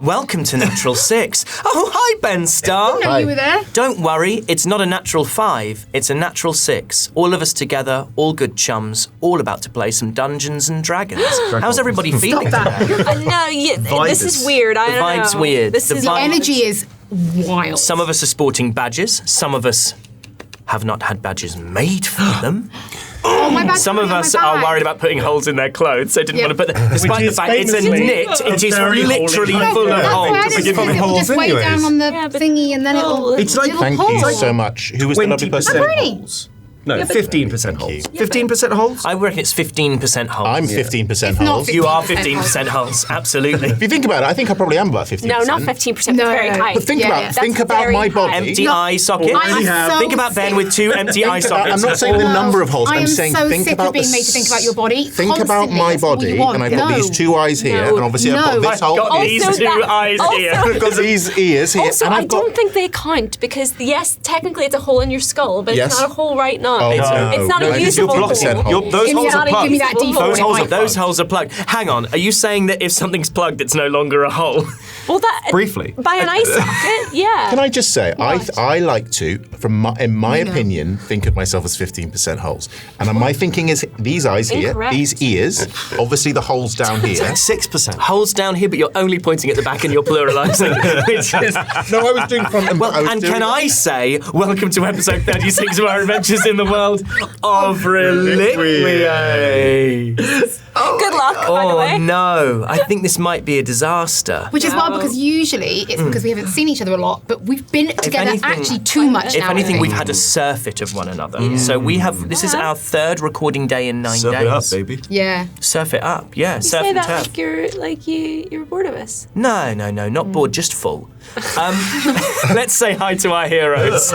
Welcome to Natural 6. Oh, hi, Ben Starr. Hi. You were there. Don't worry, it's not a natural 5, it's a natural 6. All of us together, all good chums, all about to play some Dungeons and Dragons. How's everybody feeling today? This is weird. I The don't know. vibe's weird. The energy is wild. Some of us are sporting badges, some of us have not had badges made for them. Oh, my badge Some of us are worried about putting holes in their clothes, so didn't want to put them. Despite the fact it's a knit, it is literally full of holes. Just weigh down on the thingy and then it'll. It's like Thank you so much. Who was the lovely person? holes. No, 15% holes. 15% holes? I reckon it's 15% holes. I'm 15% not holes. 15%. You are 15% holes, absolutely. If you think about it, I think I probably am about 15%. No, not 15%. No, very no. high. But think That's about very my high. body. Empty eye socket. Think about Ben with 2 empty eye sockets. I'm not saying the number of holes. I I'm am saying so think sick about of being made to think about your body. Think about constantly. my That's all you body, want. and I've got No. these 2 eyes here, No. and obviously I've got No. this I've hole. got these Also 2 that- eyes here. I've got these ears here. Also, and I I've got... don't think they count because, yes, technically it's a hole in your skull, but Yes. it's not a hole right now. Oh, It's not no, a because usable you're hole. blocking. Those Give me holes that- are plugged. give me that default. Those holes are plugged. Hang on, are you saying that if something's plugged, it's no longer a hole? Well, that Briefly. by an eye socket, yeah. Can I just say, I like to, in my opinion, think of myself as 15% holes. And my thinking is these eyes here, Incorrect. these ears, obviously the holes down here. 6%. Holes down here, but you're only pointing at the back and you're pluralising. Which is... No, I was doing from... Well, and can I say, welcome to episode 36 of our adventures in the world of Reliquia. Good luck, by the Oh way. no, I think this might be a disaster. Which is wild because usually it's because we haven't seen each other a lot, but we've been together anything- actually too much If now. anything, we've had a surfeit of one another. So we have, this is our 3rd recording day in 9 Surf days. it up, baby. Yeah. Surf it up, yeah, You surf say and that turf. like you're bored of us. No, not bored, just full. Let's say hi to our heroes.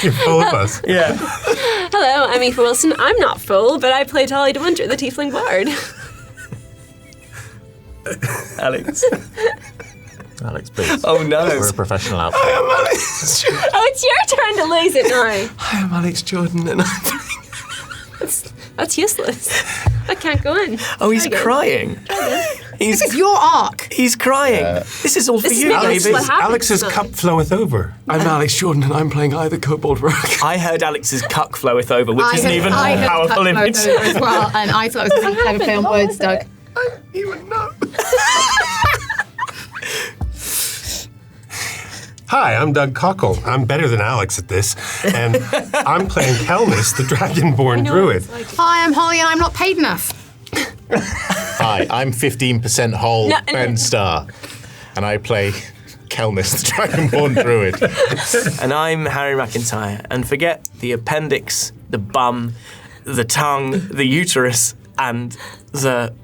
You're full of us. Yeah. Hello, I'm Aoife Wilson. I'm not full, but I play Tolly de Winter, the Tiefling Bard. Alex. Alex, please. Oh no. We're a professional outfit. Oh, it's your turn to lose it now. Hi, I'm Alex Jordan, and I'm... That's useless. I can't go in. Oh, he's There you go. crying. This is your arc. He's crying. This is all for This is you, maybe baby. what happens Alex's tonight. cup floweth over. I'm Alex Jordan, and I'm playing either Kobold Rogue. I heard Alex's cuck floweth over, which is an even I more had powerful cut image. photos as well, and I thought it was a really clever play on words, Doug. You would know. Hi, I'm Doug Cockle. I'm better than Alex at this, and I'm playing Kelnis, the Dragonborn Druid. Hi, I'm Holly, and I'm not paid enough. Hi, I'm 15% whole No, Ben Starr, and I play Kelnis, the Dragonborn Druid. And I'm Harry McIntyre. And forget the appendix, the bum, the tongue, the uterus, and the...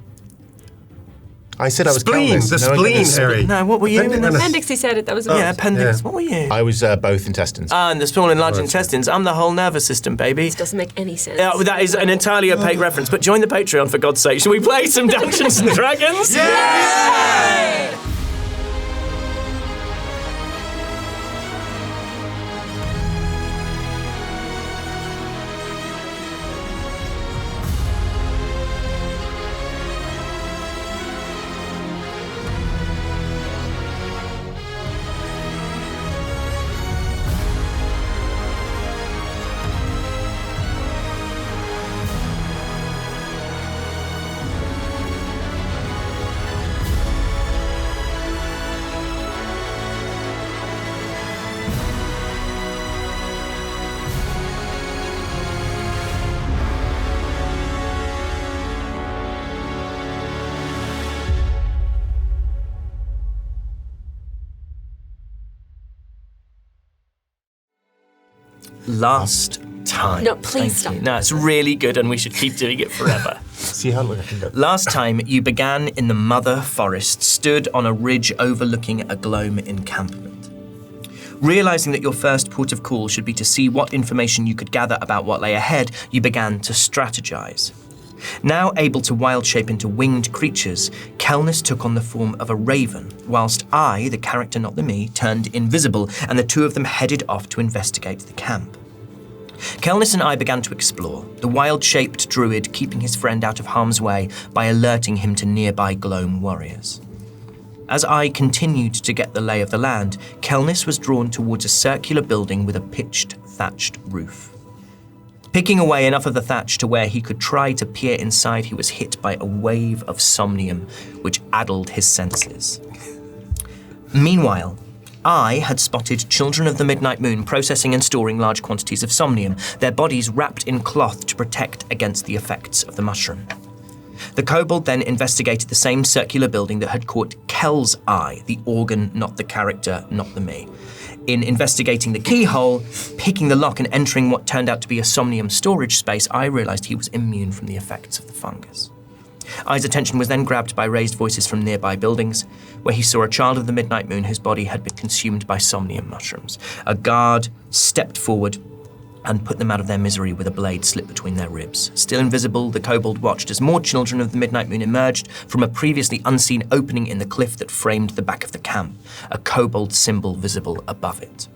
I said I was Spleen, Kelnis. the No, I got spleen, this- Harry. No, what were you? Appendix, he said it. That was Yeah, appendix. yeah. What were you? I was both intestines. And the small and large intestines. I'm the whole nervous system, baby. doesn't make any sense. Yeah, that is an entirely opaque reference, but join the Patreon for God's sake. Shall we play some Dungeons and Dragons? Yeah! Last time. No, please Thank you. stop. No, it's really good and we should keep doing it forever. See how long I can go. Last time, you began in the Mother Forest, stood on a ridge overlooking a Gloam encampment. Realizing that your first port of call should be to see what information you could gather about what lay ahead, you began to strategize. Now able to wild shape into winged creatures, Kelnis took on the form of a raven, whilst I, the character not the me, turned invisible, and the two of them headed off to investigate the camp. Kelnis and I began to explore, the wild-shaped druid keeping his friend out of harm's way by alerting him to nearby Gloam warriors. As I continued to get the lay of the land, Kelnis was drawn towards a circular building with a pitched, thatched roof. Picking away enough of the thatch to where he could try to peer inside, he was hit by a wave of somnium, which addled his senses. Meanwhile, I had spotted children of the Midnight Moon processing and storing large quantities of somnium, their bodies wrapped in cloth to protect against the effects of the mushroom. The kobold then investigated the same circular building that had caught Kel's eye, the organ, not the character, not the me. In investigating the keyhole, picking the lock and entering what turned out to be a somnium storage space, I realized he was immune from the effects of the fungus. I's attention was then grabbed by raised voices from nearby buildings, where he saw a child of the Midnight Moon whose body had been consumed by somnium mushrooms. A guard stepped forward and put them out of their misery with a blade slit between their ribs. Still invisible, the kobold watched as more children of the Midnight Moon emerged from a previously unseen opening in the cliff that framed the back of the camp, a kobold symbol visible above it.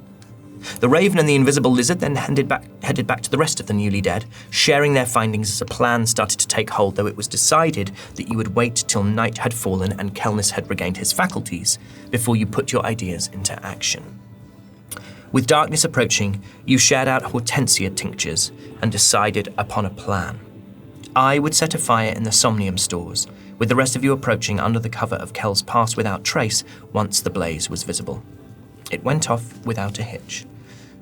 The raven and the invisible lizard then headed back to the rest of the newly dead, sharing their findings as a plan started to take hold, though it was decided that you would wait till night had fallen and Kelnis had regained his faculties before you put your ideas into action. With darkness approaching, you shared out hortensia tinctures and decided upon a plan. I would set a fire in the somnium stores, with the rest of you approaching under the cover of Kel's pass without trace once the blaze was visible. It went off without a hitch.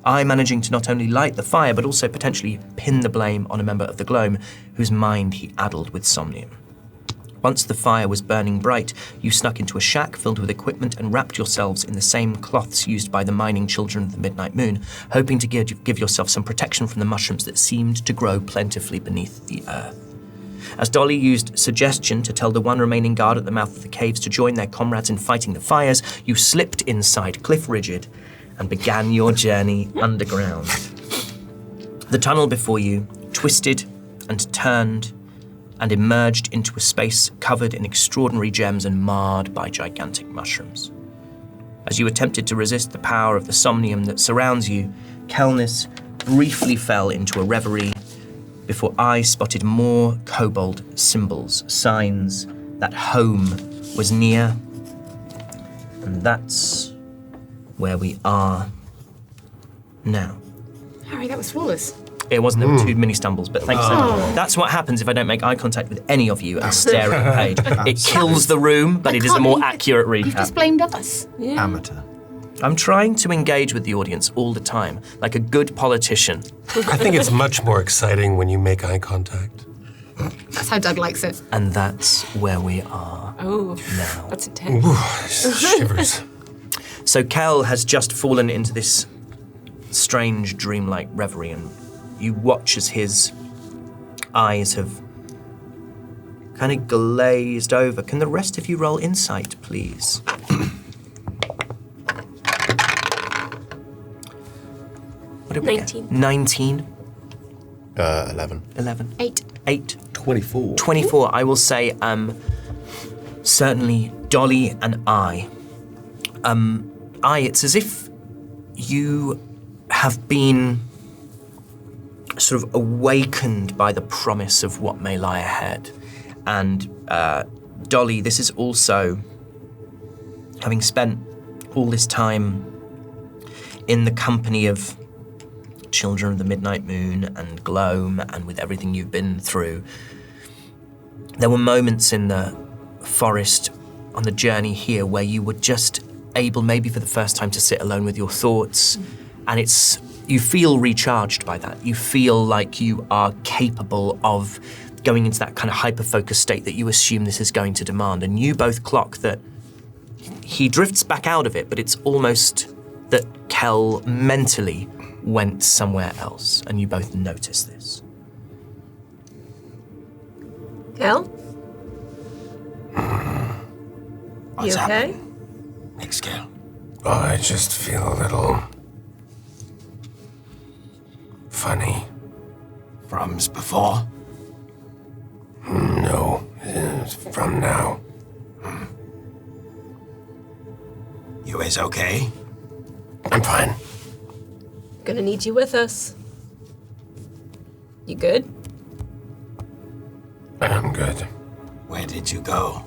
I managing to not only light the fire, but also potentially pin the blame on a member of the Gloam, whose mind he addled with somnium. Once the fire was burning bright, you snuck into a shack filled with equipment and wrapped yourselves in the same cloths used by the mining children of the Midnight Moon, hoping to give yourself some protection from the mushrooms that seemed to grow plentifully beneath the earth. As Dolly used suggestion to tell the one remaining guard at the mouth of the caves to join their comrades in fighting the fires, you slipped inside Cliff Rigid and began your journey underground. The tunnel before you twisted and turned and emerged into a space covered in extraordinary gems and marred by gigantic mushrooms. As you attempted to resist the power of the somnium that surrounds you, Kelnis briefly fell into a reverie before I spotted more kobold symbols, signs that home was near. And that's where we are now. Harry, that was flawless. It wasn't, there were too many stumbles, but thanks so much. That's what happens if I don't make eye contact with any of you and stare at the page. It kills the room, but it is a more accurate You've recap. just blamed us. Yeah. Amateur. I'm trying to engage with the audience all the time, like a good politician. I think it's much more exciting when you make eye contact. That's how Doug likes it. And that's where we are Oh, now. that's intense. Ooh, shivers. So Kel has just fallen into this strange dreamlike reverie, and you watch as his eyes have kind of glazed over. Can the rest of you roll insight, please? What did we get? 19. 19. 11. 11. 8. 8. 24. 24. I will say, certainly Dolly and I, it's as if you have been sort of awakened by the promise of what may lie ahead. And Dolly, this is also having spent all this time in the company of children of the Midnight Moon and Gloam, and with everything you've been through. There were moments in the forest on the journey here where you were just able, maybe for the first time, to sit alone with your thoughts, and you feel recharged by that. You feel like you are capable of going into that kind of hyper-focused state that you assume this is going to demand, and you both clock that he drifts back out of it, but it's almost that Kel mentally went somewhere else, and you both notice this. Kel? What's You okay? happening? Next girl. Oh, I just feel a little funny. From's before. No, it's from now. You is okay? I'm fine. Gonna need you with us. You good? I'm good. Where did you go?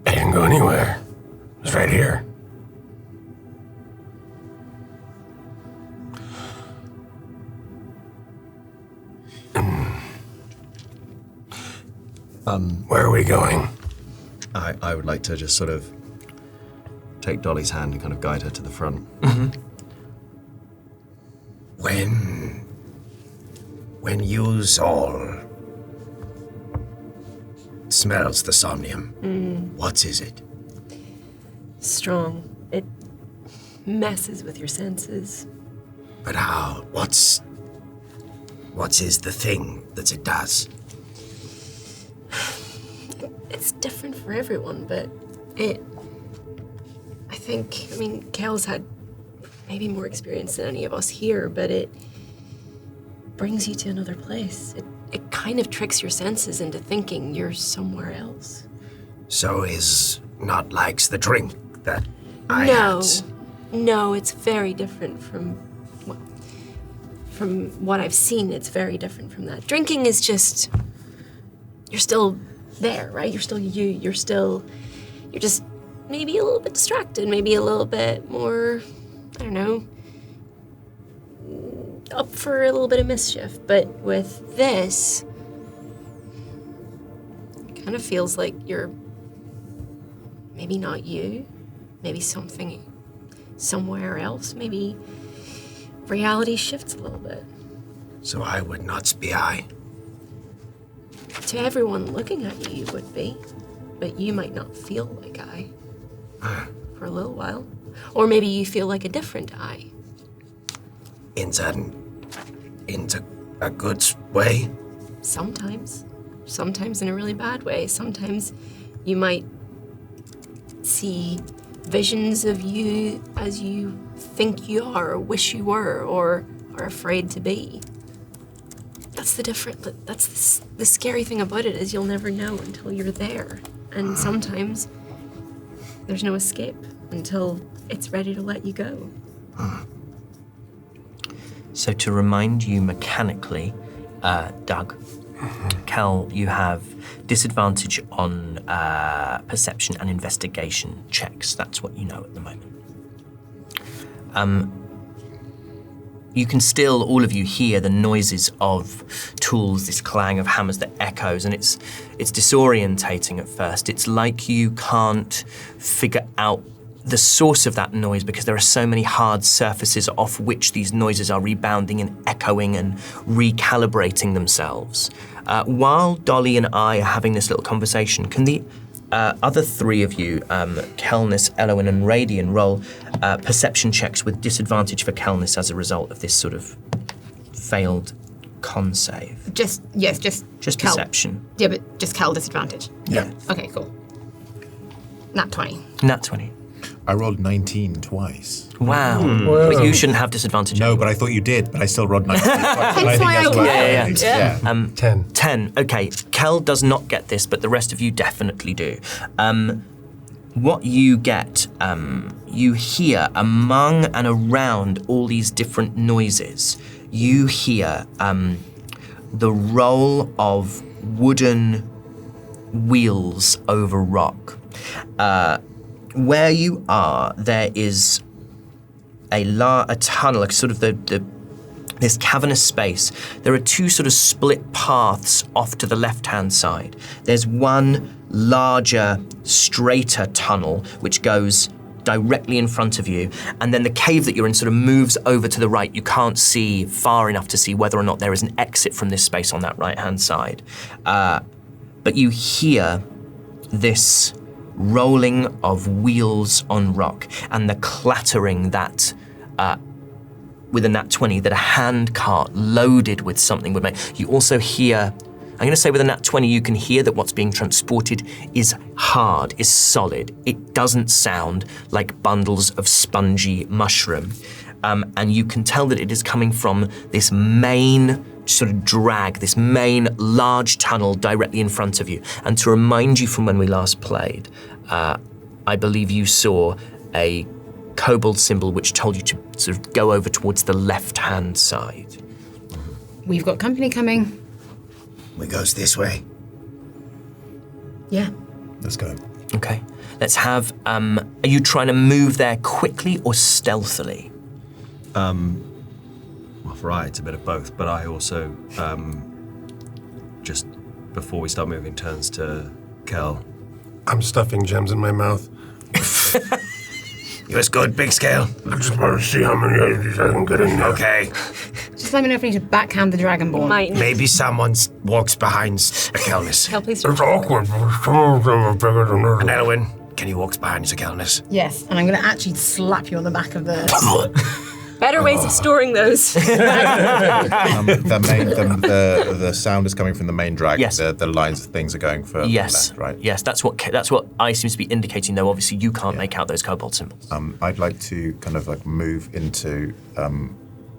I go anywhere. It's right here. Where are we going? I would like to just sort of take Dolly's hand and kind of guide her to the front. When yous all smells the Somnium, what is it? Strong. It messes with your senses. But how? What is the thing that it does? It's different for everyone, but I mean, Kel's had maybe more experience than any of us here, but it brings you to another place. It kind of tricks your senses into thinking you're somewhere else. So is not likes the drink that I had. No, it's very different from what I've seen. It's very different from that. Drinking is just, you're still there, right? You're still you. You're just maybe a little bit distracted, maybe a little bit more, I don't know, up for a little bit of mischief. But with this, it kind of feels like you're maybe not you, maybe something somewhere else, maybe reality shifts a little bit. So I would not be I. To everyone looking at you, you would be, but you might not feel like I for a little while. Or maybe you feel like a different I. Into a good way? Sometimes in a really bad way. Sometimes you might see visions of you as you think you are, or wish you were, or are afraid to be. That's the scary thing about it, is you'll never know until you're there. And sometimes there's no escape until it's ready to let you go. So to remind you mechanically, Doug, Cal, you have disadvantage on perception and investigation checks. That's what you know at the moment. You can still, all of you, hear the noises of tools, this clang of hammers that echoes, and it's disorientating at first. It's like you can't figure out the source of that noise because there are so many hard surfaces off which these noises are rebounding and echoing and recalibrating themselves. While Dolly and I are having this little conversation, can the other three of you, Kelnis, Elowin, and Radian, roll perception checks with disadvantage for Kelnis as a result of this sort of failed con save? Just Cal. Perception. Yeah, but just Cal disadvantage. Yeah. Okay, cool. Nat 20. Nat 20. I rolled 19 twice. Wow. But you shouldn't have disadvantage. No, but I thought you did, but I still rolled 19 twice. Hence why I that's yeah. 10. 10. Okay, Kel does not get this, but the rest of you definitely do. What you get, you hear among and around all these different noises, you hear the roll of wooden wheels over rock. Where you are, there is a tunnel, like sort of this cavernous space. There are two sort of split paths off to the left-hand side. There's one larger, straighter tunnel which goes directly in front of you, and then the cave that you're in sort of moves over to the right. You can't see far enough to see whether or not there is an exit from this space on that right-hand side. But you hear this rolling of wheels on rock and the clattering that, with a nat 20, that a hand cart loaded with something would make. You also hear, I'm going to say with a nat 20, you can hear that what's being transported is hard, is solid. It doesn't sound like bundles of spongy mushroom. And you can tell that it is coming from this main sort of drag, this main large tunnel directly in front of you. And to remind you from when we last played, I believe you saw a kobold symbol which told you to sort of go over towards the left-hand side. We've got company coming. We goes this way. Yeah. Let's go. Okay. Let's have, are you trying to move there quickly or stealthily? Well, for I, it's a bit of both, but I also, just before we start moving, turns to Kel. I'm stuffing gems in my mouth. You was good, big scale. I just want to see how many of these I can get in there. Okay. Just let me know if you need to backhand the Dragonborn. Might. Maybe someone walks behind Akelnis. Kel, please. It's awkward. Some of them are bigger than others. And Elwyn, can you walk behind Akelnis? Yes, and I'm going to actually slap you on the back of the... Better ways of storing those. The sound is coming from the main dragon. Yes. The lines of things are going further Yes, left, right? yes, that's what I seems to be indicating, though obviously you can't make out those kobold symbols. I'd like to kind of like move into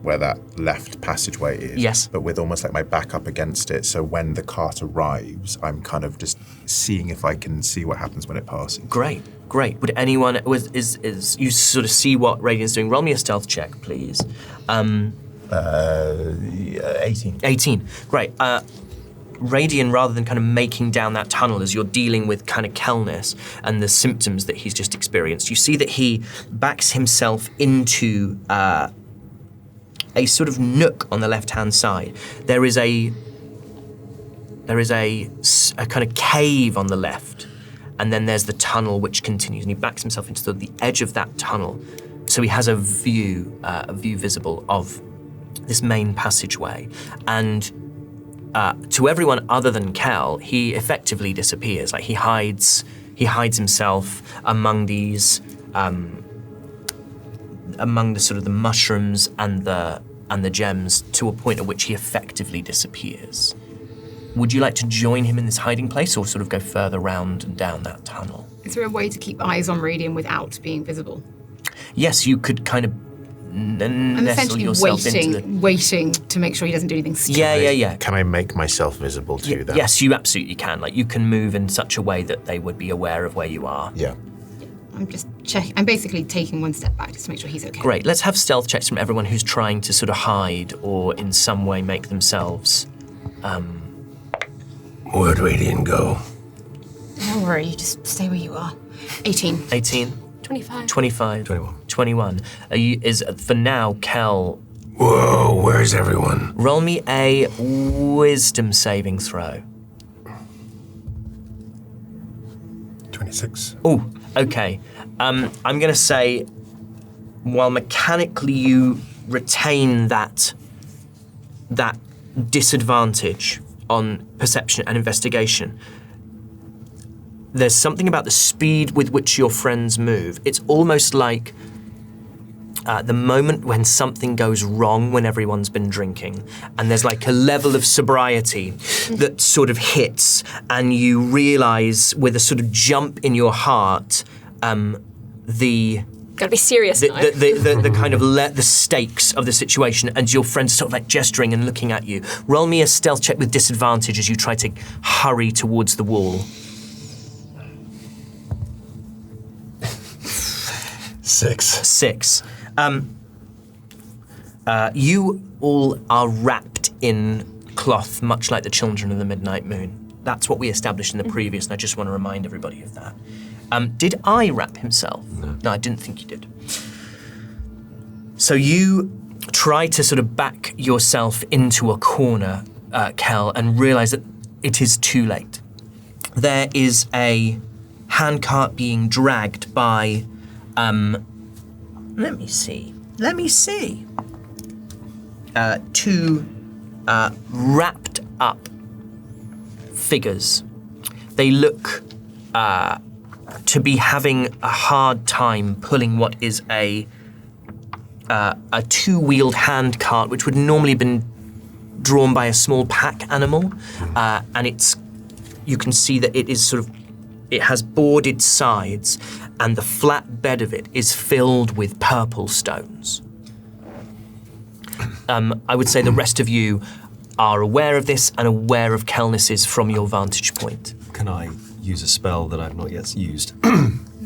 where that left passageway is. Yes. But with almost like my back up against it, so when the cart arrives, I'm kind of just seeing if I can see what happens when it passes. Great. Would anyone, is you sort of see what Radiant's doing? Roll me a stealth check, please. 18. 18, great. Radian, rather than kind of making down that tunnel as you're dealing with kind of Kelness and the symptoms that he's just experienced, you see that he backs himself into a sort of nook on the left-hand side. There is a kind of cave on the left, and then there's the tunnel which continues, and he backs himself into the edge of that tunnel, so he has a view visible of this main passageway. And to everyone other than Kel, he effectively disappears. Like he hides himself among these, among the sort of the mushrooms and the gems, to a point at which he effectively disappears. Would you like to join him in this hiding place, or sort of go further round and down that tunnel? Is there a way to keep eyes on Radian without being visible? Yes, you could kind of I'm nestle essentially yourself into waiting to make sure he doesn't do anything stupid. Yeah. Can I make myself visible to them? Yes, you absolutely can. Like, you can move in such a way that they would be aware of where you are. Yeah. I'm just checking. I'm basically taking one step back just to make sure he's okay. Great. Let's have stealth checks from everyone who's trying to sort of hide or in some way make themselves. Where'd Radiant go? Don't worry, you just stay where you are. 18. 18, 25. 25, 21. 21. Is for now, Kel. Whoa, where's everyone? Roll me a wisdom saving throw. 26. Oh, okay. I'm going to say, while mechanically you retain that disadvantage on perception and investigation, there's something about the speed with which your friends move. It's almost like the moment when something goes wrong when everyone's been drinking, and there's like a level of sobriety that sort of hits, and you realize with a sort of jump in your heart, Gotta be serious now. the kind of the stakes of the situation, and your friends sort of like gesturing and looking at you. Roll me a stealth check with disadvantage as you try to hurry towards the wall. 6. You all are wrapped in cloth, much like the children of the midnight moon. That's what we established in the previous, and I just want to remind everybody of that. Did I wrap himself? No, I didn't think you did. So you try to sort of back yourself into a corner, Kel, and realize that it is too late. There is a handcart being dragged by, let me see. Two wrapped up figures. They look to be having a hard time pulling what is a two-wheeled hand cart, which would normally have been drawn by a small pack animal, and you can see that it is it has boarded sides, and the flat bed of it is filled with purple stones. I would say the rest of you are aware of this and aware of Kelness's from your vantage point. Can I use a spell that I've not yet used?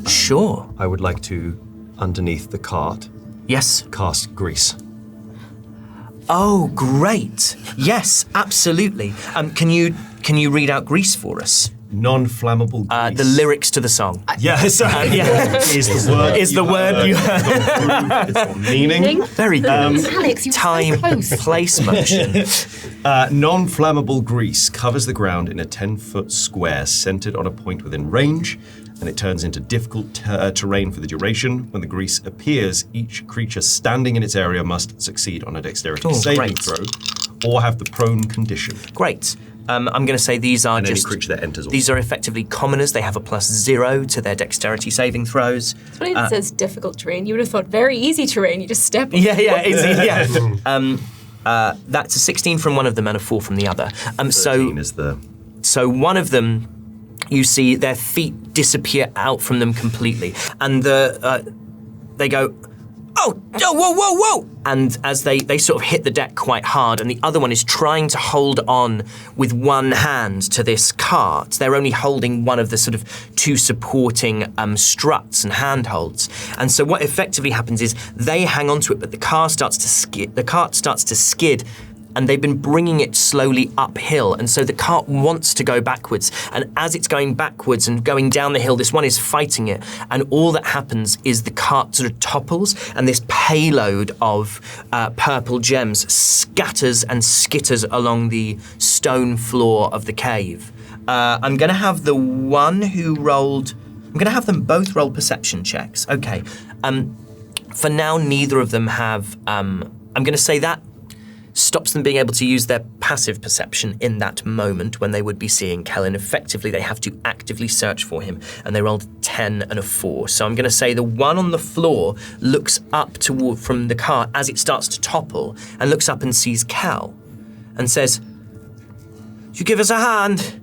Sure. I would like to, underneath the cart, Yes. cast grease. Oh, great. Yes, absolutely. Can you read out Grease for us? Non-flammable grease. The lyrics to the song. Yes. Yeah. Is the word. Is the word you It's meaning. Very good. Alex, you were Time, so close. place, motion. Non-flammable grease covers the ground in a 10-foot square centered on a point within range, and it turns into difficult terrain for the duration. When the grease appears, each creature standing in its area must succeed on a dexterity saving great. throw or have the prone condition. Great. I'm going to say these are And any just... creature that enters also. These are effectively commoners. They have a +0 to their dexterity saving throws. It's funny that it says difficult terrain. You would have thought very easy terrain. You just step. Yeah, easy, yeah. That's a 16 from one of them and a 4 from the other. 13 is the... So one of them, you see their feet disappear out from them completely, and they go, oh, whoa. And as they sort of hit the deck quite hard, and the other one is trying to hold on with one hand to this cart. They're only holding one of the sort of two supporting struts and handholds. And so what effectively happens is they hang onto it, but the cart starts to skid, and they've been bringing it slowly uphill, and so the cart wants to go backwards, and as it's going backwards and going down the hill, this one is fighting it, and all that happens is the cart sort of topples, and this payload of purple gems scatters and skitters along the stone floor of the cave. I'm gonna have the one who rolled, I'm gonna have them both roll perception checks. Okay, for now neither of them have, I'm gonna say that stops them being able to use their passive perception in that moment when they would be seeing Kellen. Effectively, they have to actively search for him, and they rolled a 10 and a 4. So I'm going to say the one on the floor looks up toward from the car as it starts to topple, and looks up and sees Cal, and says, "You give us a hand?"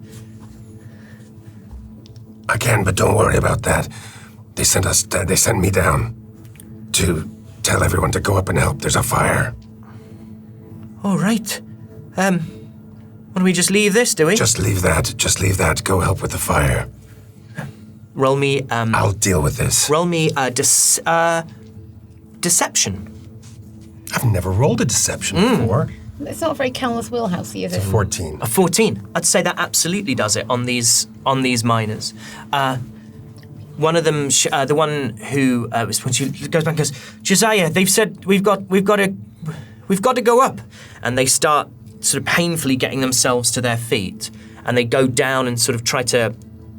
I can, but don't worry about that. They sent me down to tell everyone to go up and help. There's a fire. All right. Why don't we just leave this, do we? Just leave that. Go help with the fire. Roll me, I'll deal with this. roll me, deception. I've never rolled a deception before. It's not very Calmus wheelhousey, is it? 14. A 14. I'd say that absolutely does it on these miners. One of them, the one who was when she goes back and goes, Josiah, they've said we've got to go up, and they start sort of painfully getting themselves to their feet, and they go down and sort of try to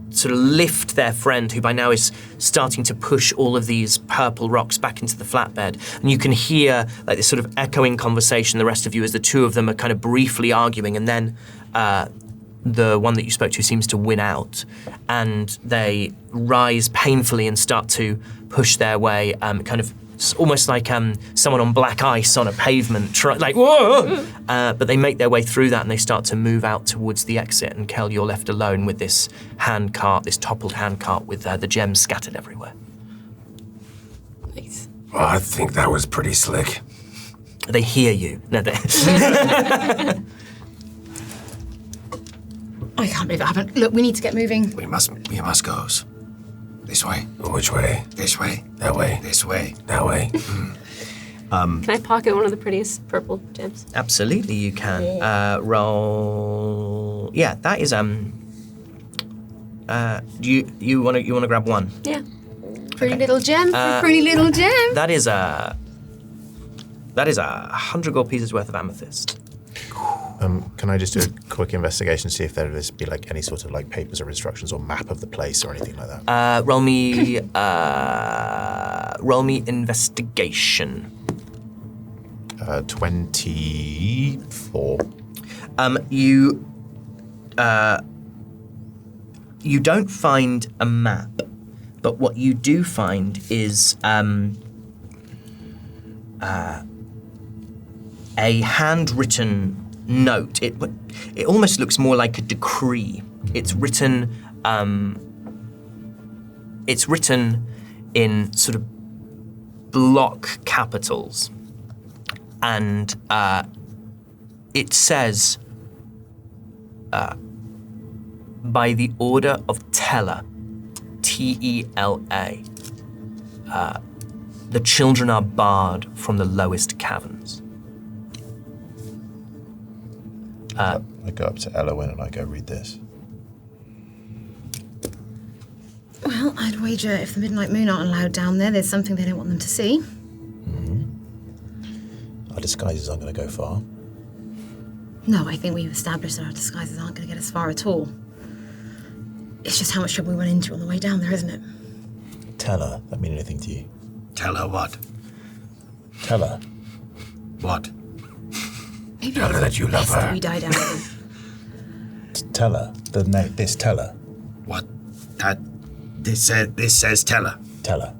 sort of lift their friend, who by now is starting to push all of these purple rocks back into the flatbed. And you can hear like this sort of echoing conversation, the rest of you, as the two of them are kind of briefly arguing, and then the one that you spoke to seems to win out, and they rise painfully and start to push their way, kind of almost like someone on black ice on a pavement, like, whoa! But they make their way through that, and they start to move out towards the exit, and Kel, you're left alone with this handcart, this toppled handcart with the gems scattered everywhere. Nice. Well, I think that was pretty slick. They hear you. No, they... I can't believe it happened. Look, we need to get moving. We must go. This way. Which way? This way. That way. This way. That way. Can I pocket one of the prettiest purple gems? Absolutely, you can. Roll. Yeah, that is you want to grab one? Yeah. Pretty little gem. Pretty little gem. That is a 100 gold pieces worth of amethyst. Can I just do a quick investigation, see if there is be like any sort of like papers or instructions or map of the place or anything like that? Roll me investigation. 24. You don't find a map, but what you do find is a handwritten note. It almost looks more like a decree. It's written in sort of block capitals, and it says, by the order of Tela, T-E-L-A, the children are barred from the lowest caverns. I go up to Elowin and I go, read this. I'd wager if the Midnight Moon aren't allowed down there, there's something they don't want them to see. Our disguises aren't going to go far. No, I think we've established that our disguises aren't going to get us far at all. It's just how much trouble we run into on the way down there, isn't it? Tell her. That mean anything to you? Tell her what? Tell her. What? Maybe Tell her that you love her. we die down here. Tell her. Tell her. What? This says tell her. Tell her.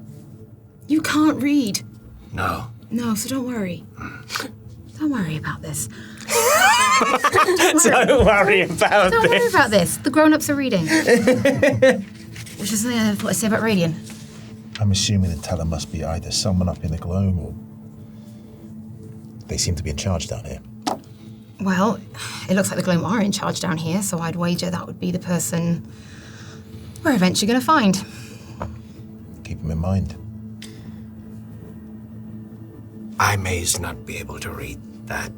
You can't read. No. No, so don't worry. Don't worry about this. Don't worry about Don't worry this. about this. The grown-ups are reading. Which is something I thought I'd say about Radiant. I'm assuming the teller must be either someone up in the globe or... They seem to be in charge down here. Well, it looks like the Gloam are in charge down here, so I'd wager that would be the person we're eventually going to find. Keep them in mind. I may not be able to read that,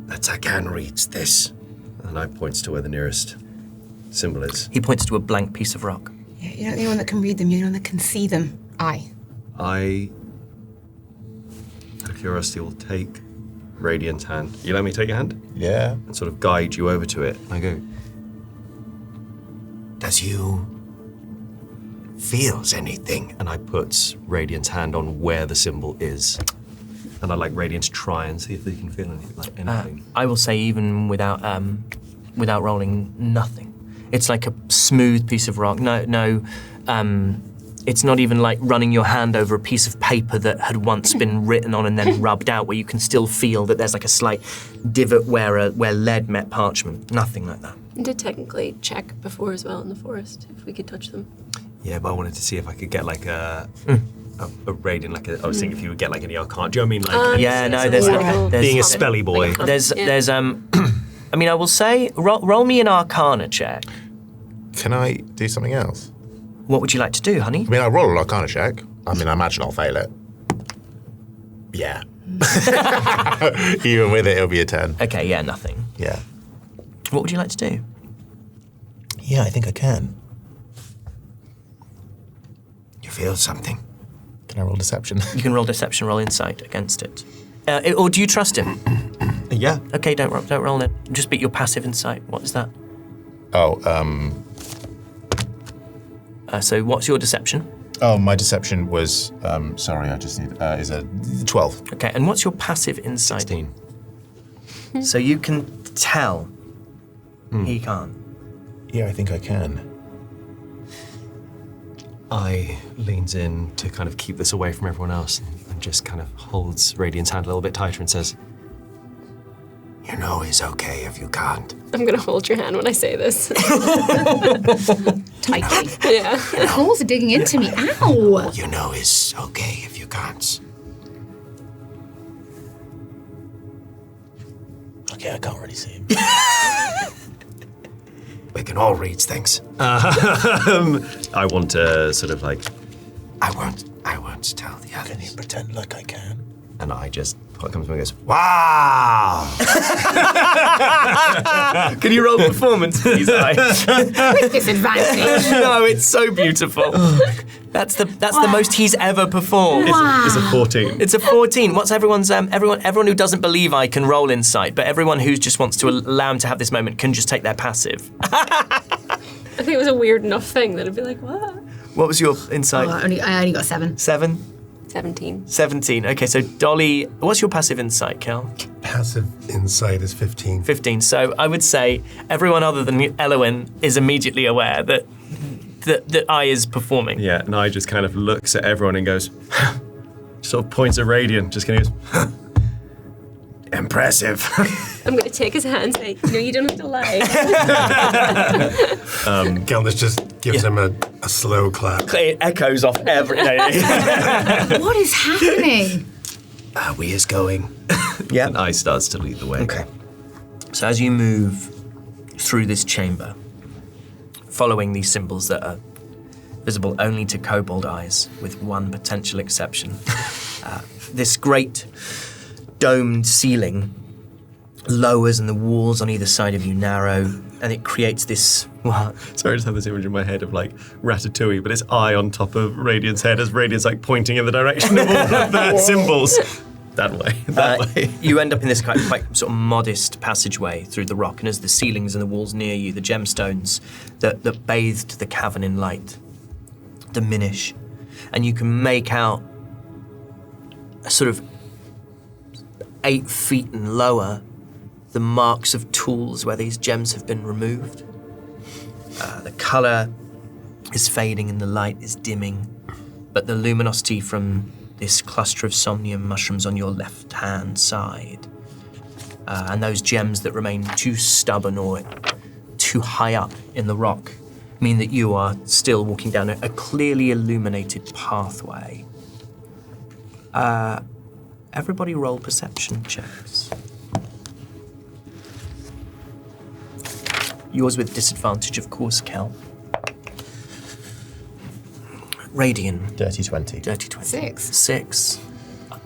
but I can read this. And I points to where the nearest symbol is. He points to a blank piece of rock. Yeah, you're not the only one that can read them, you're the one that can see them. I, out of curiosity, will take Radiant's hand. You let me take your hand? Yeah. And sort of guide you over to it. I go, Does you feels anything? and I put Radiant's hand on where the symbol is. And I like Radiant to try and see if they can feel anything. Like anything. I will say even without rolling, nothing. It's like a smooth piece of rock. No. It's not even like running your hand over a piece of paper that had once been written on and then rubbed out, where you can still feel that there's like a slight divot where lead met parchment. Nothing like that. I did technically check before as well in the forest if we could touch them. Yeah, but I wanted to see if I could get like a Radiant, like I was thinking if you would get like any arcana. Do you know what I mean? Like Yeah, no, There's there's being a spelly boy. there's I mean, I will say, roll me an Arcana check. Can I do something else? What would you like to do, honey? I mean, I'll roll an Arcana check. I mean, I imagine I'll fail it. Yeah. Even with it, it'll be a 10. Okay, yeah, nothing. Yeah. What would you like to do? Yeah, I think I can. You feel something? Can I roll deception? You can roll deception, roll insight against it. Or do you trust him? Yeah. Okay, don't roll it. Just beat your passive insight. What is that? So what's your deception? Oh, my deception was, sorry, I just need, is a 12. Okay, and what's your passive insight? 16. So you can tell he can't. Yeah, I think I can. I leans in to kind of keep this away from everyone else and just kind of holds Radiant's hand a little bit tighter and says, You know it's okay if you can't. I'm gonna hold your hand when I say this. Tightly. Yeah. The claws are digging into me. Ow! You know it's okay if you can't. Okay, I can't really see him. We can all read things. I want to sort of like, I won't tell the Can you others. pretend like I can? and I just, what comes to me goes, Wow! Can you roll performance, please? Disadvantage. No, it's so beautiful. That's the most he's ever performed. it's a 14. It's a 14. What's everyone's everyone who doesn't believe I can roll insight, but everyone who just wants to allow him to have this moment can just take their passive. I think it was a weird enough thing that I'd be like, what? What was your insight? I only got 7. 7? 17. 17. Okay, so Dolly, what's your passive insight, Kel? Passive insight is 15. 15. So I would say everyone other than Elowin is immediately aware that I is performing. Yeah, and I just kind of looks at everyone and goes, sort of points at Radiant, just kind of goes, Impressive. I'm going to take his hand and say, no, you don't have to lie. Gelnis just gives him a slow clap. It echoes off every day. What is happening? We is going. Yeah. and I starts to lead the way. Okay. So as you move through this chamber, following these symbols that are visible only to kobold eyes, with one potential exception, this great domed ceiling lowers and the walls on either side of you narrow, and it creates this... What? Sorry, I just have this image in my head of like Ratatouille, but it's eye on top of Radiant's head as Radiant's like pointing in the direction of all of the symbols. That way. You end up in this quite sort of modest passageway through the rock, and as the ceilings and the walls near you, the gemstones that bathed the cavern in light diminish, and you can make out a sort of 8 feet and lower the marks of tools where these gems have been removed. The colour is fading and the light is dimming, but the luminosity from this cluster of somnium mushrooms on your left-hand side, and those gems that remain too stubborn or too high up in the rock, mean that you are still walking down a clearly illuminated pathway. Everybody roll perception checks. Yours with disadvantage, of course, Kel. Radian. Dirty 20. Dirty 20. 6.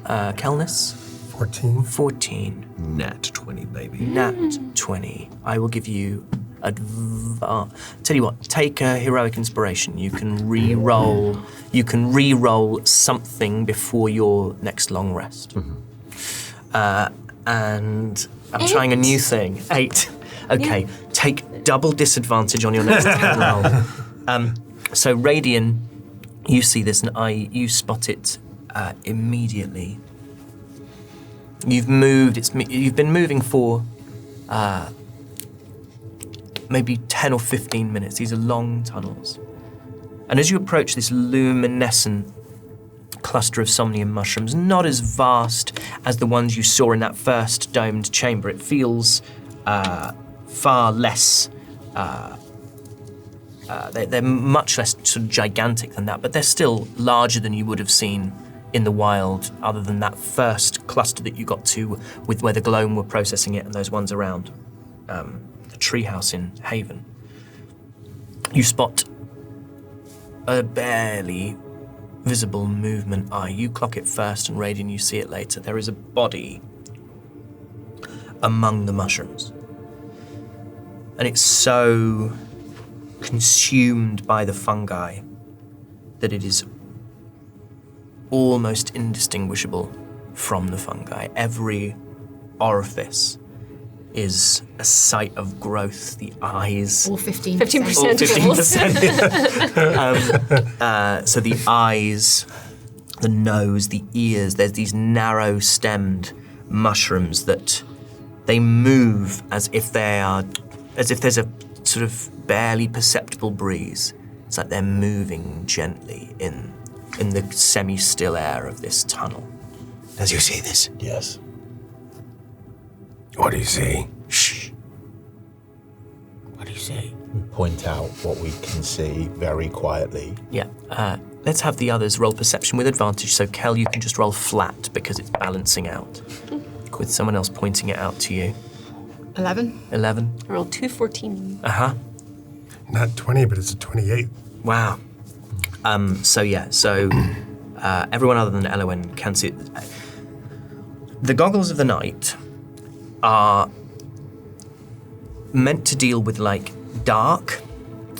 Kelness? 14. 14. Nat 20, baby. Nat 20. I will give you tell you what, take a heroic inspiration. You can re-roll. You can re-roll something before your next long rest. And I'm trying a new thing. 8. Okay, Yeah. take double disadvantage on your next 10 roll. So Radian, you see this, and you spot it immediately. You've moved. You've been moving for maybe 10 or 15 minutes. These are long tunnels, and as you approach this luminescent cluster of somnium mushrooms, not as vast as the ones you saw in that first domed chamber, it feels far less. They're much less sort of gigantic than that, but they're still larger than you would have seen in the wild, other than that first cluster that you got to with where the Gloam were processing it and those ones around the treehouse in Haven. You spot a barely visible movement eye. You clock it first, and Radian, you see it later. There is a body among the mushrooms. And it's so consumed by the fungi that it is almost indistinguishable from the fungi. Every orifice is a site of growth. The eyes... All 15%. 15%. So the eyes, the nose, the ears, there's these narrow-stemmed mushrooms that they move as if there's a sort of barely perceptible breeze. It's like they're moving gently in the semi-still air of this tunnel. As you see this? Yes. What do you see? Shh. What do you see? We point out what we can see very quietly. Yeah. Let's have the others roll perception with advantage. So Kel, you can just roll flat because it's balancing out, with someone else pointing it out to you. 11. 11. I rolled 2 14. Not 20, but it's a 28. Wow. So everyone other than Elowen can see it. The goggles of the night are meant to deal with like dark,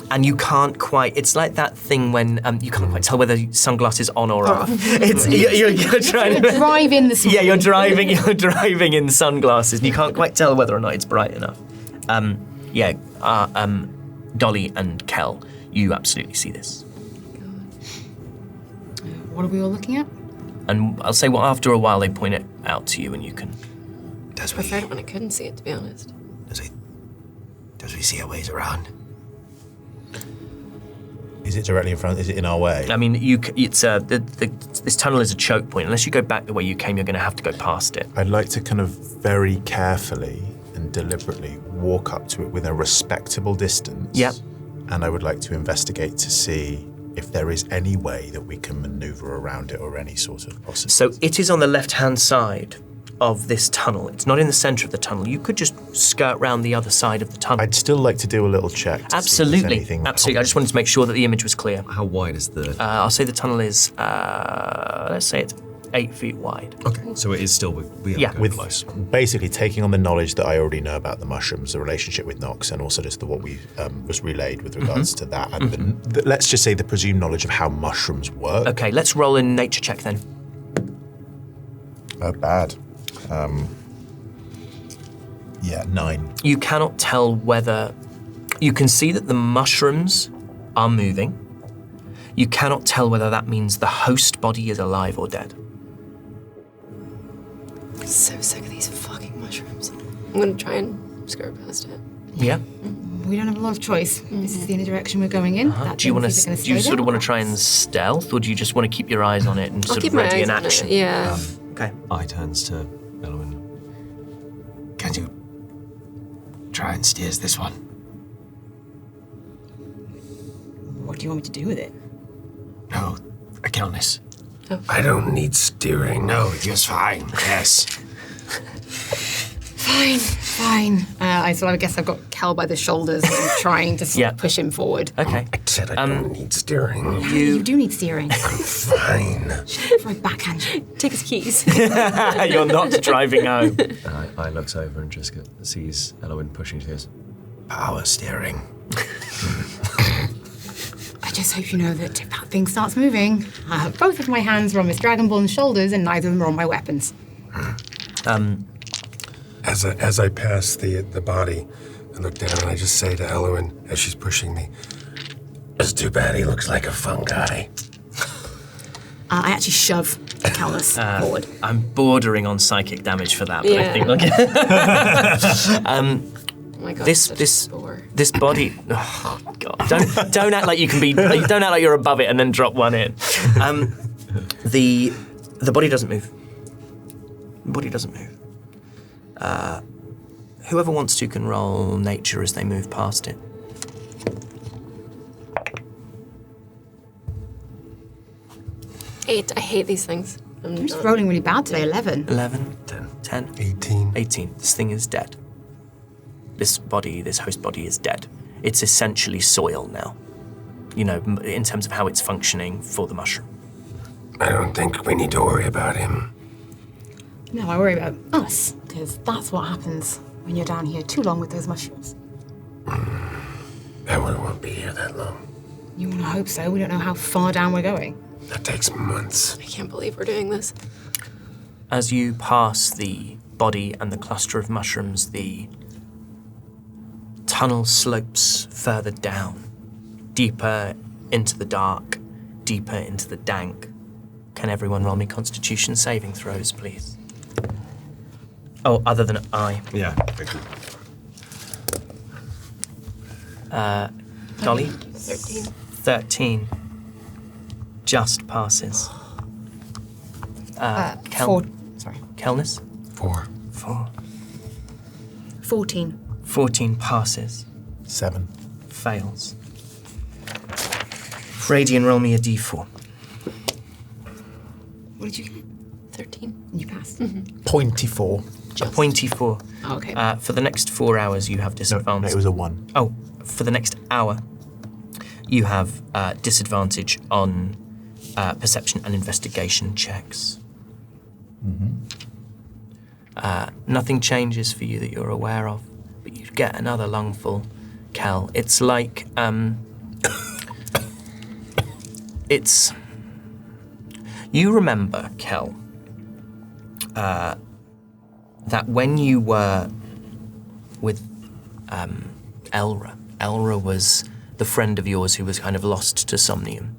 and you can't quite. It's like that thing when you can't quite tell whether sunglasses on or off. It's you're trying to Drive in the Yeah, you're driving in sunglasses, and you can't quite tell whether or not it's bright enough. Dolly and Kel, you absolutely see this. What are we all looking at? And I'll say, well, after a while they point it out to you, and you can. I preferred it when I couldn't see it, to be honest. Does we see a ways around? Is it directly in front? Is it in our way? I mean, this tunnel is a choke point. Unless you go back the way you came, you're going to have to go past it. I'd like to kind of very carefully and deliberately walk up to it with a respectable distance. Yep. And I would like to investigate to see if there is any way that we can maneuver around it or any sort of possibility. So it is on the left-hand side of this tunnel. It's not in the centre of the tunnel. You could just skirt round the other side of the tunnel. I'd still like to do a little check. To see if there's Absolutely. anything Absolutely. I just wanted to make sure that the image was clear. How wide is the... I'll say the tunnel is, let's say it's 8 feet wide. Okay, so it is still we are Yeah. going close. Basically, taking on the knowledge that I already know about the mushrooms, the relationship with Nox, and also just what we was relayed with regards to that, and let's just say the presumed knowledge of how mushrooms work. Okay, let's roll a nature check then. Bad. 9. You cannot tell whether... You can see that the mushrooms are moving. You cannot tell whether that means the host body is alive or dead. I'm so sick of these fucking mushrooms. I'm gonna try and skirt past it. Yeah? We don't have a lot of choice. This is the only direction we're going in. That Do you want means to? either gonna Do you stay sort of there want to try and stealth, or do you just want to keep your eyes on it and I'll sort keep of my ready eyes in on it, action? yeah. Okay. I turns to Elowen. Can you try and steers this one? What do you want me to do with it? No, a Kelness. Oh. I don't need steering. No, just fine. Yes. Fine. I guess I've got Cal by the shoulders and trying to sort of push him forward. Okay. I said I don't need steering. You do need steering. Fine. If I backhand you. Take his keys. You're not driving home. I looks over and just sees Elowen pushing. She goes, Power steering. I just hope you know that if that thing starts moving, both of my hands are on Miss Dragonborn's shoulders and neither of them are on my weapons. As I pass the body, I look down and I just say to Elowen as she's pushing me, "It's too bad he looks like a fungi." I actually shove Calnus forward. I'm bordering on psychic damage for that, but I Yeah. think Oh my god. this body. Oh god! Don't act like you can be. Don't act like you're above it and then drop one in. The body doesn't move. The body doesn't move. Whoever wants to can roll nature as they move past it. Eight. I hate these things. I'm just rolling really bad today. 11. 11, 10, 18. 18. This thing is dead. This body, this host body is dead. It's essentially soil now. You know, in terms of how it's functioning for the mushroom. I don't think we need to worry about him. No, I worry about us, because that's what happens when you're down here too long with those mushrooms. That one won't be here that long. You want to hope so. We don't know how far down we're going. That takes months. I can't believe we're doing this. As you pass the body and the cluster of mushrooms, the tunnel slopes further down, deeper into the dark, deeper into the dank. Can everyone roll me Constitution saving throws, please? Oh, other than I. "Yeah, thank you." Dolly? 13. 13. Just passes. Four. Sorry. Kelness? 4. 4. 14. 14 passes. 7. Fails. Radian, roll me a d4. What did you get? 13. You passed. 0.4. A pointy 4. Oh, okay. For the next 4 hours, you have No, disadvantage. it was a 1. Oh, for the next hour, you have disadvantage on perception and investigation checks. Nothing changes for you that you're aware of, but you get another lungful, Cal. It's like, it's... You remember, Kel, that when you were with Elra was the friend of yours who was kind of lost to Somnium.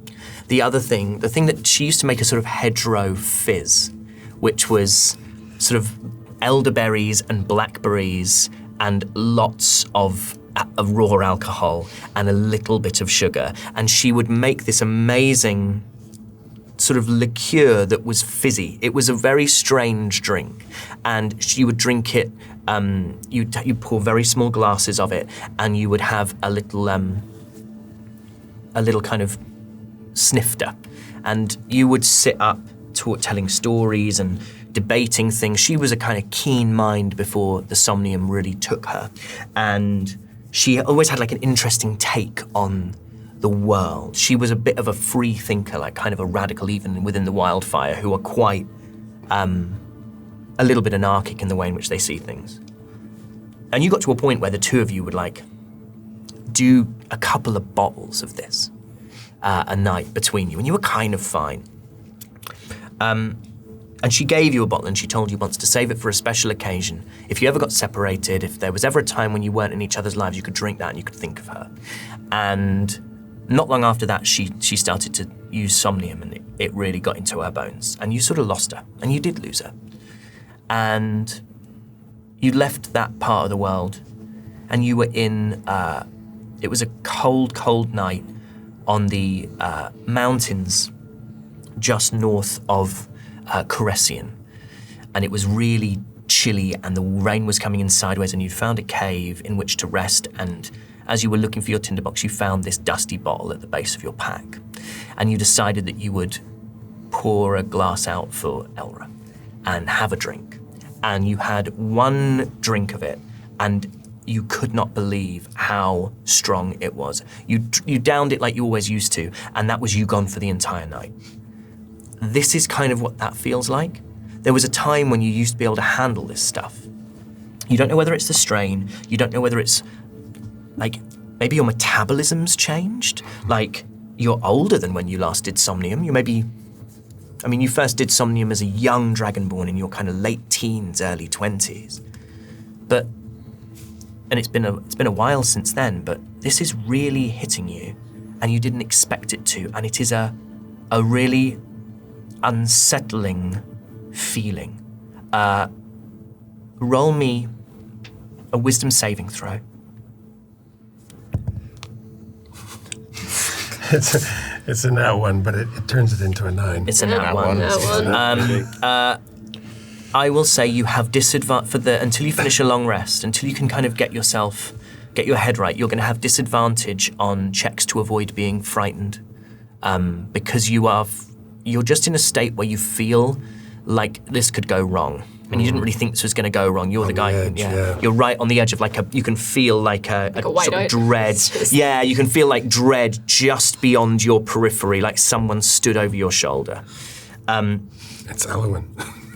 The thing that she used to make a sort of hedgerow fizz, which was sort of elderberries and blackberries and lots of raw alcohol and a little bit of sugar. And she would make this amazing sort of liqueur that was fizzy. It was a very strange drink, and she would drink it. You pour very small glasses of it, and you would have a little kind of snifter, and you would sit up telling stories and debating things. She was a kind of keen mind before the Somnium really took her, and she always had like an interesting take on the world. She was a bit of a free thinker, like kind of a radical even within the Wildfire, who are quite a little bit anarchic in the way in which they see things. And you got to a point where the two of you would like do a couple of bottles of this a night between you, and you were kind of fine. And she gave you a bottle and she told you once to save it for a special occasion. If you ever got separated, if there was ever a time when you weren't in each other's lives, you could drink that and you could think of her. And not long after that, she started to use Somnium, and it really got into her bones. And you sort of lost her, and you did lose her. And you left that part of the world, and you were in, it was a cold, cold night on the mountains just north of Coressian. And it was really chilly, and the rain was coming in sideways, and you'd found a cave in which to rest, and as you were looking for your tinderbox, you found this dusty bottle at the base of your pack. And you decided that you would pour a glass out for Elra and have a drink. And you had one drink of it, and you could not believe how strong it was. You downed it like you always used to, and that was you gone for the entire night. This is kind of what that feels like. There was a time when you used to be able to handle this stuff. You don't know whether it's the strain, you don't know whether it's like, maybe your metabolism's changed? Like, you're older than when you last did Somnium. You first did Somnium as a young Dragonborn in your kind of late teens, early 20s. And it's been a while since then, but this is really hitting you, and you didn't expect it to, and it is a really unsettling feeling. Roll me a wisdom saving throw. It's a nat one, but it turns it into a 9. It's a nat one. I will say you have disadvantage until you finish a long rest, until you can kind of get your head right. You're going to have disadvantage on checks to avoid being frightened, because you're just in a state where you feel like this could go wrong. And you didn't really think this was going to go wrong. You're the guy, You're right on the edge of you can feel like a sort of dread. Yeah, you can feel like dread just beyond your periphery, like someone stood over your shoulder. It's Elwyn.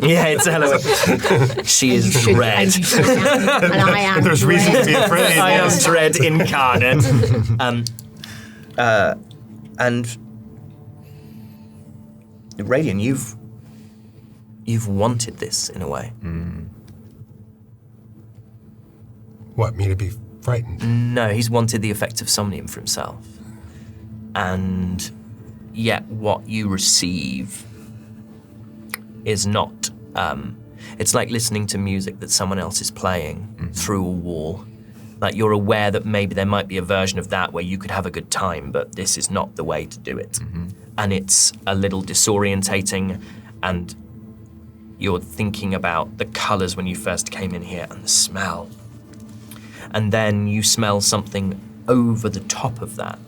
Yeah, it's Elwyn. She is dread. And I am There's reason to be afraid. I am dread incarnate. And Radian, You've wanted this in a way. What, me to be frightened? No, he's wanted the effects of Somnium for himself. And yet what you receive is not, it's like listening to music that someone else is playing through a wall. Like you're aware that maybe there might be a version of that where you could have a good time, but this is not the way to do it. And it's a little disorientating, and you're thinking about the colors when you first came in here and the smell. And then you smell something over the top of that.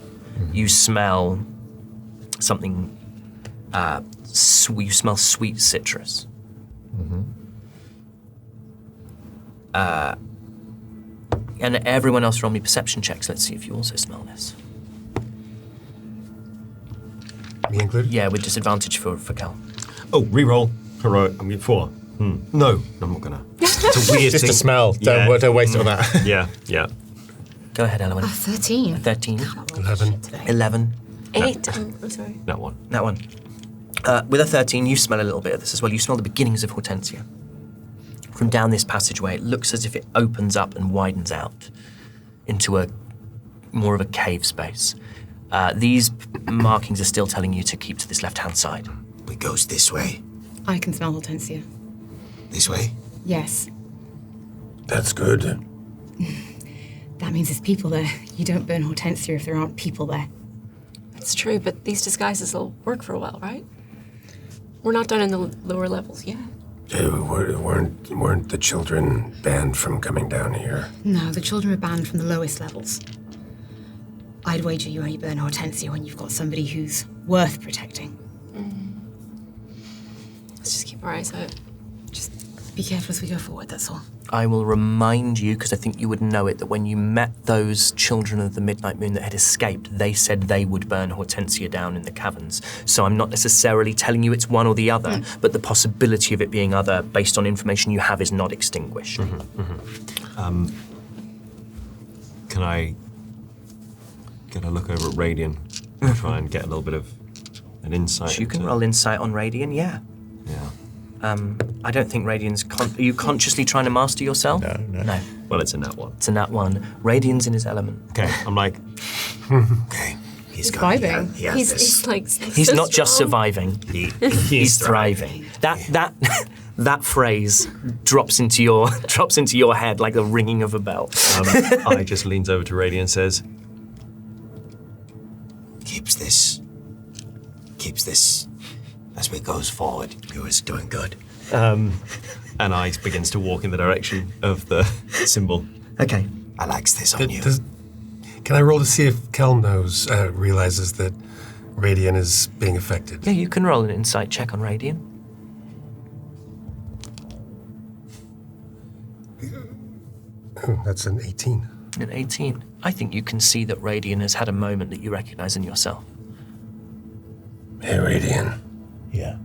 You smell something, you smell sweet citrus. And everyone else roll me perception checks. Let's see if you also smell this. Me included? Yeah, with disadvantage for Cal. Oh, reroll. Heroic. 4. No, I'm not gonna. It's a weird Just thing. a smell. Yeah. Don't waste it on that. Yeah. Go ahead, Elwyn. 13. 13. 11. 11. 8. I'm sorry. That one. That one. With a 13, you smell a little bit of this as well. You smell the beginnings of Hortensia. From down this passageway, it looks as if it opens up and widens out into more of a cave space. These markings are still telling you to keep to this left-hand side. It goes this way. I can smell Hortensia. This way? Yes. That's good. That means there's people there. You don't burn Hortensia if there aren't people there. It's true, but these disguises will work for a while, right? We're not done in the lower levels yet. Weren't the children banned from coming down here? No, the children are banned from the lowest levels. I'd wager you only burn Hortensia when you've got somebody who's worth protecting. Let's just keep our eyes out. Be careful as we go forward, that's all. I will remind you, because I think you would know it, that when you met those children of the Midnight Moon that had escaped, they said they would burn Hortensia down in the caverns. So I'm not necessarily telling you it's one or the other, but the possibility of it being other, based on information you have, is not extinguished. Can I get a look over at Radian and try and get a little bit of an insight? So you can into- roll insight on Radian, yeah. Yeah. I don't think Radian's... Are you consciously trying to master yourself? No. Well, it's a nat one. It's a nat 1. Radian's in his element. Okay, I'm like, Okay. He's got Vibing. He has He's, this. he's like He's so not just strong. surviving, He's thriving. That phrase drops into your head like the ringing of a bell. I just leans over to Radian and says, Keeps this as we goes forward. He was doing good. and I begins to walk in the direction of the symbol. Okay. I likes this on you. Can I roll to see if Kel realizes that Radian is being affected? Yeah, you can roll an insight check on Radian. Oh, that's an 18. An 18. I think you can see that Radian has had a moment that you recognize in yourself. Hey, Radian, Yeah.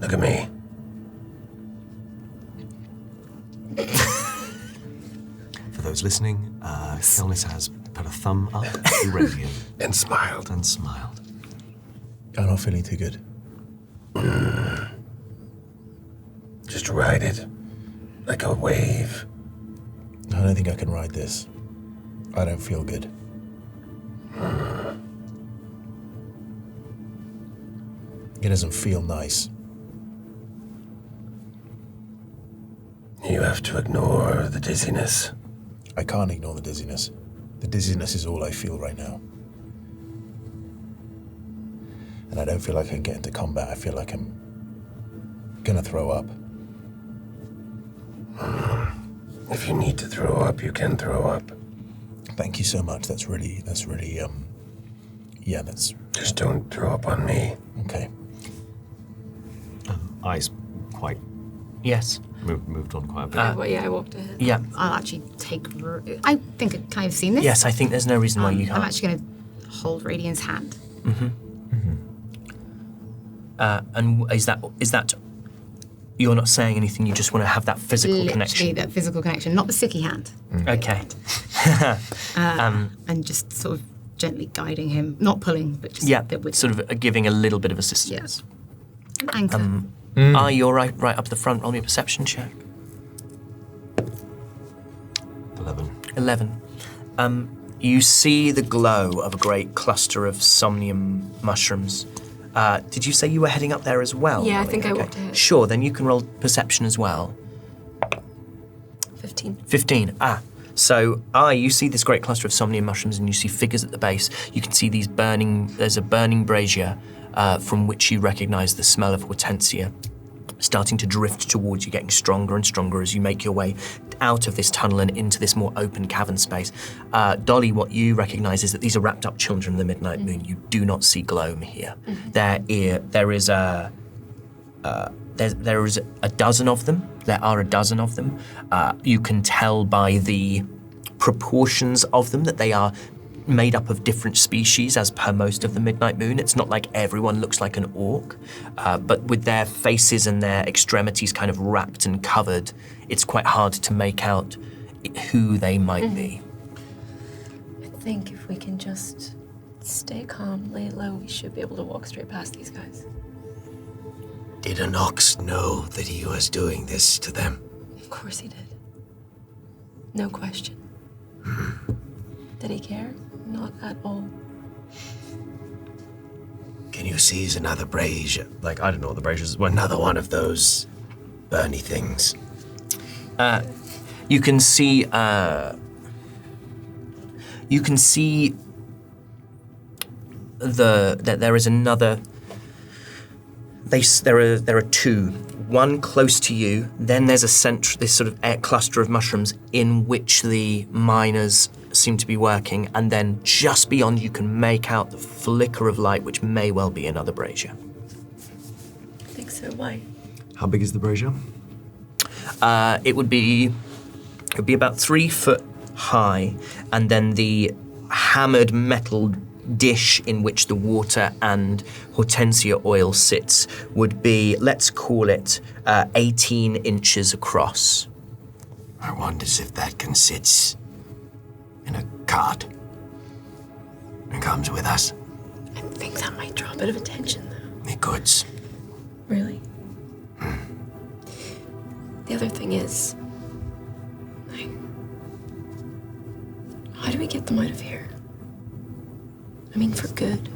look at me. For those listening, Kelnis has put a thumb up to Radian And smiled. and smiled. I'm not feeling too good. Just ride it. Like a wave. I don't think I can ride this. I don't feel good. It doesn't feel nice. You have to ignore the dizziness. I can't ignore the dizziness. The dizziness is all I feel right now. And I don't feel like I can get into combat. I feel like I'm gonna throw up. If you need to throw up, you can throw up. Thank you so much. That's really, yeah, that's Just don't throw up on me. okay. Eyes quite Yes. moved on quite a bit. I walked ahead. Yeah. I'll actually take... I think I've kind of seen this. Yes, I think there's no reason why you I'm can't. actually going to hold Radian's hand. And is that you're not saying anything, you just want to have that physical Literally connection? that physical connection, not the sticky hand. Okay. And just sort of gently guiding him, not pulling, but just Yeah, with sort of giving a little bit of assistance. an anchor. You're right up the front. Roll me a perception check. 11. You see the glow of a great cluster of Somnium mushrooms. Did you say you were heading up there as well? Yeah, I Molly? think I Okay. walked ahead. Sure, then you can roll perception as well. 15. 15. So, you see this great cluster of Somnium mushrooms and you see figures at the base. You can see there's a burning brazier from which you recognize the smell of Hortensia starting to drift towards you, getting stronger and stronger as you make your way out of this tunnel and into this more open cavern space. Dolly, what you recognize is that these are wrapped up children of the Midnight Moon. You do not see gloam here. There is a dozen of them. There are a dozen of them. You can tell by the proportions of them that they are made up of different species as per most of the Midnight Moon. It's not like everyone looks like an orc, but with their faces and their extremities kind of wrapped and covered, it's quite hard to make out who they might be. I think if we can just stay calm, lay low, we should be able to walk straight past these guys. Did Anox know that he was doing this to them? Of course he did. No question. Did he care? Not at all. Can you seize another brazier? Like, I don't know what the braziers were. Another one of those burny things. You can see. That there is another. There are two. One close to you. Then there's this sort of cluster of mushrooms in which the miners seem to be working, and then just beyond you can make out the flicker of light, which may well be another brazier. I think so. Why? How big is the brazier? It would be about 3 foot high, and then the hammered metal dish in which the water and hortensia oil sits would be, let's call it, 18 inches across. I wonders if that can sit in a cart and comes with us. I think that might draw a bit of attention, though. It could. Really? The other thing is, how do we get them out of here? I mean, for good.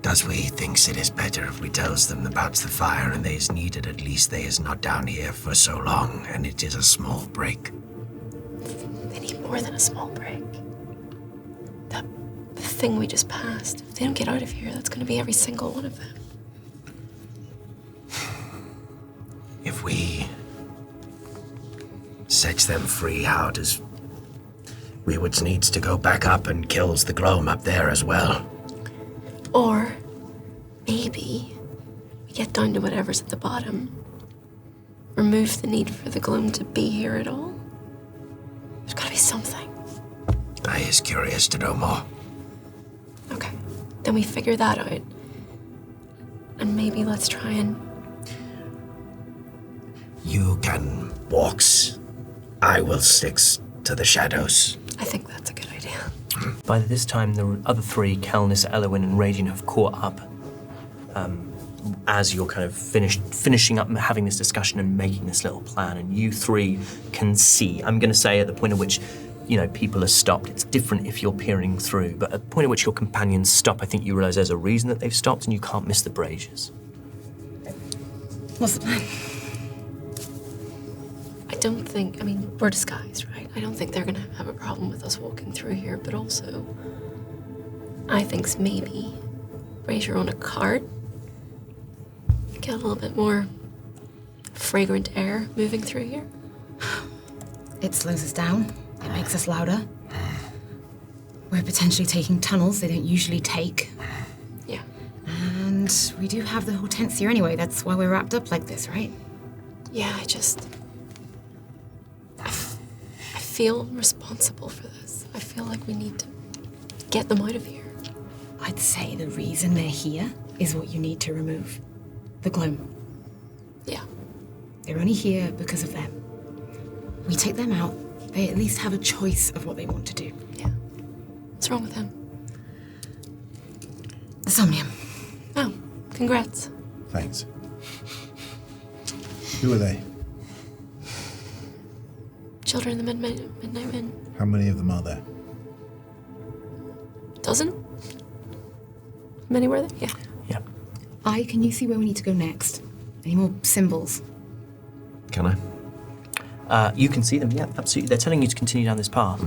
Does we thinks it is better if we tells them about the fire and they is needed, at least they is not down here for so long, and it is a small break. They need more than a small break. The thing we just passed, if they don't get out of here, that's going to be every single one of them. If we sets them free, how does we would needs to go back up and kills the gloam up there as well? Or maybe we get down to whatever's at the bottom. Remove the need for the gloom to be here at all. There's gotta be something. I is curious to know more. Okay, then we figure that out. And maybe let's try and... You can walks. I will sticks to the shadows. I think that's a good idea. By this time, the other three, Kelnis, Elowin, and Radiant, have caught up. As you're kind of finishing up having this discussion and making this little plan, and you three can see. I'm going to say at the point at which, people are stopped. It's different if you're peering through, but at the point at which your companions stop, I think you realise there's a reason that they've stopped, and you can't miss the braziers. What's the plan? We're disguised, right? I don't think they're gonna have a problem with us walking through here, but also, I think maybe brazier on a cart. Get a little bit more fragrant air moving through here. It slows us down. It makes us louder. We're potentially taking tunnels they don't usually take. Yeah. And we do have the hortensia anyway. That's why we're wrapped up like this, right? Yeah, I feel responsible for this. I feel like we need to get them out of here. I'd say the reason they're here is what you need to remove. The gloom. Yeah. They're only here because of them. We take them out, they at least have a choice of what they want to do. Yeah. What's wrong with him? The Somnium. Oh, congrats. Thanks. Who are they? Children of the Midnight Men. How many of them are there? Dozen? Many were there? Yeah. Yeah. Can you see where we need to go next? Any more symbols? Can I? You can see them, yeah, absolutely. They're telling you to continue down this path.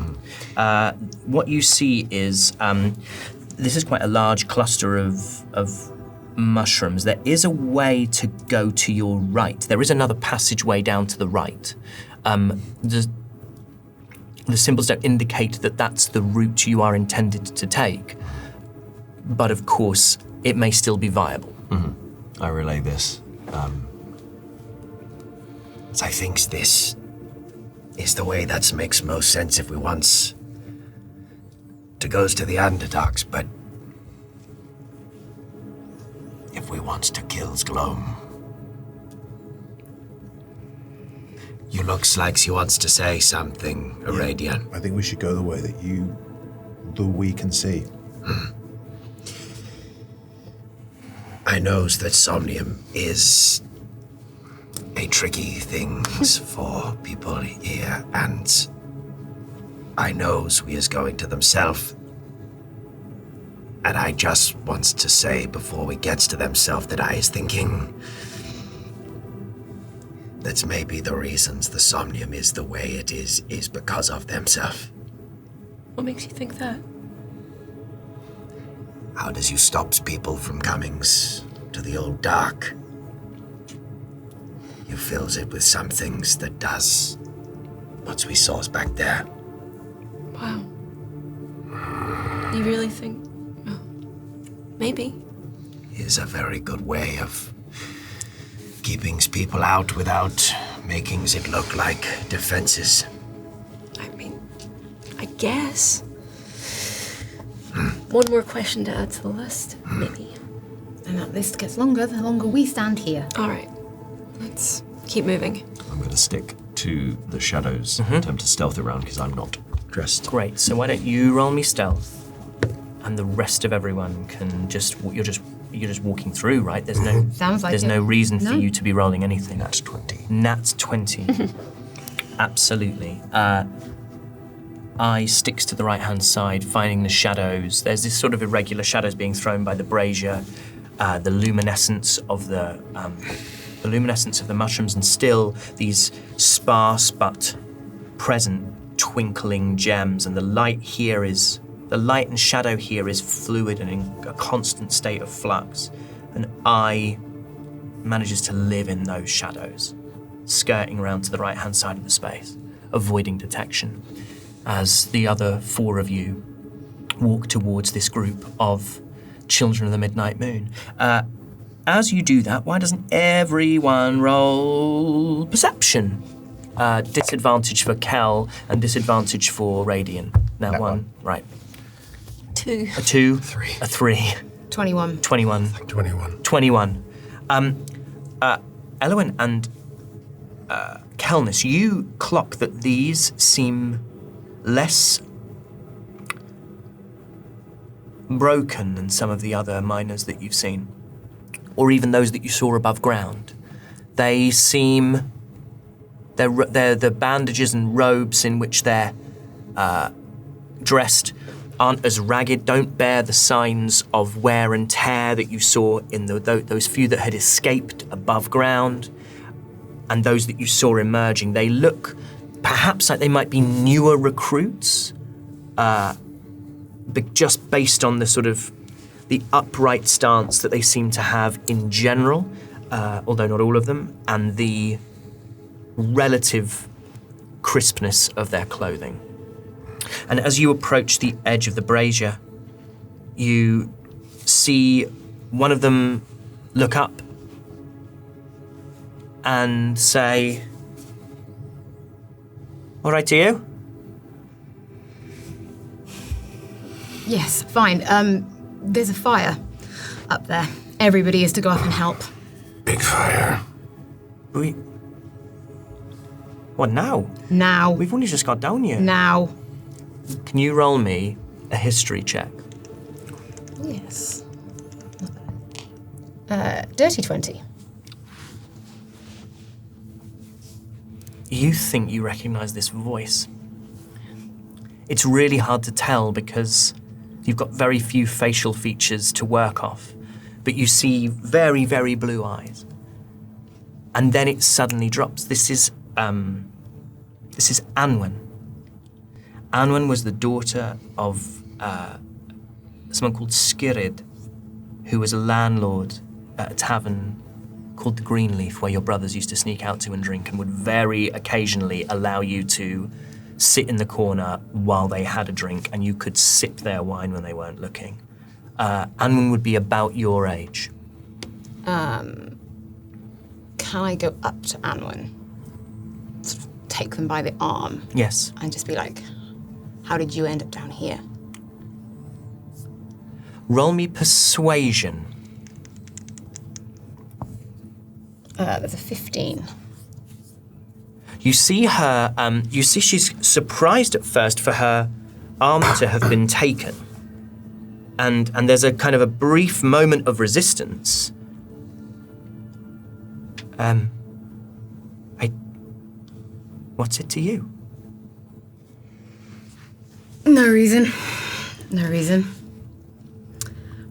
What you see is, this is quite a large cluster of mushrooms. There is a way to go to your right. There is another passageway down to the right. The symbols don't indicate that that's the route you are intended to take, but of course, it may still be viable. I relay this. I think this is the way that makes most sense if we wants to goes to the underdogs, but if we wants to kills gloam. You looks like she wants to say something, Iradian. I think we should go the way that we can see. I knows that Somnium is a tricky thing for people here, and I knows we is going to themself. And I just wants to say before we gets to themself that I is thinking that's maybe the reasons the Somnium is the way it is because of themself. What makes you think that? How does you stops people from comings to the old dark? You fills it with some things that does what we saws back there. Wow. You really think... Oh, maybe. Is a very good way of keeping people out without making it look like defenses. I mean, I guess. One more question to add to the list, maybe. And that list gets longer the longer we stand here. All right, let's keep moving. I'm going to stick to the shadows and attempt to stealth around because I'm not dressed. Great. So why don't you roll me stealth, and the rest of everyone can you're just walking through, right? There's no Sounds like there's it. no reason for No. you to be rolling anything. That's 20. Nat 20. Absolutely. Eye sticks to the right-hand side, finding the shadows. There's this sort of irregular shadows being thrown by the brazier, the luminescence of the mushrooms, and still these sparse but present twinkling gems. And the light and shadow here is fluid and in a constant state of flux. And Eye manages to live in those shadows, skirting around to the right-hand side of the space, avoiding detection, as the other four of you walk towards this group of children of the Midnight Moon. As you do that, why doesn't everyone roll perception? Disadvantage for Kel and disadvantage for Radiant. Now one. Right. 2. A 2. 3. A 3. 21. 21. 21. 21. Elwyn and Kelnis, you clock that these seem less broken than some of the other miners that you've seen, or even those that you saw above ground. They seem... They're the bandages and robes in which they're dressed aren't as ragged, don't bear the signs of wear and tear that you saw in those few that had escaped above ground, and those that you saw emerging. They look perhaps like they might be newer recruits, but just based on the sort of the upright stance that they seem to have in general, although not all of them, and the relative crispness of their clothing. And as you approach the edge of the brazier, you see one of them look up and say, "All right to you?" Yes, fine. There's a fire up there. Everybody is to go up and help. Big fire. What now? Now. We've only just got down here. Now. Can you roll me a history check? Yes. Dirty 20. You think you recognize this voice. It's really hard to tell because you've got very few facial features to work off, but you see very, very blue eyes. And then it suddenly drops. This is Anwen. Anwen was the daughter of someone called Skirid, who was a landlord at a tavern called the Greenleaf, where your brothers used to sneak out to and drink, and would very occasionally allow you to sit in the corner while they had a drink, and you could sip their wine when they weren't looking. Anwen would be about your age. Can I go up to Anwen? Sort of take them by the arm Yes. and just be like, how did you end up down here? Roll me persuasion. There's a 15. You see her, you see she's surprised at first for her arm to have been taken. And there's a kind of a brief moment of resistance. What's it to you? No reason. No reason.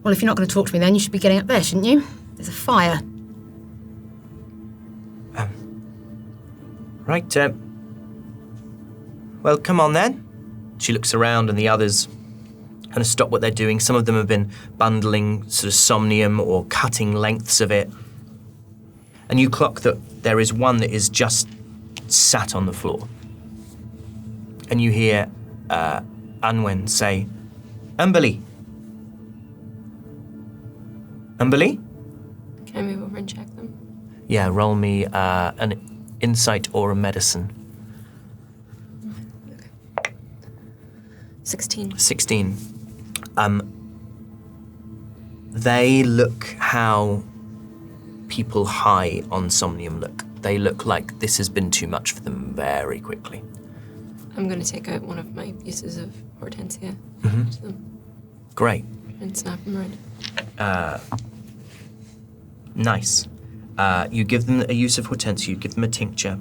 Well, if you're not going to talk to me then, you should be getting up there, shouldn't you? There's a fire. Right, well, come on then. She looks around and the others kind of stop what they're doing. Some of them have been bundling sort of somnium or cutting lengths of it. And you clock that there is one that is just sat on the floor. And you hear Anwen say, Umberly. Umberly? Can I move over and check them? Yeah, roll me an insight or a medicine. 16. 16. They look how people high on Somnium look. They look like this has been too much for them very quickly. I'm going to take out one of my pieces of hortensia to them Great. and snap them around. Nice. You give them a use of hortensia, you give them a tincture,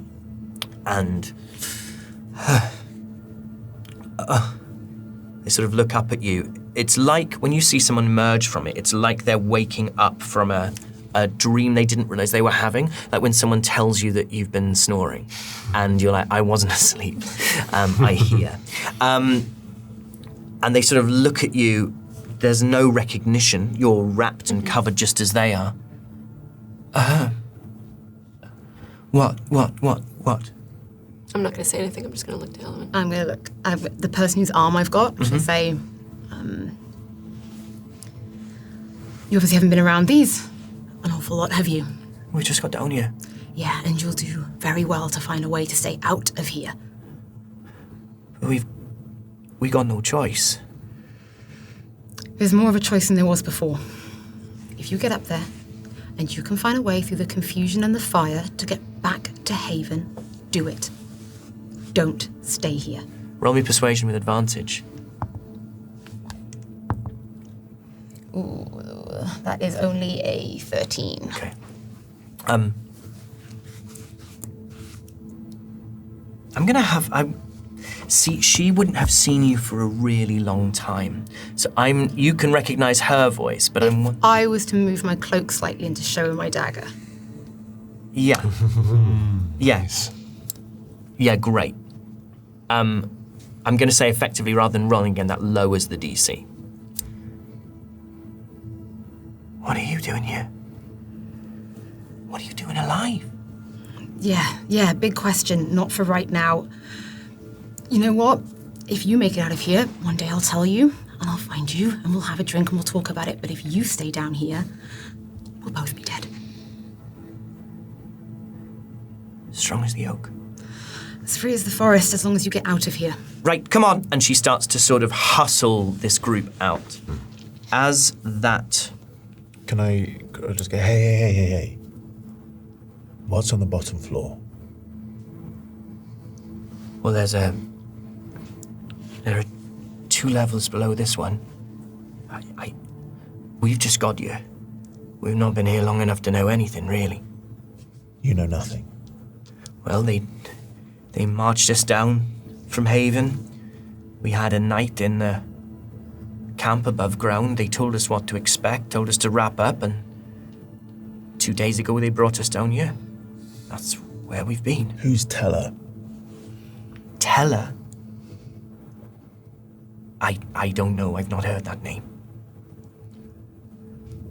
and they sort of look up at you. It's like when you see someone emerge from it, it's like they're waking up from a dream they didn't realize they were having. Like when someone tells you that you've been snoring, and you're like, I wasn't asleep, I hear. And they sort of look at you. There's no recognition. You're wrapped and covered just as they are. What? I'm not going to say anything. I'm just going to look to Element. I'm going to look at the person whose arm I've got. I say, you obviously haven't been around these an awful lot, have you? We just got down here. Yeah, and you'll do very well to find a way to stay out of here. We got no choice. There's more of a choice than there was before. If you get up there, and you can find a way through the confusion and the fire to get back to Haven, do it. Don't stay here. Roll me persuasion with advantage. Ooh, that is only a 13. Okay. I'm gonna have. See, she wouldn't have seen you for a really long time, so you can recognize her voice, but I was to move my cloak slightly and to show my dagger. Yeah. Yes. Yeah, great. I'm gonna say effectively rather than rolling again, that lowers the DC. What are you doing here? What are you doing alive? Yeah, big question, not for right now. You know what? If you make it out of here, one day I'll tell you, and I'll find you, and we'll have a drink and we'll talk about it. But if you stay down here, we'll both be dead. Strong as the oak. As free as the forest, as long as you get out of here. Right, come on. And she starts to sort of hustle this group out. As that... Can I just go, hey. What's on the bottom floor? Well, there are 2 levels below this one. We've just got here. We've not been here long enough to know anything, really. You know nothing. Well, they marched us down from Haven. We had a night in the camp above ground. They told us what to expect, told us to wrap up, and 2 days ago they brought us down here. That's where we've been. Who's Teller? Teller? I don't know. I've not heard that name.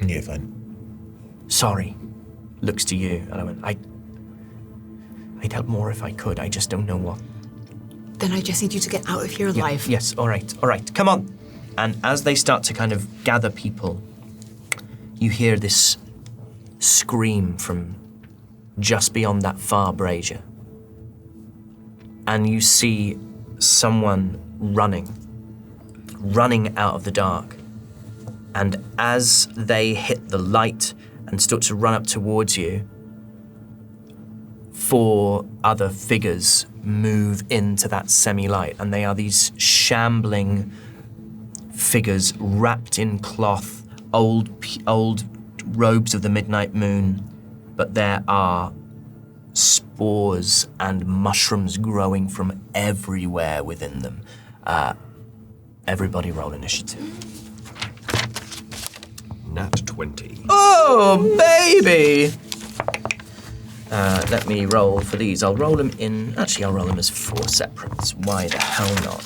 Yeah, fine. Sorry. Looks to you. And I went, I'd help more if I could. I just don't know what. Then I just need you to get out of here alive. Yeah, yes, all right. Come on. And as they start to kind of gather people, you hear this scream from just beyond that far brazier. And you see someone running out of the dark. And as they hit the light and start to run up towards you, 4 other figures move into that semi-light, and they are these shambling figures wrapped in cloth, old robes of the midnight moon, but there are spores and mushrooms growing from everywhere within them. Everybody roll initiative. Nat 20. Oh, baby! Let me roll for these. I'll roll them as 4 separates. Why the hell not?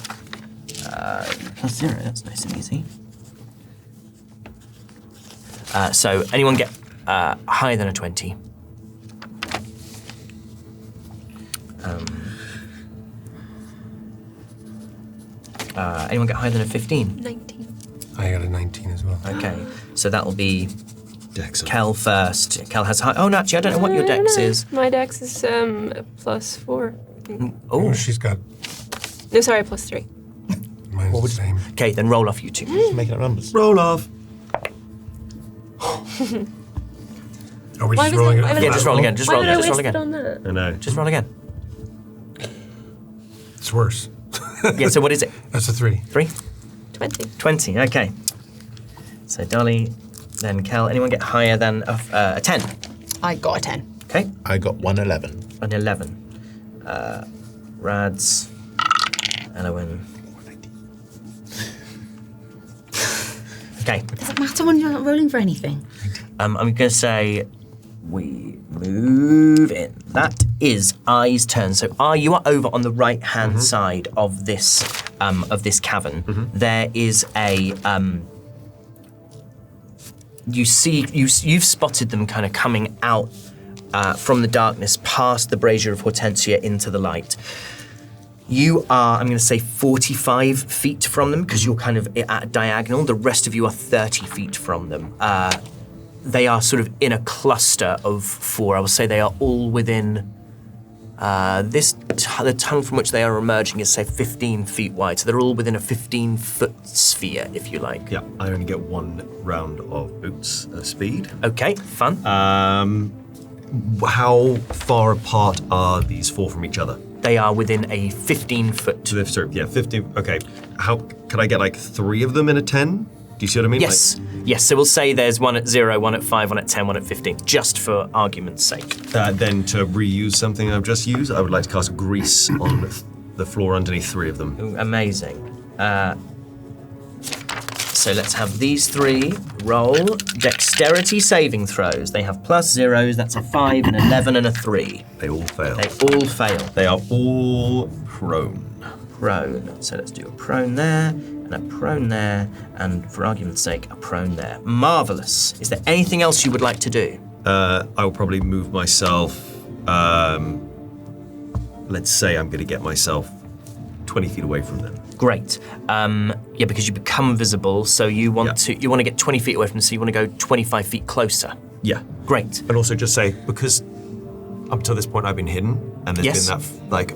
+0, that's nice and easy. So, anyone get higher than a 20? Anyone get higher than a 15? 19. I got a 19 as well. Okay, so that'll be Dex. Kel first. Kel has high. Oh, no, actually, I don't know what your dex is. My dex is +4. Oh, She's got No, sorry, +3. mine's the same. okay, then roll off you two. Making up numbers. Roll off. Are we Why just was rolling it- it? why was Yeah, it- just roll again. Just Why roll did I again. Just roll waste it again. on that? I know. Just roll again. It's worse. Yeah, so what is it? That's a 3. 3? 20. 20, okay. So Dolly, then Kel. Anyone get higher than a 10? I got a 10. Okay, I got 111. an 11. Rads, Elowin. Okay, Does it matter when you're not rolling for anything? I'm going to say we move in. That is I's turn. So I, you are over on the right-hand side of this cavern. There is a you've spotted them kind of coming out from the darkness, past the brazier of Hortensia into the light. You are, I'm going to say, 45 feet from them because you're kind of at a diagonal. The rest of you are 30 feet from them. They are sort of in a cluster of 4. I will say they are all within the tunnel from which they are emerging is, say, 15 feet wide. So they're all within a 15-foot sphere, if you like. Yeah, I only get 1 round of boots speed. Okay, fun. How far apart are these 4 from each other? They are within a 15-foot. So they've sort of, 15. Okay. How can I get like 3 of them in a 10? Do you see what I mean? Yes, yes. So we'll say there's 1 at 0, 1 at 5, 1 at 10, 1 at 15, just for argument's sake. Then to reuse something I've just used, I would like to cast grease on the floor underneath 3 of them. Ooh, amazing. So let's have these 3 roll dexterity saving throws. They have +0s. That's a 5, an 11, and a 3. They all fail. They all fail. They are all prone. Prone. So let's do a prone there, and a prone there, and for argument's sake, a prone there. Marvelous. Is there anything else you would like to do? I will probably move myself. Let's say I'm going to get myself 20 feet away from them. Great. Yeah, because you become visible, so you want to get 20 feet away from them, so you want to go 25 feet closer. Yeah. Great. And also just say, because up till this point I've been hidden, and there's been that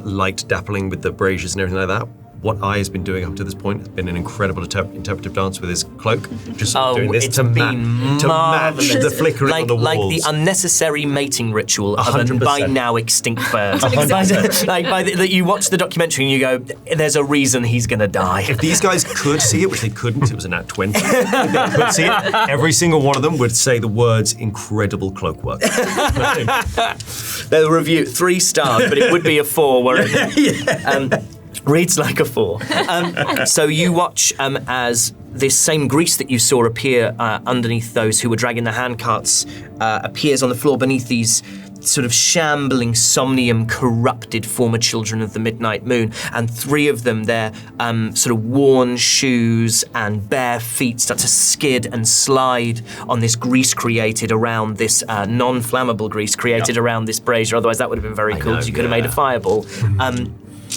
light dappling with the braziers and everything like that. What I has been doing up to this point has been an incredible interpretive dance with his cloak, just doing this it's to been match marvelous. the flickering on the walls. Like the unnecessary mating ritual of a 100%. by now extinct bird. That you watch the documentary and you go, there's a reason he's going to die. If these guys could see it, which they couldn't, it was a nat 20. If they could see it, every single one of them would say the words "incredible cloakwork." They'll review 3 stars, but it would be a 4. Where reads like a 4. So you watch as this same grease that you saw appear underneath those who were dragging the handcarts appears on the floor beneath these sort of shambling, Somnium, corrupted former children of the Midnight Moon, and 3 of them, their sort of worn shoes and bare feet start to skid and slide on this grease created around this non-flammable grease created around this brazier. Otherwise, that would have been very cool because you could have made a fireball.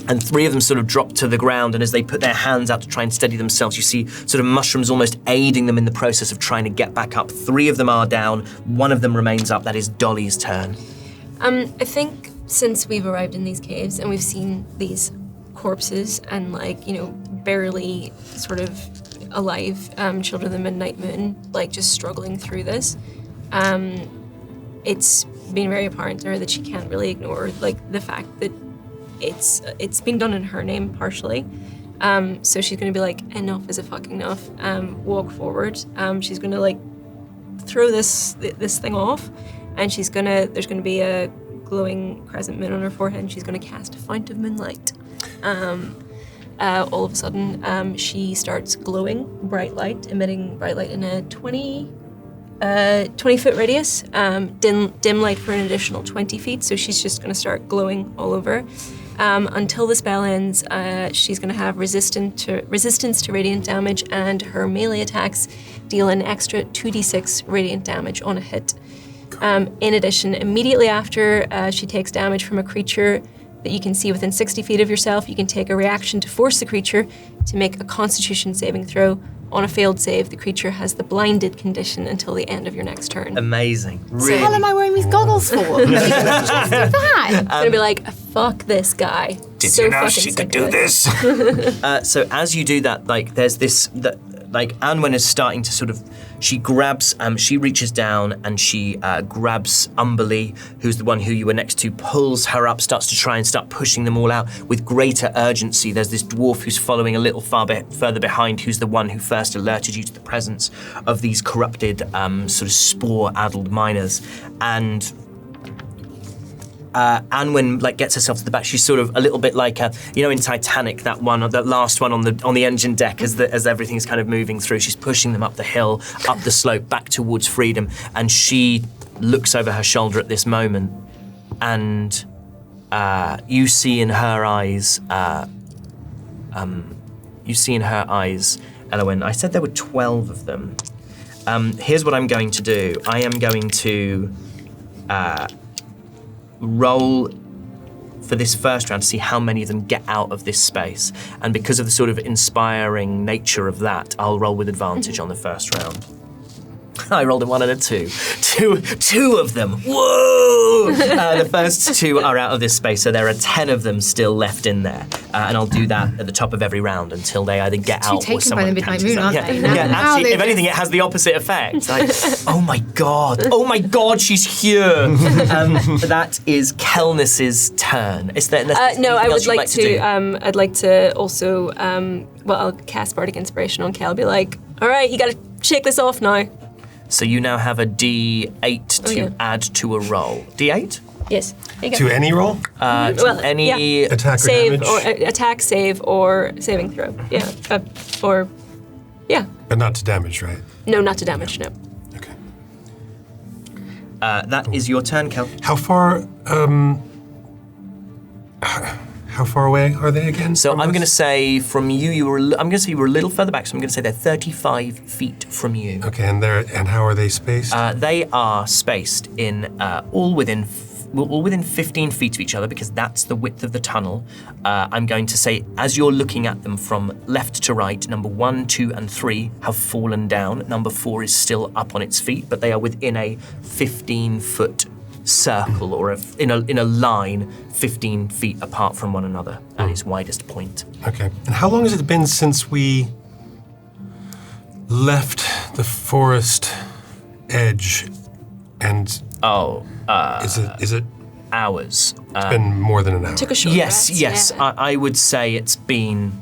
And 3 of them sort of drop to the ground, and as they put their hands out to try and steady themselves, you see sort of mushrooms almost aiding them in the process of trying to get back up. 3 of them are down, 1 of them remains up. That is Dolly's turn. I think since we've arrived in these caves and we've seen these corpses and barely sort of alive children of the Midnight Moon, just struggling through this, it's been very apparent to her that she can't really ignore the fact that it's being done in her name partially. So she's gonna be like, enough is a fucking enough. Walk forward. She's gonna throw this thing off, and there's gonna be a glowing crescent moon on her forehead, and she's gonna cast a fount of moonlight. All of a sudden, she starts glowing bright light, emitting bright light in a 20-foot radius, dim light for an additional 20 feet, so she's just going to start glowing all over. Until the spell ends, she's going to have resistance to radiant damage, and her melee attacks deal an extra 2d6 radiant damage on a hit. In addition, immediately after she takes damage from a creature that you can see within 60 feet of yourself, you can take a reaction to force the creature to make a Constitution saving throw On a failed save, the creature has the blinded condition until the end of your next turn. Amazing. What the hell am I wearing these goggles for? Just do that. It's gonna be like, fuck this guy. Did So you know fucking she sick could do of it. this? So as you do that, like there's this, like Anwen is starting to sort of, she grabs, she reaches down and she grabs Umberly, who's the one who you were next to, pulls her up, starts to try and start pushing them all out with greater urgency. There's this dwarf who's following a little further behind, who's the one who first alerted you to the presence of these corrupted, sort of spore-addled miners. And Anwen gets herself to the back. She's sort of a little bit like in Titanic, that last one on the engine deck as everything's kind of moving through. She's pushing them up the hill, up the slope, back towards freedom, and she looks over her shoulder at this moment, and you see in her eyes, Elowyn. I said there were 12 of them. Here's what I'm going to do. I am going to roll for this first round to see how many of them get out of this space. And because of the sort of inspiring nature of that, I'll roll with advantage on the first round. I rolled a 1 and a 2. Two of them. Whoa! The first 2 are out of this space, so there are 10 of them still left in there. And I'll do that at the top of every round until they either get out or Taken by someone the midnight catches moon, them. aren't they? Yeah, Now actually, they if anything, it has the opposite effect. Like, oh my god, she's here. That is Kelnis's turn. Is there No, anything I else would you'd like to. do? I'd like to also. I'll cast Bardic Inspiration on Kel. I'll be like, all right, you gotta shake this off now. So you now have a D8 to add to a roll. D8? Yes. There you To go. any roll? Any Attack or Save damage? or attack, save or saving throw. Yeah. But not to damage, right? No, not to damage. No. Okay. that is your turn, Kel. How far away are they again? So from I'm us? going to say from you were. I'm going to say you were a little further back. So I'm going to say they're 35 feet from you. Okay, and how are they spaced? They are spaced in all within 15 feet of each other because that's the width of the tunnel. I'm going to say, as you're looking at them from left to right, number 1, 2, and 3 have fallen down. Number 4 is still up on its feet, but they are within a 15-foot circle or in a line 15 feet apart from one another at its widest point. Okay. And how long has it been since we left the forest edge? And is it Hours. been more than an hour? Took a short Yes, rest, yes. yeah. I would say it's been,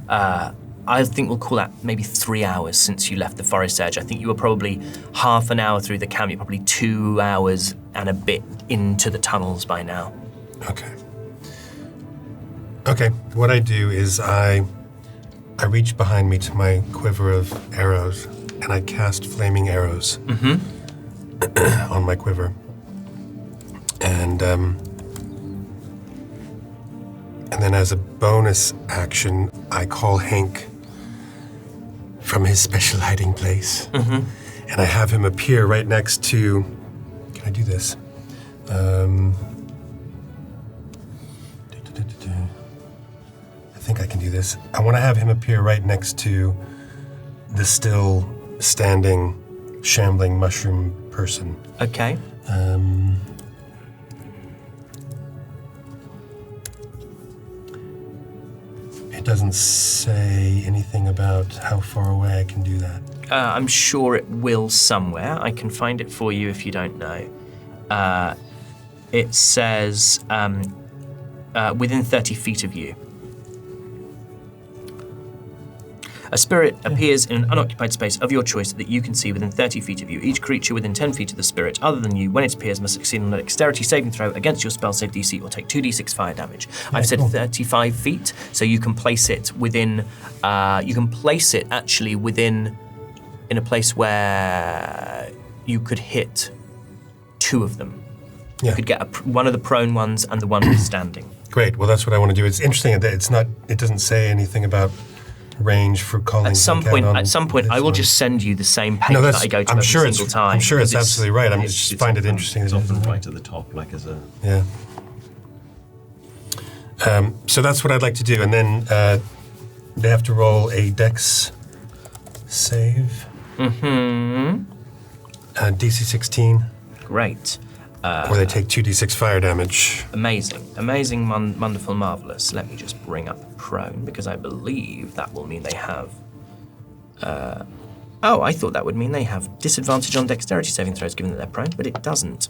I think we'll call that maybe 3 hours since you left the forest edge. I think you were probably half an hour through the camp. You're probably 2 hours and a bit into the tunnels by now. Okay. Okay, what I do is I reach behind me to my quiver of arrows and I cast flaming arrows on my quiver. And then as a bonus action, I call Hank from his special hiding place. And I have him appear right next to, can I do this? I think I can do this. I want to have him appear right next to the still standing, shambling mushroom person. Okay. It doesn't say anything about how far away I can do that. I'm sure it will somewhere. I can find it for you if you don't know. It says within 30 feet of you. A spirit appears in an unoccupied space of your choice that you can see within 30 feet of you. Each creature within 10 feet of the spirit, other than you, when it appears, must succeed on a dexterity saving throw against your spell save DC or take 2d6 fire damage. I've said 35 feet, so you can place it within. You can place it actually within, in a place where you could hit 2 of them. Yeah. You could get one of the prone ones and the one who's standing. Great. Well, that's what I want to do. It's interesting that it's not. It doesn't say anything about range for calling. At some point, I will just send you the same page that I go to I'm every sure single time. I'm sure it's because absolutely right. I It's just find it interesting. It's that often it's- right at the top, like as a. Yeah. So that's what I'd like to do, and then they have to roll a dex save. Mm-hmm. DC 16. Great. Or they take 2d6 fire damage. Amazing. Amazing, wonderful, marvelous. Let me just bring up prone, because I believe that will mean they have... I thought that would mean they have disadvantage on dexterity saving throws, given that they're prone, but it doesn't.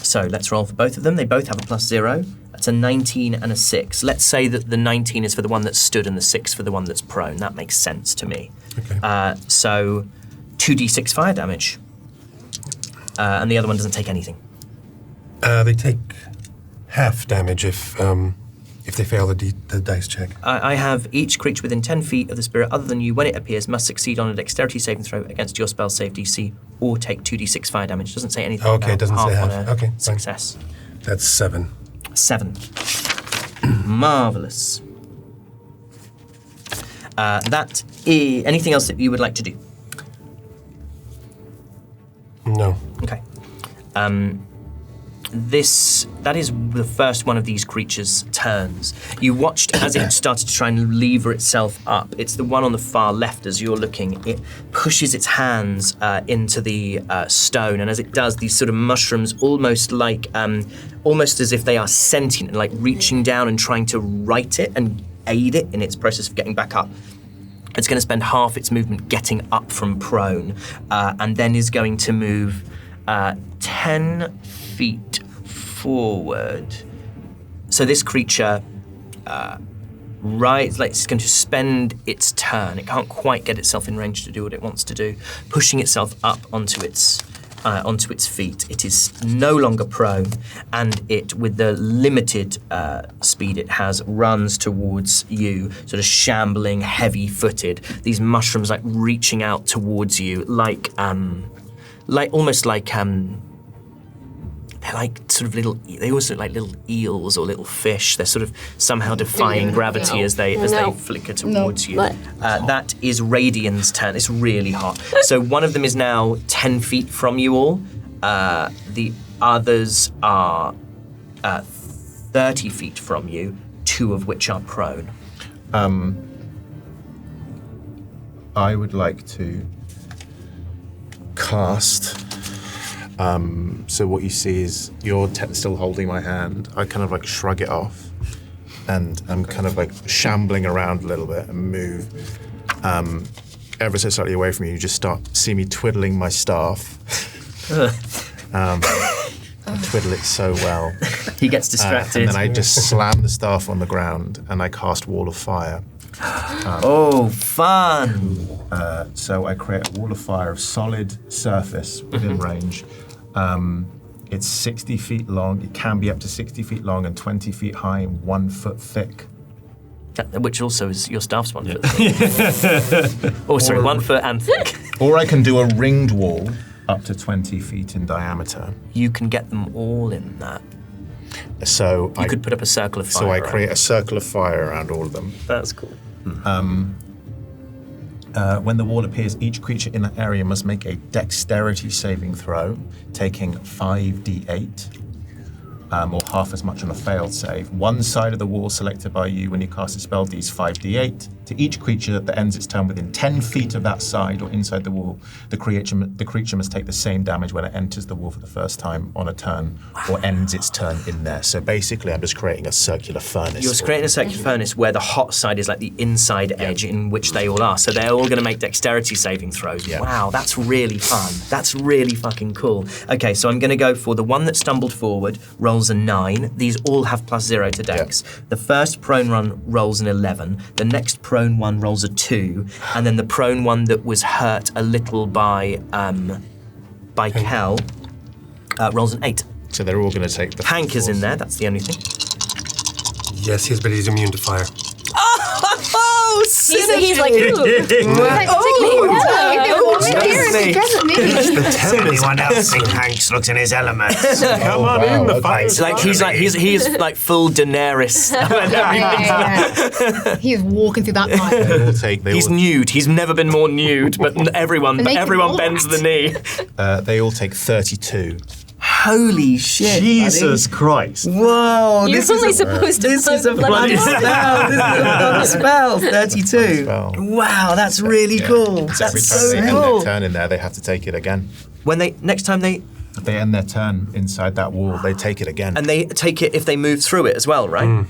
So let's roll for both of them. They both have a +0. That's a 19 and a 6. Let's say that the 19 is for the one that's stood and the 6 for the one that's prone. That makes sense to me. Okay. So 2d6 fire damage. And the other one doesn't take anything. They take half damage if they fail the dice check. I have each creature within 10 feet of the spirit other than you when it appears must succeed on a dexterity saving throw against your spell save DC or take 2d6 fire damage. It doesn't say anything Okay, about it doesn't say on half. a Okay, fine. success. That's 7. 7. Marvellous. That is... Anything else that you would like to do? No. Okay. That is the first one of these creatures' turns. You watched as it started to try and lever itself up. It's the one on the far left as you're looking. It pushes its hands into the stone, and as it does, these sort of mushrooms, almost as if they are sentient, like reaching down and trying to right it and aid it in its process of getting back up. It's going to spend half its movement getting up from prone, and then is going to move 10 feet forward. So this creature, it's going to spend its turn. It can't quite get itself in range to do what it wants to do, pushing itself up onto its feet. It is no longer prone, and it, with the limited speed it has, runs towards you, sort of shambling, heavy-footed. These mushrooms reaching out towards you, they're like sort of little. They always look like little eels or little fish. They're sort of somehow defying gravity as they flicker towards you. That is Radian's turn. It's really hot. So one of them is now 10 feet from you all. The others are 30 feet from you, 2 of which are prone. I would like to cast. So what you see is you're still holding my hand. I kind of shrug it off, and I'm kind of shambling around a little bit and move ever so slightly away from you. You just see me twiddling my staff. I twiddle it so well. He gets distracted. And then I just slam the staff on the ground and I cast Wall of Fire. Fun! So I create a wall of fire of solid surface within range. It's 60 feet long. It can be up to 60 feet long and 20 feet high and 1 foot thick. Which also is your staff's 1 foot thick. 1 foot and thick. Or I can do a ringed wall up to 20 feet in diameter. You can get them all in that. So you could put up a circle of fire. So I create a circle of fire around all of them. That's cool. When the wall appears, each creature in that area must make a dexterity saving throw, taking 5d8, or half as much on a failed save. One side of the wall selected by you when you cast a spell deals 5d8. To each creature that ends its turn within 10 feet of that side or inside the wall, the creature must take the same damage when it enters the wall for the first time on a turn or ends its turn in there. So basically, I'm just creating a circular furnace. You're creating a circular furnace where the hot side is like the inside edge in which they all are. So they're all going to make dexterity saving throws. Yeah. Wow, that's really fun. That's really fucking cool. Okay, so I'm going to go for the one that stumbled forward, rolls a 9. These all have +0 to dex. Yeah. The first prone one rolls an 11. The next prone one rolls a 2. And then the prone one that was hurt a little by Kel rolls an 8. So they're all going to take the... Hank is in there, that's the only thing. Yes, but he's immune to fire. Oh, He's like, ooh. Anyone else think Hanks looks in his element? Come on in, the fight's he is like full Daenerys. He is walking through that fire. He's nude. He's never been more nude, but everyone bends the knee. They all take 32. Holy shit! Jesus Christ. Whoa! You're only supposed to This blow is a the blood bloody out. spell. This is a bloody spell. 32. Spell. Wow, that's really cool. So every That's time so they end cool. their turn in there, they have to take it again. When next time they If they end their turn inside that wall, they take it again. and they take it if they move through it as well, right?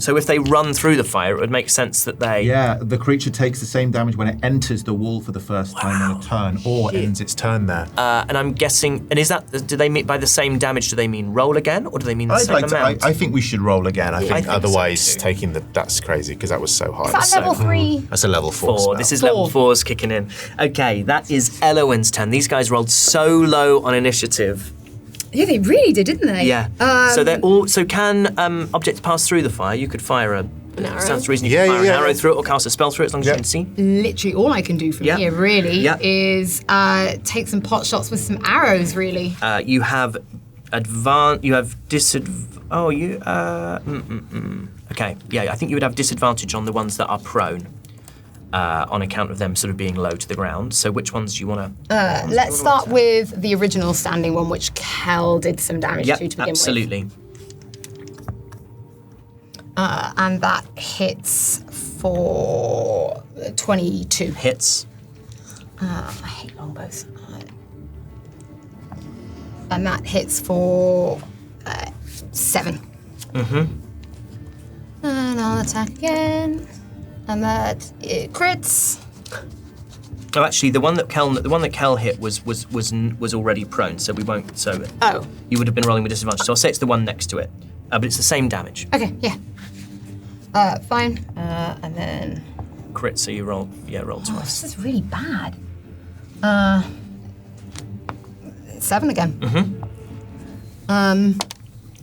So if they run through the fire, it would make sense that they. Yeah, the creature takes the same damage when it enters the wall for the first time on a turn, or ends its turn there. And I'm guessing. And is that? Do they mean by the same damage? Do they mean roll again, or do they mean the same amount? I think we should roll again. I I think think so otherwise too. taking that's crazy because that was so high. Is that level 3? That's a level 4 Four. spell. This is level 4's kicking in. Okay, that is Elowen's turn. These guys rolled so low on initiative. Yeah, they really did, didn't they? Yeah. So they're all. So can objects pass through the fire? You could fire an arrow? Stands to reason you Yeah, can fire yeah, an arrow yeah. through it or cast a spell through it as long as Yeah. you can see. Literally all I can do from Yeah. here, really, Yeah. is take some pot shots with some arrows, really. You have You have Oh, you. Okay. Yeah, I think you would have disadvantage on the ones that are prone. On account of them sort of being low to the ground. So which ones do you want to? Let's start with the original standing one, which Kel did some damage Yeah, to begin absolutely. with. And that hits for 22. Hits. I hate longbows. And that hits for 7. Mm-hmm. And I'll attack again. And that it crits. Oh, actually, the one that Kel hit was already prone, so we won't. So Oh. you would have been rolling with disadvantage. So I'll say it's the one next to it, but it's the same damage. Okay, yeah. Fine. And then Crit. So you roll. Yeah, roll twice. this is really bad. 7 again. Mm-hmm.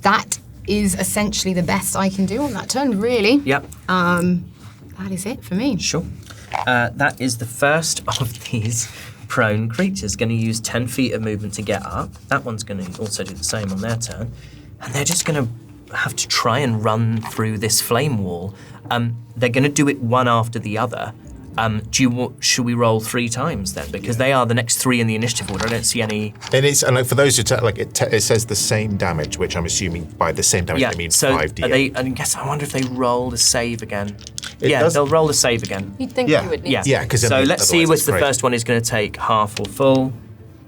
That is essentially the best I can do on that turn, really. Yep. That is it for me. Sure. That is the first of these prone creatures. Going to use 10 feet of movement to get up. That one's going to also do the same on their turn. And they're just going to have to try and run through this flame wall. They're going to do it one after the other. Should we roll 3 times then? Because they are the next 3 in the initiative order. I don't see any. And for those who it says the same damage, which I'm assuming by the same damage Yeah. they mean So 5d8. I wonder if they roll the save again. It Yeah, does- they'll roll the save again. You'd think Yeah. you would need Yeah. to. Yeah, 'cause so then let's see otherwise which it's the crazy. first one is going to take half or full.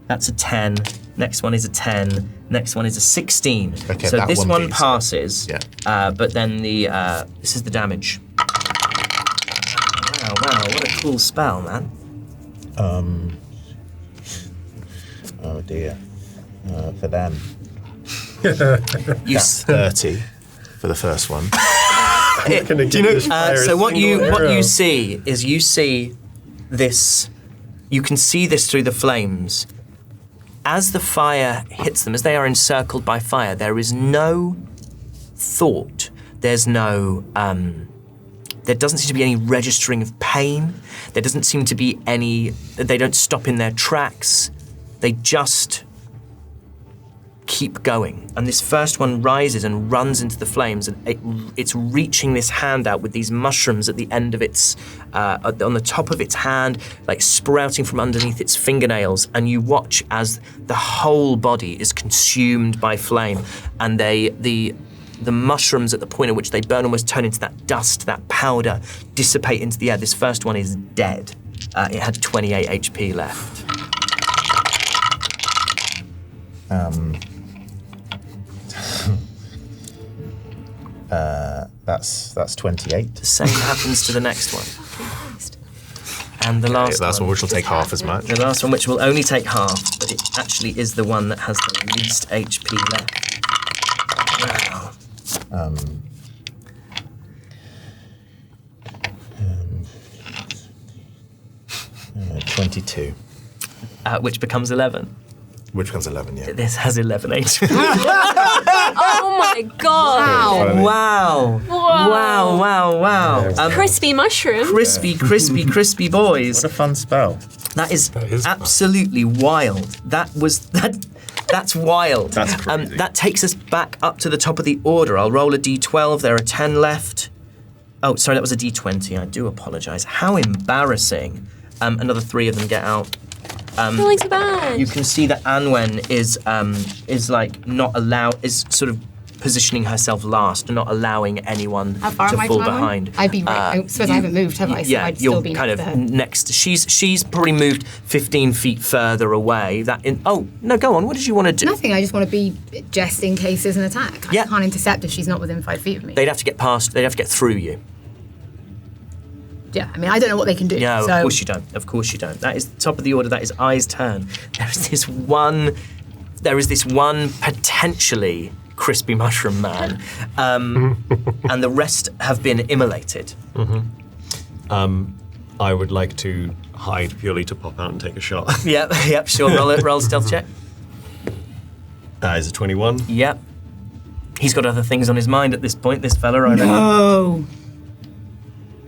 That's a 10. Next one is a 10. Next one is a 16. Okay, so that this one one beats it. passes. Yeah. But then this is the damage. Wow, what a cool spell, man. Oh dear. For them, You that's 30 for the first one. Gonna give this fire a so what you single arrow. see is you see this. You can see this through the flames. As the fire hits them, as they are encircled by fire, there is no thought. There's no. There doesn't seem to be any registering of pain. There doesn't seem to be any. They don't stop in their tracks. They just keep going. And this first one rises and runs into the flames, and it's reaching this hand out with these mushrooms at the end of its, on the top of its hand, like sprouting from underneath its fingernails. And you watch as the whole body is consumed by flame, and the mushrooms at the point at which they burn almost turn into that dust, that powder, dissipate into the air. This first one is dead. It had 28 HP left. That's 28. The same happens to the next one. And the last one, which will take half as much. The last one, which will only take half, but it actually is the one that has the least HP left. Wow. 22. Which becomes 11. Which becomes 11, yeah. This has 11 HP. Oh my god! Wow. Wow. Crispy mushroom. Crispy boys. What a fun spell. That is fun. absolutely wild. That's wild. That's crazy. That takes us back up to the top of the order. I'll roll a d12. There are 10 left. Oh, sorry, that was a d20. I do apologize. How embarrassing. Another 3 of them get out. Feeling so bad. You can see that Anwen is like not is sort of positioning herself last and not allowing anyone How far to am I fall from Anwen? behind. I'd be right. I suppose I haven't moved, have I? So Yeah, I'd still you're be kind next of to her. next. She's probably moved 15 feet further away. Oh no, go on. What did you want to do? Nothing. I just want to be just in case there's an attack. Yeah. I can't intercept if she's not within 5 feet of me. They'd have to get past. They'd have to get through you. Yeah. I mean, I don't know what they can do. No, so. of course you don't. Of course you don't. That is the top of the order. That is Ai's turn. There is this one potentially crispy mushroom man, and the rest have been immolated. I would like to hide purely to pop out and take a shot. Yep, sure. Roll a stealth check. That is a 21. Yep. He's got other things on his mind at this point, this fella, I know. Oh.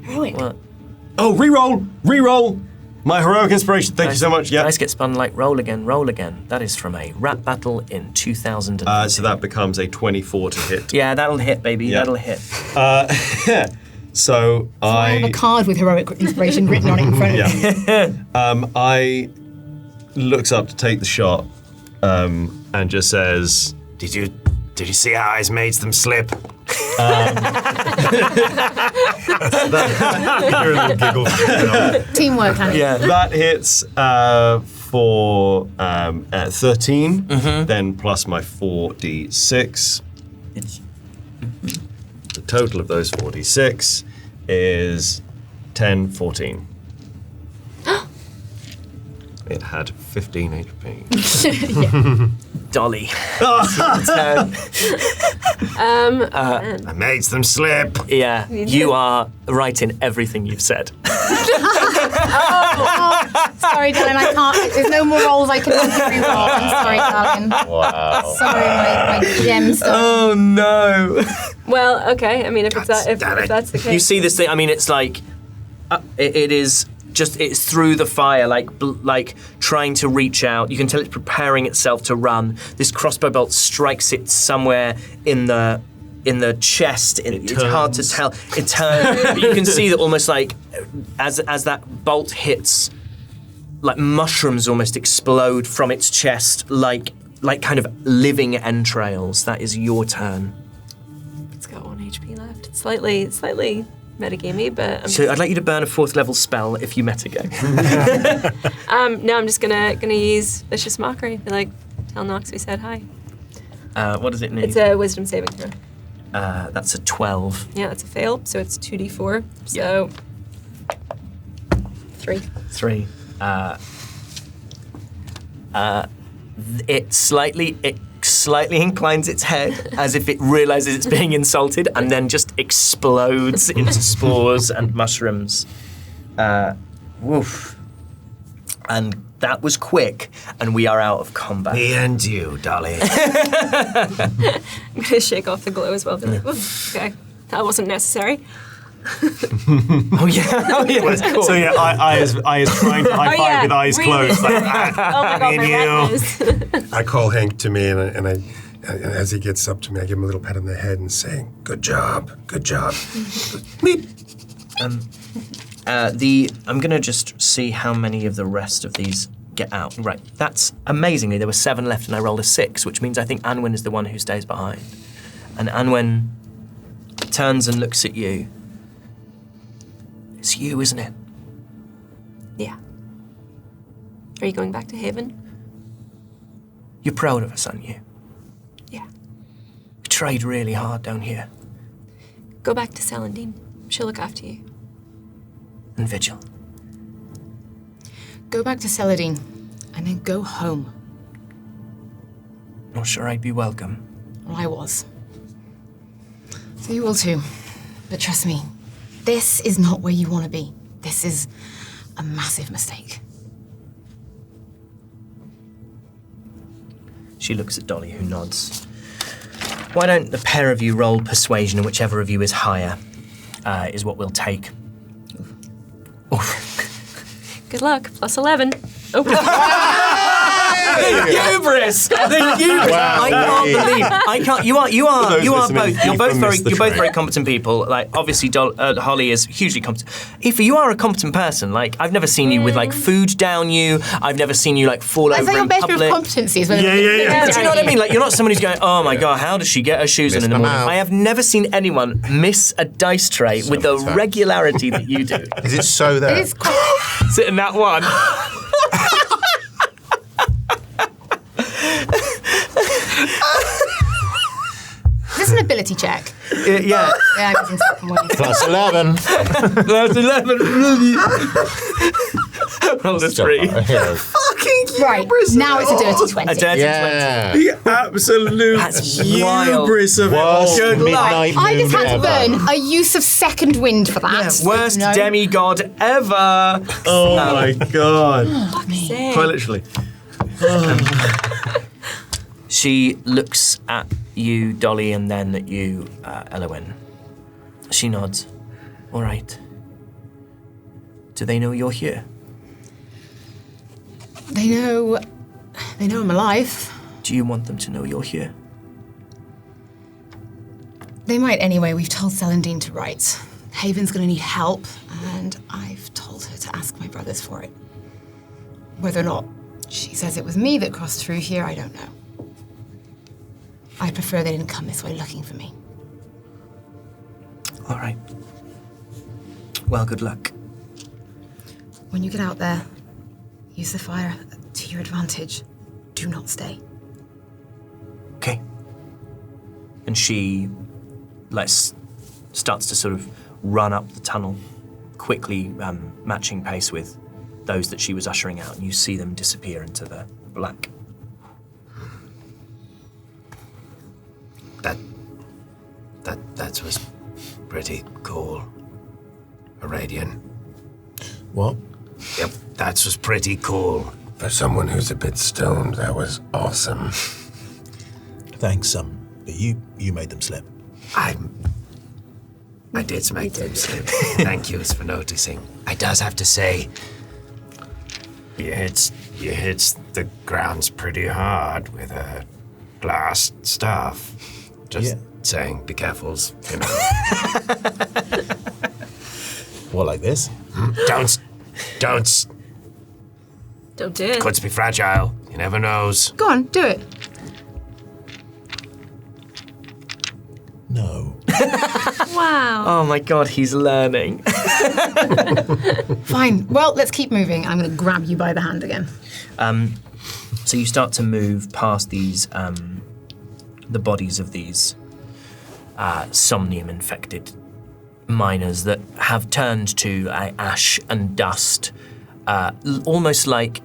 Heroic. What? Oh, reroll! My heroic inspiration, thank you so much. Yeah. Dice get spun like roll again. That is from a rap battle in 2000. So that becomes a 24 to hit. Yeah, that'll hit, baby. Yeah. That'll hit. So I have a card with heroic inspiration written on it in front of me. I looks up to take the shot, and just says, Did you see how I made them slip? Teamwork, honey. Yeah. that hits for 13, then plus my 4d6. The total of those 4d6 is 10, 14. It had 15 HP. Dolly. I made them slip. Yeah, you are right in everything you've said. Sorry, darling, I can't. There's no more rolls I can re-roll. I'm sorry, darling. Wow. Sorry, my gem stuff. Oh no. Well, okay. I mean, if that's the case. You see this thing, I mean, it's like, it is just, it's through the fire, like trying to reach out. You can tell it's preparing itself to run. This crossbow bolt strikes it somewhere in the chest. It's hard to tell. It turns. But you can see that almost like as that bolt hits, like mushrooms almost explode from its chest, like kind of living entrails. That is your turn. It's got 1 HP left. It's slightly metagamey, but So I'd like you to burn a 4th level spell if you metagame. no, I'm just gonna use vicious mockery. Be like, tell Nox we said hi. What does it need? It's a wisdom saving throw. That's a 12. Yeah, it's a fail, so it's 2d4. So 3. 3. It slightly inclines its head as if it realizes it's being insulted, and then just explodes into spores and mushrooms. Woof. And that was quick, and we are out of combat. Me and you, Dolly. I'm gonna shake off the glow as well. Be like, okay, that wasn't necessary. Oh yeah, that's cool. So yeah, I is trying to high five with eyes really? closed. Like, Oh my god, my retinas. I call Hank to me, and I as he gets up to me, I give him a little pat on the head and say, "Good job, good job." Meep. I'm gonna just see how many of the rest of these get out. Right, that's amazingly, there were 7 left and I rolled a 6, which means I think Anwen is the one who stays behind. And Anwen turns and looks at you. It's you, isn't it? Yeah. Are you going back to Haven? You're proud of us, aren't you? Yeah. We tried really hard down here. Go back to Celandine. She'll look after you. And Vigil. Go back to Celandine, and then go home. Not sure I'd be welcome. Well, I was. So you will too. But trust me, this is not where you want to be. This is a massive mistake. She looks at Dolly, who nods. Why don't the pair of you roll persuasion, and whichever of you is higher is what we'll take. Oof. Good luck. +11. Oh. You hubris! The hubris! I can't believe. I can't. You are those listening, both. You're Aoife both very. missed the You're both train. very competent people. Like obviously, Holly is hugely competent. Aoife, you are a competent person. Like I've never seen you with like food down you. I've never seen you like fall I over say your in best bit of public. competency is when Do you know what I mean? Like you're not someone who's going, oh my god, how does she get her shoes in the them morning? out. I have never seen anyone miss a dice tray with the much time. regularity that you do. Is it so there? It is quite... Sitting that one. Is this an ability check? Yeah. Yeah, I'm using second one. Plus 11. That's 11. Roll a 3. Right, now it's a dirty 20. A dirty 20. Yeah. Absolute That's wild. hubris of it all. Worst Good luck. midnight I just moon had to ever. burn a use of second wind for that. Worst No. demigod ever. Oh my god. Quite literally. She looks at you, Dolly, and then at you, Elowen. She nods. All right. Do they know you're here? They know I'm alive. Do you want them to know you're here? They might anyway. We've told Celandine to write. Haven's gonna need help, and I've told her to ask my brothers for it. Whether or not she says it was me that crossed through here, I don't know. I prefer they didn't come this way looking for me. All right. Well, good luck. When you get out there, use the fire to your advantage. Do not stay. Okay. And she starts to sort of run up the tunnel, quickly matching pace with those that she was ushering out, and you see them disappear into the black. That was pretty cool. Iradian. What? Yep, that was pretty cool. For someone who's a bit stoned, that was awesome. Thanks, but you made them slip. I did make them slip. Thank you for noticing. I does have to say, you hits the grounds pretty hard with a glass staff. Just saying, be careful, you know. What, like this? Don't. Don't do it. Could be fragile. You never knows. Go on, do it. No. Wow. Oh my god, he's learning. Fine. Well, let's keep moving. I'm gonna grab you by the hand again. So you start to move past these, the bodies of these Somnium-infected miners that have turned to ash and dust, almost like,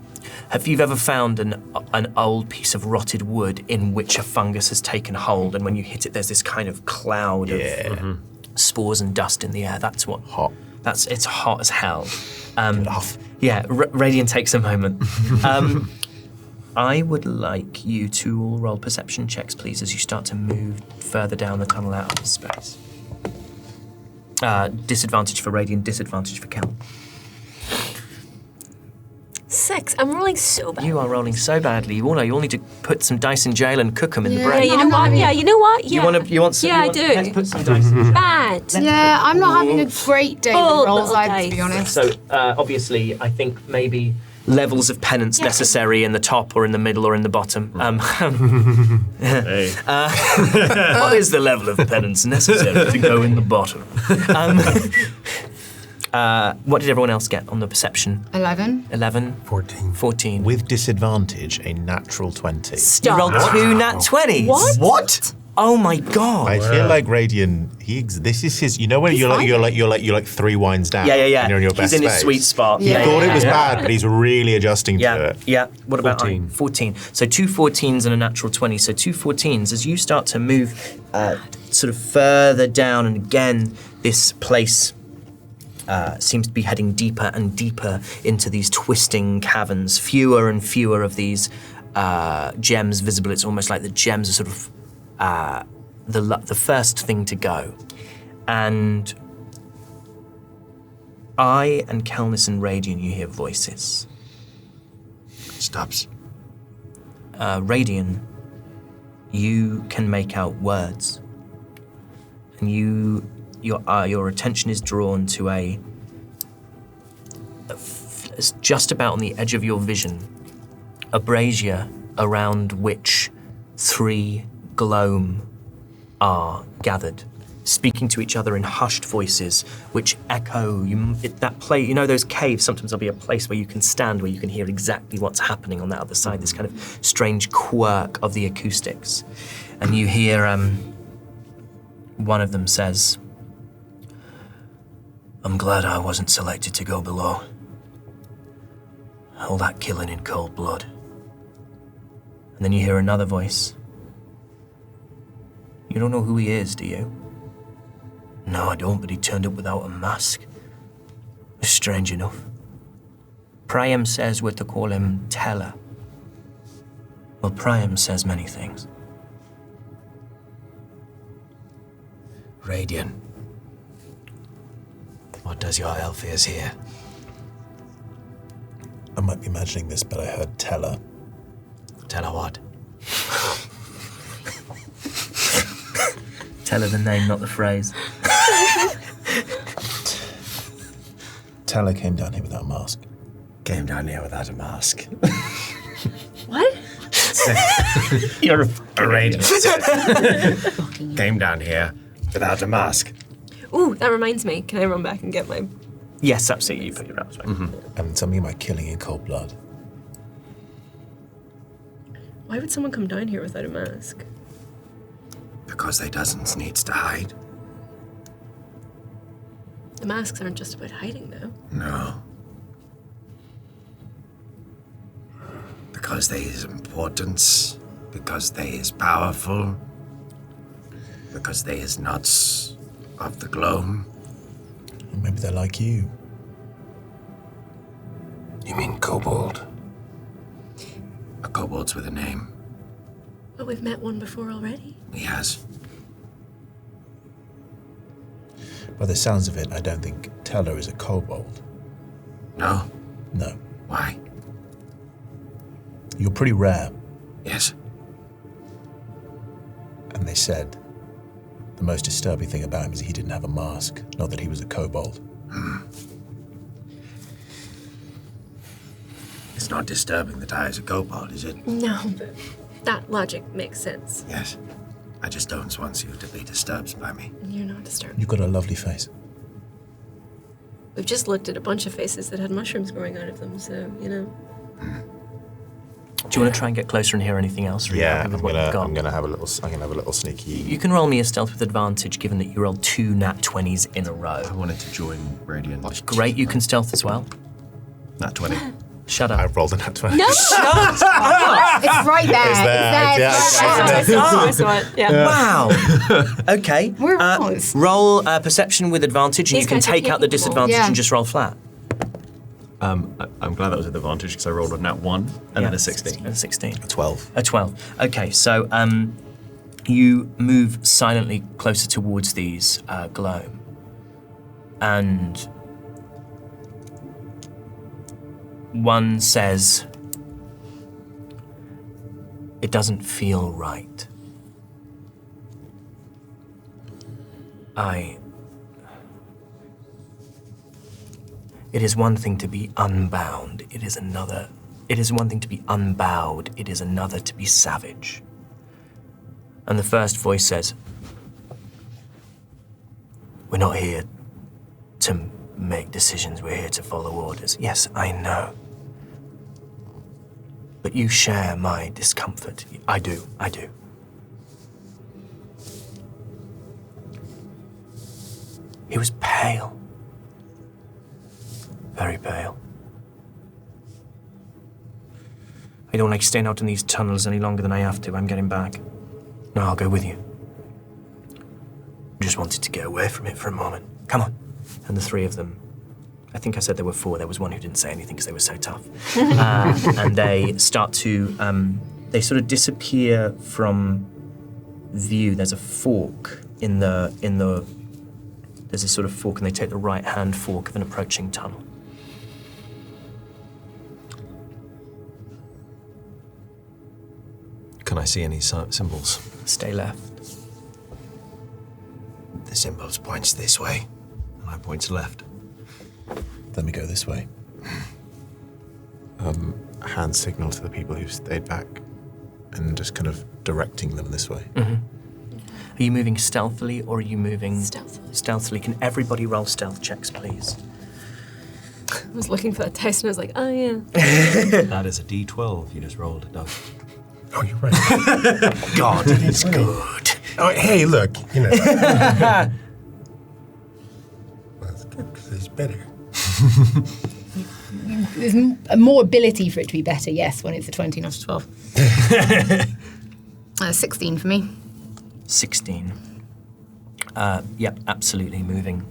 have you ever found an old piece of rotted wood in which a fungus has taken hold, and when you hit it, there's this kind of cloud of spores and dust in the air? That's what Hot. It's hot as hell. Yeah, Radiant takes a moment. I would like you to all roll perception checks, please, as you start to move further down the tunnel out of this space. Disadvantage for Radiant, disadvantage for Kel. 6. I'm rolling so bad. You are rolling so badly. You all know you all need to put some dice in jail and cook them in the Yeah, brain. you know what? Yeah, you know what? Yeah. You want some? Yeah, you I do. Let's put some dice in jail. Bad. Yeah, I'm not having a great day Oh, with rolls little either, to be dice. honest. So obviously, I think maybe levels of penance necessary in the top or in the middle or in the bottom. Hey. What is the level of penance necessary to go in the bottom? What did everyone else get on the perception? 11. 11? 14. 14. With disadvantage, a natural 20. You Stop. rolled 2 nat 20s. What? Oh my god. I feel like Radian. This is his. You know when you're like 3 wines down. Yeah. And you're in your best He's in his phase? sweet spot. He thought it was bad, but he's really adjusting to Yeah, it. yeah. What about 14. 14. So 2 14s and a natural 20. So 2 14s as you start to move sort of further down, and again, this place seems to be heading deeper and deeper into these twisting caverns. Fewer and fewer of these gems visible. It's almost like the gems are sort of the first thing to go. And I and Kelnis and Radian, you hear voices. Stops. Radian, you can make out words. And your attention is drawn to it's just about on the edge of your vision, a brazier around which 3 gloam are gathered, speaking to each other in hushed voices, which echo. Those caves, sometimes there'll be a place where you can stand, where you can hear exactly what's happening on that other side, this kind of strange quirk of the acoustics. And you hear one of them says, "I'm glad I wasn't selected to go below. All that killing in cold blood." And then you hear another voice. "You don't know who he is, do you?" "No, I don't, but he turned up without a mask. It's strange enough. Priam says we're to call him Teller." "Well, Priam says many things." Radian, what does your elf ears hear? I might be imagining this, but I heard Teller. Tell her what? Tell her the name, not the phrase. Teller came down here without a mask. Came down here without a mask. What? You're a Radian came down here without a mask. Ooh, that reminds me. Can I run back and get my... Yes, absolutely. You put your arms back. And something about killing in cold blood. Why would someone come down here without a mask? Because they doesn't needs to hide. The masks aren't just about hiding, though. No. Because they is importance. Because they is powerful. Because they is nuts of the gloam. Maybe they're like you. You mean kobold? A kobold's with a name. But we've met one before already. He has. By the sounds of it, I don't think Teller is a kobold. No? No. Why? You're pretty rare. Yes. And they said the most disturbing thing about him is he didn't have a mask, not that he was a kobold. It's not disturbing that I is a kobold, is it? No, but that logic makes sense. Yes. I just don't want you to be disturbed by me. You're not disturbed. You've got a lovely face. We've just looked at a bunch of faces that had mushrooms growing out of them, so, you know. Do you want to try and get closer and hear anything else? Or are you happy with what you've got? I'm gonna have a little sneaky. You can roll me a stealth with advantage, given that you rolled 2 nat 20s in a row. I wanted to join Radiant. Great, you can stealth as well. Nat 20. Shut up. I rolled a nat 20. It's right there. It's there. I saw it. Yeah. Wow. Okay. We're close. Roll perception with advantage, and These you can guys are take out the capable. disadvantage Yeah. and just roll flat. I'm glad that was with advantage because I rolled a nat 1 and then a 16. And a 16. 12. A 12. Okay, so you move silently closer towards these gloam, and one says, "It doesn't feel right. It is one thing to be unbound, it is another. It is one thing to be unbowed, it is another to be savage." And the first voice says, "We're not here to make decisions, we're here to follow orders." "Yes, I know. But you share my discomfort." I do. He was pale. Very pale. "I don't like staying out in these tunnels any longer than I have to. I'm getting back." "No, I'll go with you. Just wanted to get away from it for a moment. Come on." And the 3 of them, I think I said there were 4. There was one who didn't say anything because they were so tough. And they start to, they sort of disappear from view. There's a fork there's a sort of fork, and they take the right-hand fork of an approaching tunnel. I see any symbols? Stay left. The symbols points this way. And I point to left. Then we go this way. Hand signal to the people who've stayed back and just kind of directing them this way. Are you moving stealthily or are you moving... Stealthily. Stealthily. Can everybody roll stealth checks, please? I was looking for that test and I was like, oh yeah. That is a D12 you just rolled, Doug. Oh, you're right. God, it's good. Oh, hey, look, you know. Well, that's good because it's better. There's more ability for it to be better, yes, when it's a 20, not a 12. 16 for me. 16. Yep, absolutely moving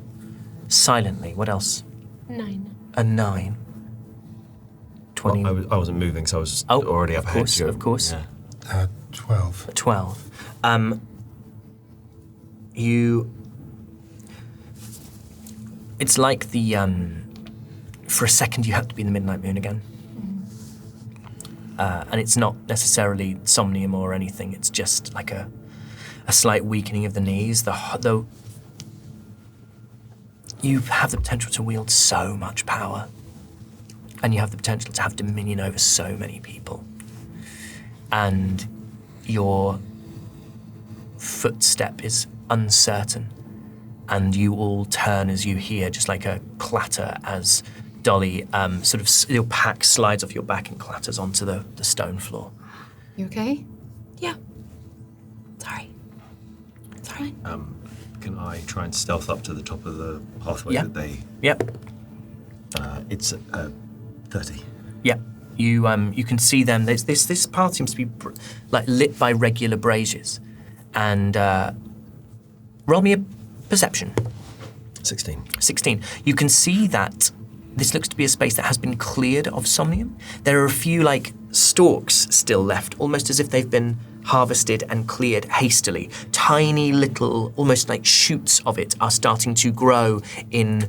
silently. What else? 9. A 9. 20. Well, I wasn't moving, so I was already up ahead. Of course. Yeah. 12. 12. It's like the, for a second you have to be in the midnight moon again. And it's not necessarily somnium or anything, it's just like a slight weakening of the knees. You have the potential to wield so much power. And you have the potential to have dominion over so many people. And your footstep is uncertain. And you all turn as you hear just like a clatter as Dolly your pack slides off your back and clatters onto the stone floor. You okay? Yeah. Sorry. It's all right. Can I try and stealth up to the top of the pathway Yeah. that they... Yep. It's 30. Yep. You can see them. There's this path seems to be lit by regular braziers, and roll me a perception. 16. 16. You can see that this looks to be a space that has been cleared of Somnium. There are a few stalks still left, almost as if they've been harvested and cleared hastily. Tiny little, almost like shoots of it are starting to grow in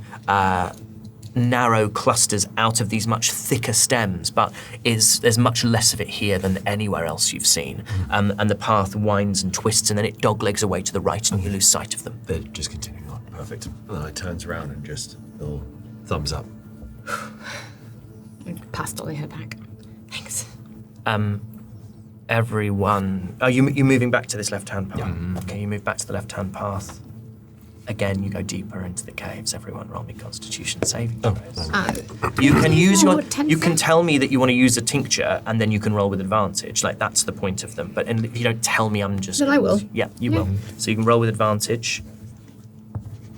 narrow clusters out of these much thicker stems, but there's much less of it here than anywhere else you've seen. And the path winds and twists, and then it doglegs away to the right, and you lose sight of them. They're just continuing on. Perfect. And then I turns around and just little thumbs up. Pass Dolly her back. Thanks. Everyone... Oh, you're moving back to this left-hand path? Yeah. Okay, you move back to the left-hand path. Again, you go deeper into the caves. Everyone roll me Constitution saving throws. You can use your... You can tell me that you want to use a tincture, and then you can roll with advantage. That's the point of them. But if you don't tell me, I'm just... Then I will. Yeah, you will. So you can roll with advantage.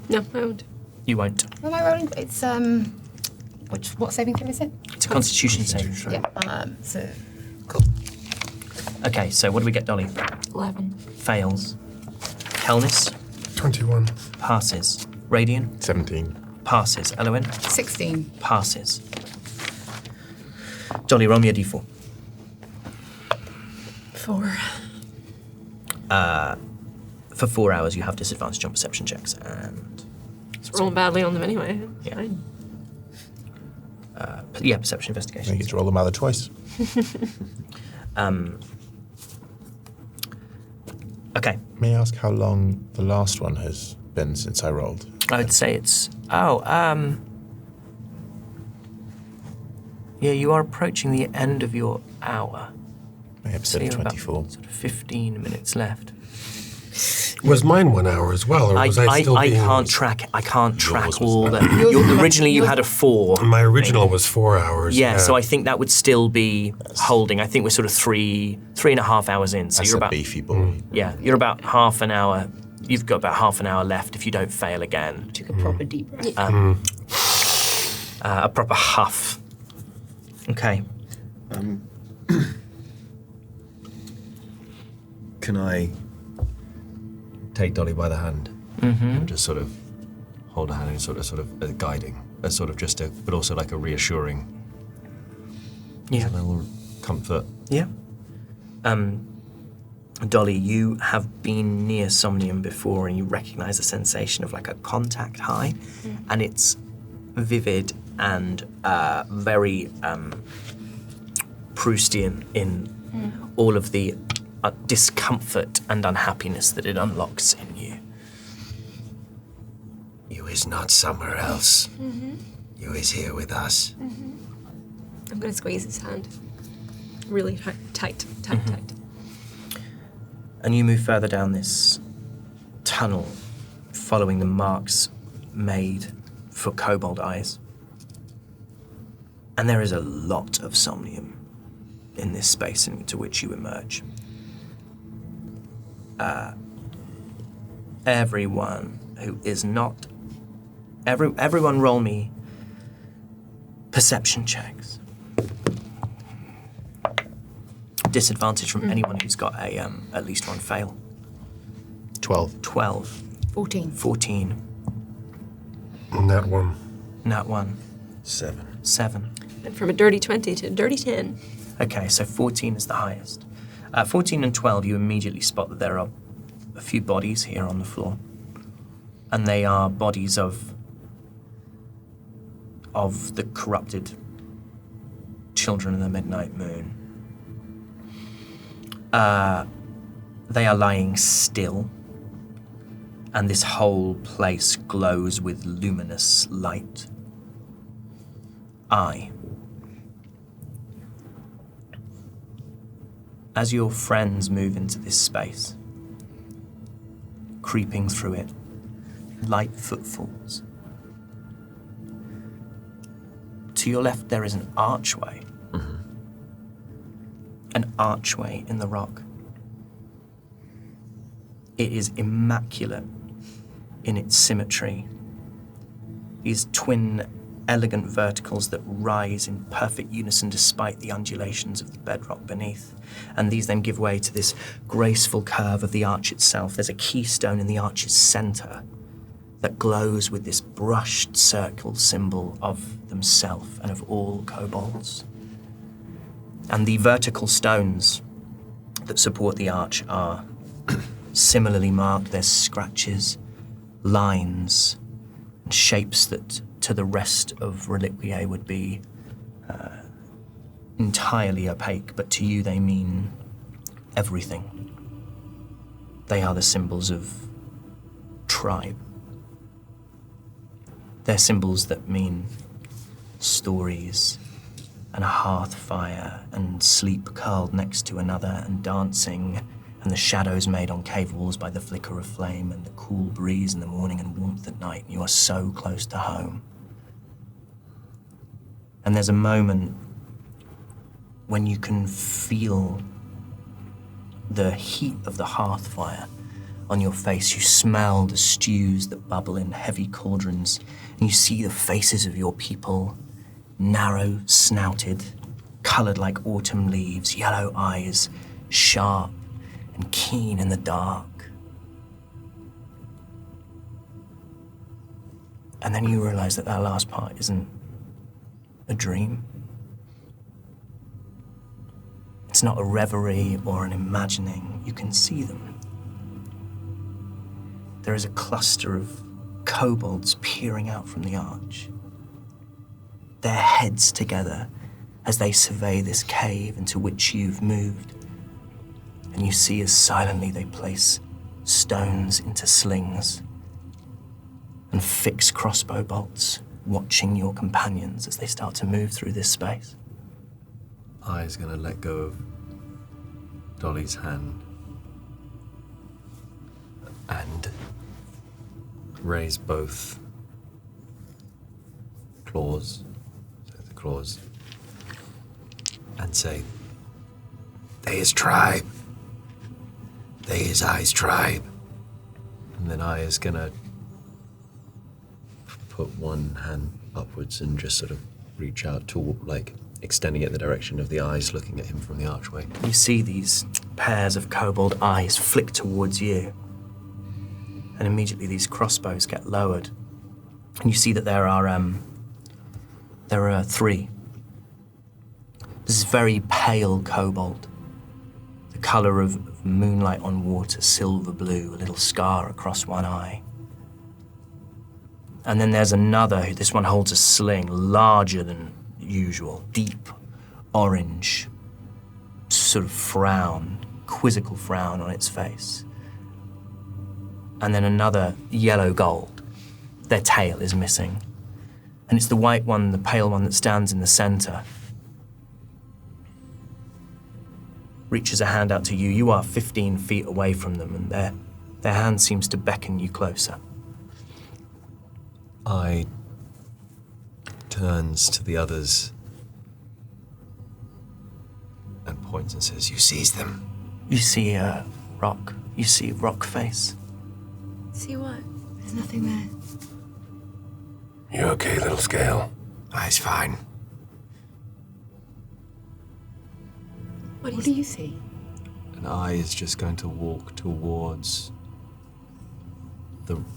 No, I won't. You won't. What am I rolling? It's, what saving throw is it? It's a Constitution saving throw. Yeah, so, cool. Okay, so what do we get, Dolly? 11. Fails. Helnis? 21. Passes. Radian? 17. Passes. Elowen? 16. Passes. Dolly, roll me a d4. 4. For 4 hours, you have disadvantage on perception checks, and... It's rolling badly on them anyway. Yeah. Fine. Perception I investigation. get to roll them either twice. Okay. May I ask how long the last one has been since I rolled? I would say it's... yeah, you are approaching the end of your hour. Maybe episode So you're about 24. Sort of 15 minutes left. Was mine 1 hour as well, or was I still being... can't track was all that. Yours- Originally, you had a 4. My original was 4 hours. Yeah, so I think that would still be holding. I think we're sort of 3.5 hours in. So That's you're a about beefy boy. Yeah, you're about half an hour. You've got about half an hour left if you don't fail again. Took a proper deep breath. A proper huff. Okay. Can I take Dolly by the hand and just sort of hold her hand and sort of guiding, as sort of just but also like a reassuring, Yeah. a little comfort. Yeah. Dolly, you have been near Somnium before, and you recognise the sensation of like a contact high, and it's vivid and very Proustian in all of the discomfort and unhappiness that it unlocks in you. You is not somewhere else. You is here with us. I'm going to squeeze his hand. Really tight. And you move further down this tunnel, following the marks made for kobold eyes. And there is a lot of somnium in this space into which you emerge. Everyone who is not... Everyone roll me perception checks. Disadvantage from anyone who's got a at least one fail. 12. 12. 14. 14. Nat 1. Nat 1. 7. 7. And from a dirty 20 to a dirty 10. Okay, so 14 is the highest. 14 and 12, you immediately spot that there are a few bodies here on the floor. And they are bodies of the corrupted children of the midnight moon. They are lying still, and this whole place glows with luminous light. As your friends move into this space, creeping through it, light footfalls. To your left, there is an archway. An archway in the rock. It is immaculate in its symmetry. These twin, elegant verticals that rise in perfect unison despite the undulations of the bedrock beneath. And these then give way to this graceful curve of the arch itself. There's a keystone in the arch's center that glows with this brushed circle symbol of themself and of all kobolds. And the vertical stones that support the arch are similarly marked. There's scratches, lines, and shapes that to the rest of Reliquiae would be entirely opaque, but to you they mean everything. They are the symbols of tribe. They're symbols that mean stories, and a hearth fire, and sleep curled next to another, and dancing, and the shadows made on cave walls by the flicker of flame, and the cool breeze in the morning and warmth at night. You are so close to home. And there's a moment when you can feel the heat of the hearth fire on your face. You smell the stews that bubble in heavy cauldrons, and you see the faces of your people, narrow-snouted, coloured like autumn leaves, yellow eyes, sharp and keen in the dark. And then you realise that last part isn't a dream. It's not a reverie or an imagining. You can see them. There is a cluster of kobolds peering out from the arch, their heads together as they survey this cave into which you've moved. And you see as silently they place stones into slings and fix crossbow bolts, watching your companions as they start to move through this space. I's gonna let go of Dolly's hand and raise both claws, and say, They is tribe. They is I's tribe. and then I is gonna put one hand upwards and just sort of reach out to, like, extending it in the direction of the eyes looking at him from the archway. You see these pairs of kobold eyes flick towards you. And immediately these crossbows get lowered. And you see that there are 3. This is very pale kobold. The colour of moonlight on water, silver blue, a little scar across one eye. And then there's another, this one holds a sling, larger than usual, deep orange, sort of frown, quizzical frown on its face. And then another yellow gold. Their tail is missing. And it's the white one, the pale one that stands in the center. Reaches a hand out to you. You are 15 feet away from them, and their hand seems to beckon you closer. I turns to the others and points and says, You seize them. You see a rock. You see rock face. See what? There's nothing there. You okay, little scale? Eyes fine. What do you see? and I is just going to walk towards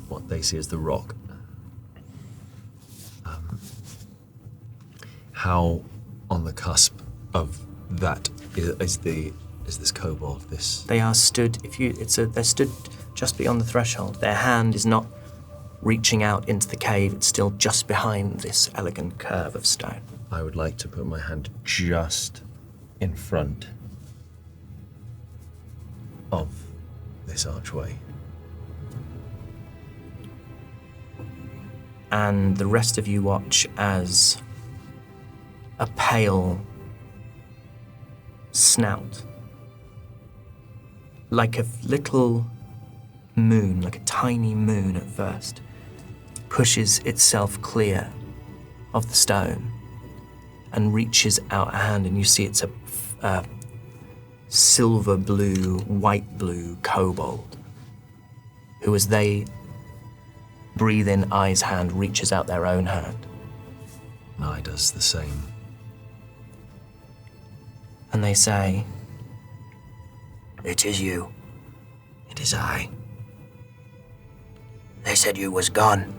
what they see as the rock. How on the cusp of that is this kobold? They are stood. They're stood just beyond the threshold. Their hand is not reaching out into the cave. It's still just behind this elegant curve of stone. I would like to put my hand just in front of this archway. And the rest of you watch as a pale snout, like a little moon, like a tiny moon at first, pushes itself clear of the stone and reaches out a hand, and you see it's a silver blue, white blue kobold who, as they breathe in Ai's hand, reaches out their own hand. And I does the same. And they say, It is you. It is I. They said you was gone.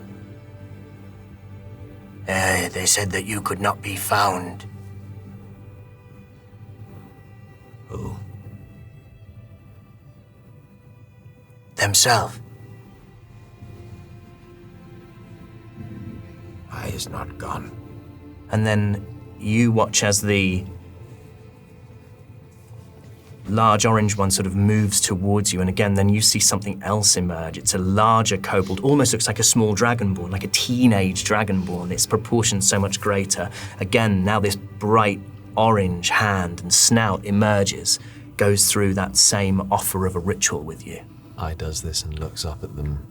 They said that you could not be found. Who? Themself. I is not gone. and then you watch as the large orange one sort of moves towards you, and again, then you see something else emerge. It's a larger kobold, almost looks like a small dragonborn, like a teenage dragonborn. Its proportions so much greater. Again, now this bright orange hand and snout emerges, goes through that same offer of a ritual with you. I does this and looks up at them.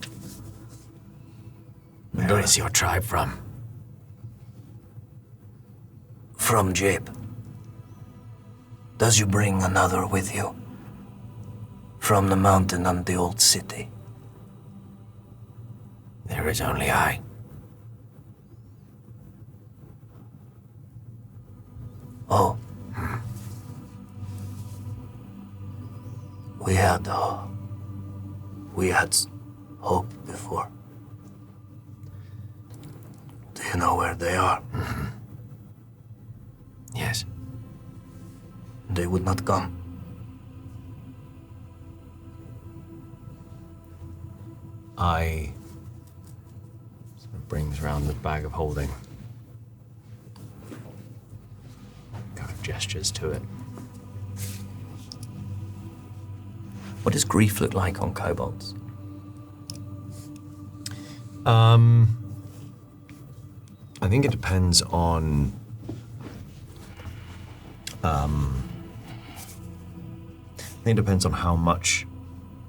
Where is your tribe from? From Jib. Does you bring another with you? From the mountain and the old city? There is only I. Oh. We had hope before. Do you know where they are? Mm-hmm. Yes. They would not come. I sort of brings round the bag of holding. Kind of gestures to it. What does grief look like on kobolds? I think it depends on how much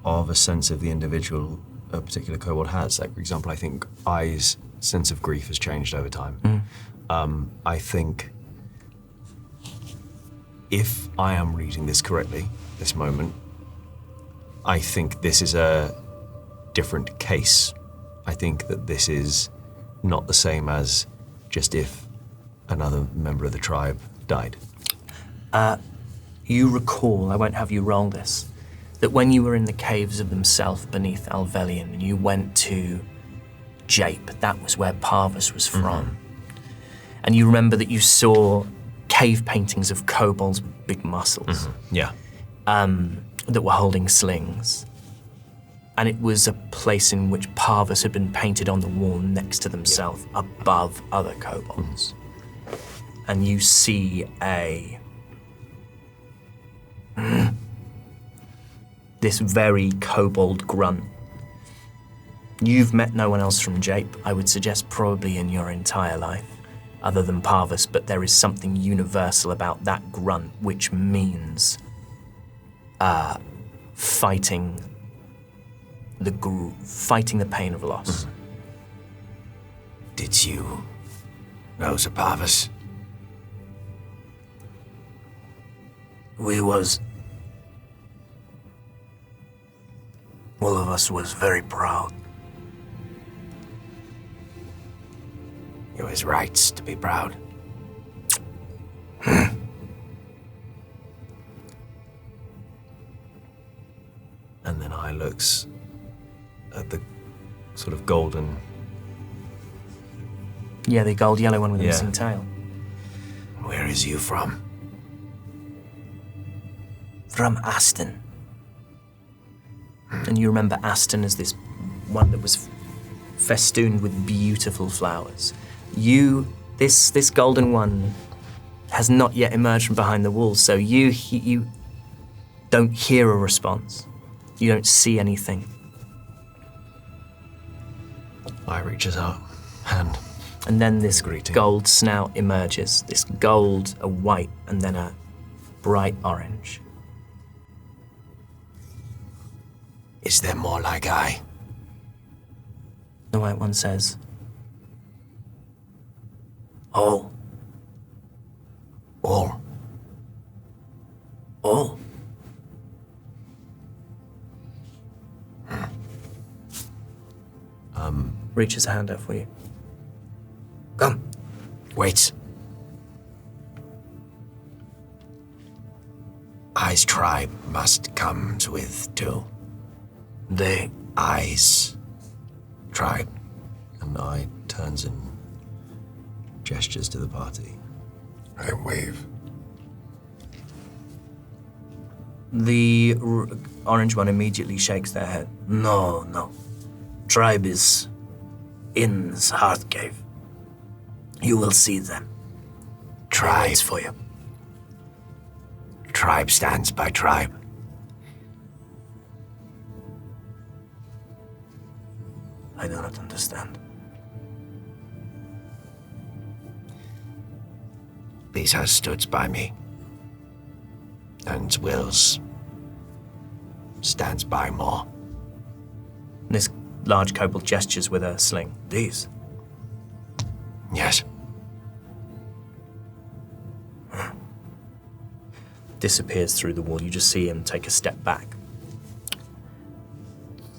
of a sense of the individual a particular kobold has. Like, for example, I think I's sense of grief has changed over time. I think if I am reading this correctly, this moment, I think this is a different case. I think that this is not the same as just if another member of the tribe died. You recall, I won't have you roll this, that when you were in the caves of themself beneath Alvelion and you went to Jape, that was where Parvus was from. And you remember that you saw cave paintings of kobolds with big muscles. Yeah. That were holding slings. And it was a place in which Parvus had been painted on the wall next to themselves, above other kobolds. And you see a this very kobold grunt. You've met no one else from Jape, I would suggest probably in your entire life, other than Parvus, but there is something universal about that grunt, which means fighting the pain of loss. Did you know the Parvus? All of us was very proud. You was rights to be proud. And then I looks at the sort of golden. Yeah, the gold yellow one with the Yeah. missing tail. Where is you from? From Aston. And you remember Aston as this one that was festooned with beautiful flowers. This golden one has not yet emerged from behind the walls, so you don't hear a response. You don't see anything. I reaches out, hand. And then this Greeting. gold snout emerges. This gold, a white, and then a bright orange. Is there more like I? The white one says, All. All. All. reaches a hand out for you. Come. Wait. I's tribe must come with too. They. I's tribe. And I turns and gestures to the party. I wave. The orange one immediately shakes their head. No. Tribe is in the hearth cave. You will see them. Tribe. Waits for you. Tribe stands by tribe. I do not understand. These has stood by me. And Wills stands by more. This large kobold gestures with a sling. These. Yes. Disappears through the wall. You just see him take a step back.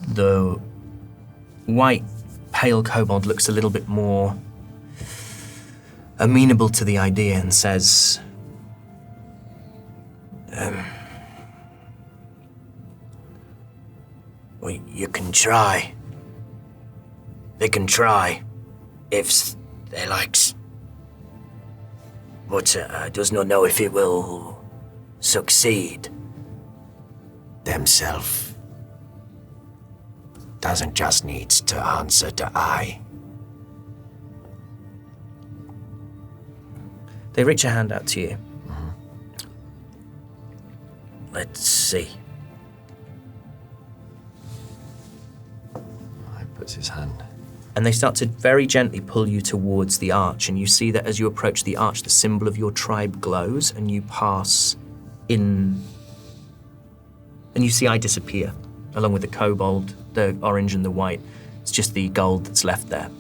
The white, pale kobold looks a little bit more amenable to the idea and says, Well, you can try. They can try, if they likes. But does not know if it will succeed. Themself doesn't just need to answer to I. they reach a hand out to you. Let's see. I puts his hand. And they start to very gently pull you towards the arch, and you see that as you approach the arch, the symbol of your tribe glows, and you pass in, and you see I disappear, along with the kobold, the orange and the white. It's just the gold that's left there.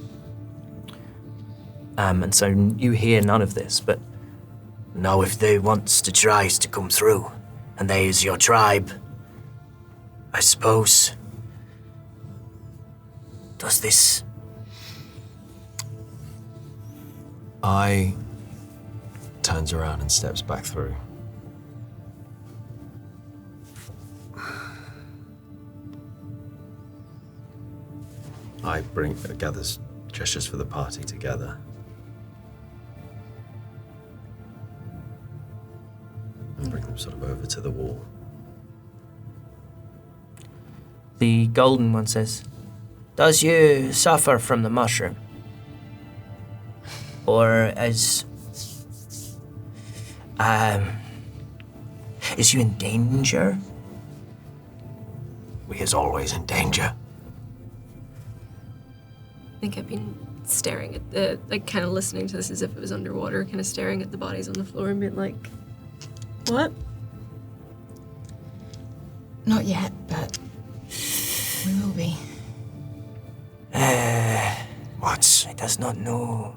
And so you hear none of this, but Now if they wants to tries to come through, and they is your tribe, I suppose. Does this... I turns around and steps back through. I gathers gestures for the party together. And bring them sort of over to the wall. the golden one says, does you suffer from the mushroom? Or is you in danger? we is always in danger. I think I've been staring at the, like, kind of listening to this as if it was underwater, kind of staring at the bodies on the floor and being like, what? Not yet, but we will be. What? I does not know.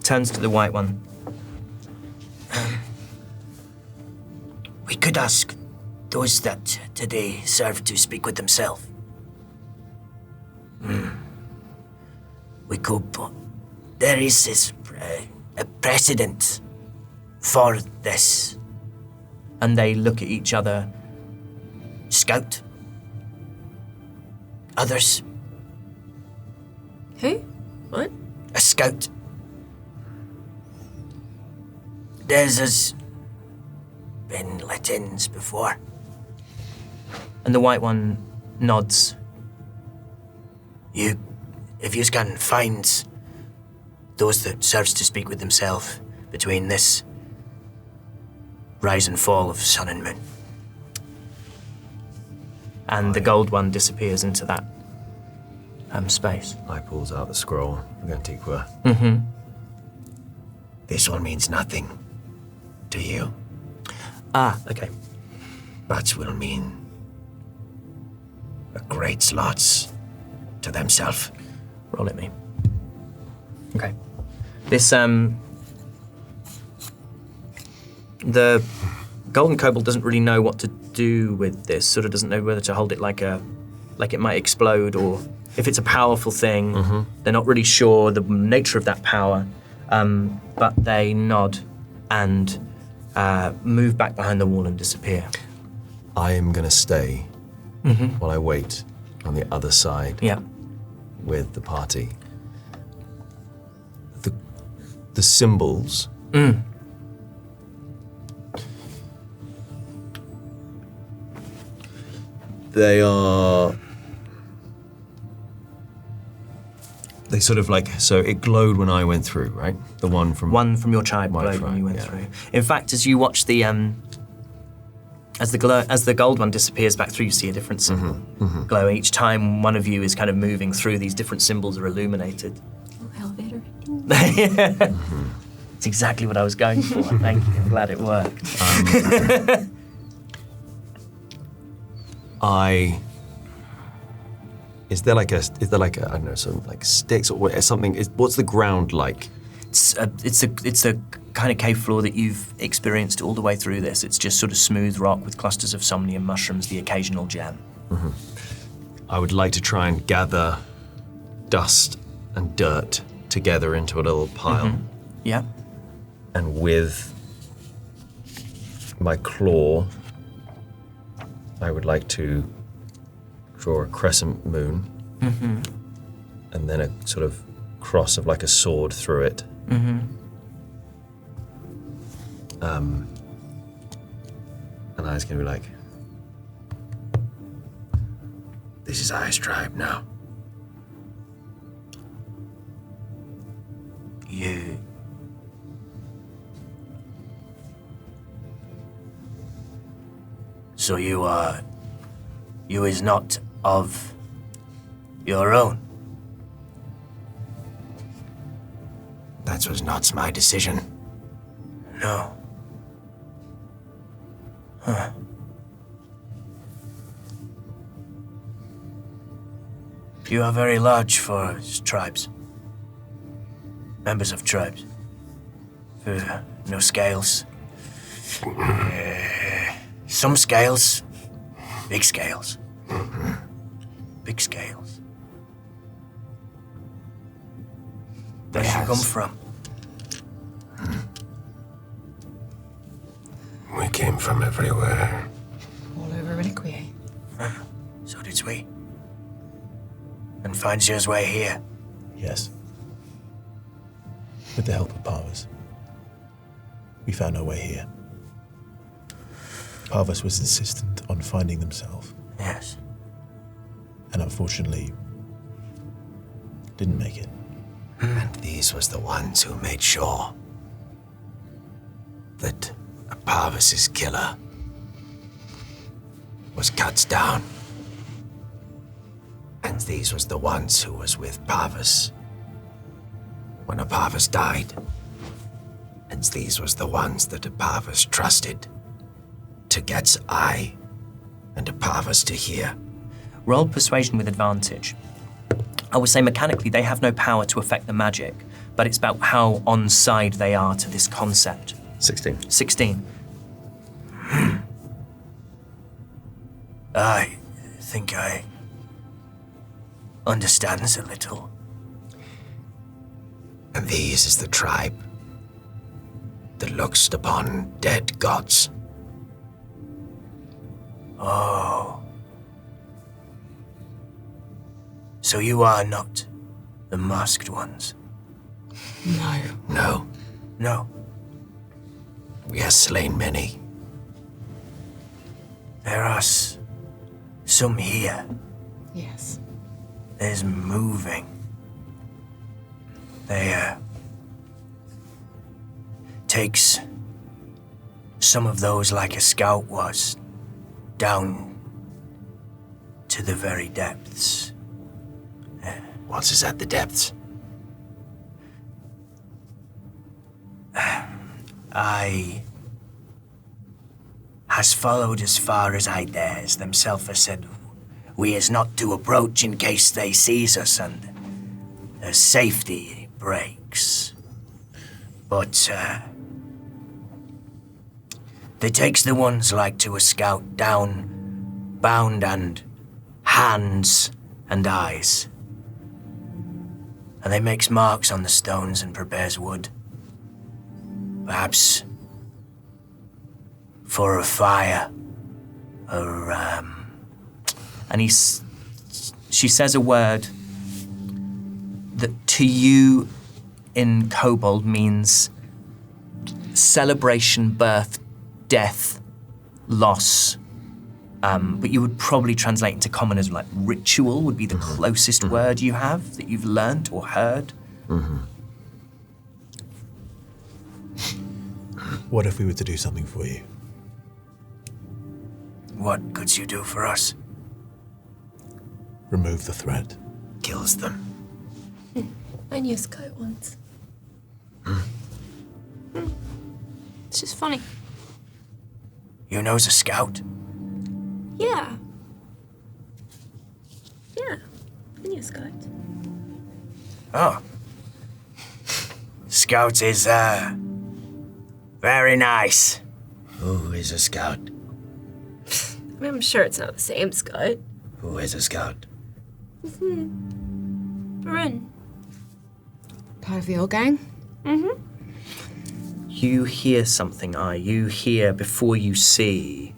Turns to the white one. We could ask those that today serve to speak with themselves. We could, but there is a precedent for this. And they look at each other. Scout. Others. Who? What? A scout. There's been let-ins before. And the white one nods. If you can find those that serves to speak with themselves between this rise and fall of sun and moon. And the gold one disappears into that space. I pulls out the scroll. Antiqua. This one means nothing to you, Ah, okay. but will mean a great lots to themself. Roll at me. Okay. This, the golden kobold doesn't really know what to do with this, sort of doesn't know whether to hold it like it might explode, or if it's a powerful thing. They're not really sure the nature of that power, but they nod and move back behind the wall and disappear. I am going to stay while I wait on the other side Yeah. with the party. The symbols. They sort of like, so it glowed when I went through, right? The one from your tribe My glowed when tribe, you went yeah. through. In fact, as you watch the as the gold one disappears back through, you see a different symbol glow. Each time one of you is kind of moving through, these different symbols are illuminated. Oh, elevator. It's exactly what I was going for. Thank you. I'm glad it worked. Is there like a I don't know, some like sticks or something? What's the ground like? It's a kind of cave floor that you've experienced all the way through this. It's just sort of smooth rock with clusters of somnium mushrooms, the occasional gem. I would like to try and gather dust and dirt together into a little pile, Yeah. and with my claw, I would like to draw a crescent moon, and then a sort of cross of like a sword through it. And I was gonna be like, This is I's tribe now. You. So you is not of your own. That was not my decision. No. Huh. You are very large for tribes. Members of tribes. No scales. Some scales. Big scales. Big scales. Where did you come from? We came from everywhere. All over Reliquie. So did we. And finds your way here. Yes. With the help of Parvus. We found our way here. Parvus was insistent on finding themselves, Yes. and unfortunately didn't make it. And these was the ones who made sure that Parvus's killer was cut down. And these was the ones who was with Parvus when Parvus died. And these was the ones that Parvus trusted to get I and Parvus to hear. Roll persuasion with advantage. I would say mechanically they have no power to affect the magic, but it's about how on side they are to this concept. 16. 16. I think I understands a little. And these is the tribe that looks upon dead gods. Oh. So you are not the masked ones? No. No, No. we have slain many. There are some here. Yes. There's moving. They, takes some of those like a scout was down to the very depths. Once is at the depths. I has followed as far as I dares. Themself has said we is not to approach in case they sees us and the safety breaks. But they takes the ones like to a scout down, bound and hands and eyes. And they makes marks on the stones and prepares wood. Perhaps for a fire, or And she says a word that to you in Kobold means celebration, birth, death, loss. But you would probably translate into common as like ritual would be the closest word you have that you've learnt or heard. What if we were to do something for you? what could you do for us? Remove the threat. Kills them. I knew a scout once. It's just funny. You knows a scout? Yeah. Yeah. I knew a scout. Oh. Scout is, very nice. Who is a scout? I'm sure it's not the same scout. Who is a scout? Bryn. Part of the old gang? You hear something, you hear before you see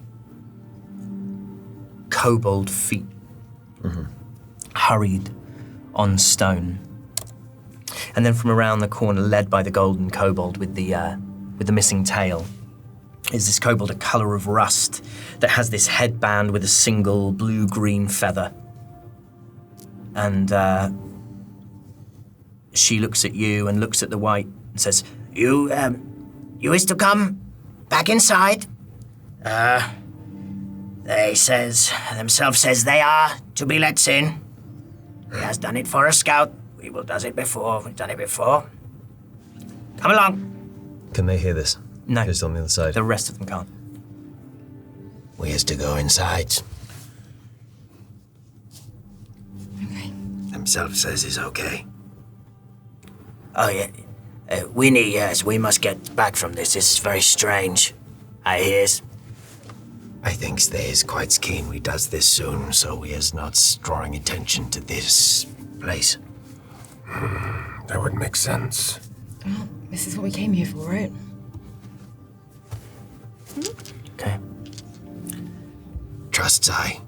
kobold feet hurried on stone. And then from around the corner, led by the golden kobold with the missing tail, is this kobold, a colour of rust, that has this headband with a single blue-green feather. And she looks at you and looks at the white and says, You is to come back inside? They says, themself says they are to be let in. He has done it for a scout. We will does it before. We've done it before. Come along. Can they hear this? No. Just on the other side. the rest of them can't. We is to go inside. Okay. Himself says he's okay. Oh, yeah. Winnie, yes, we must get back from this. This is very strange. I hears. I think they is quite keen we does this soon, so we is not drawing attention to this place. That would make sense. Well, this is what we came here for, right? Okay. Trusts I.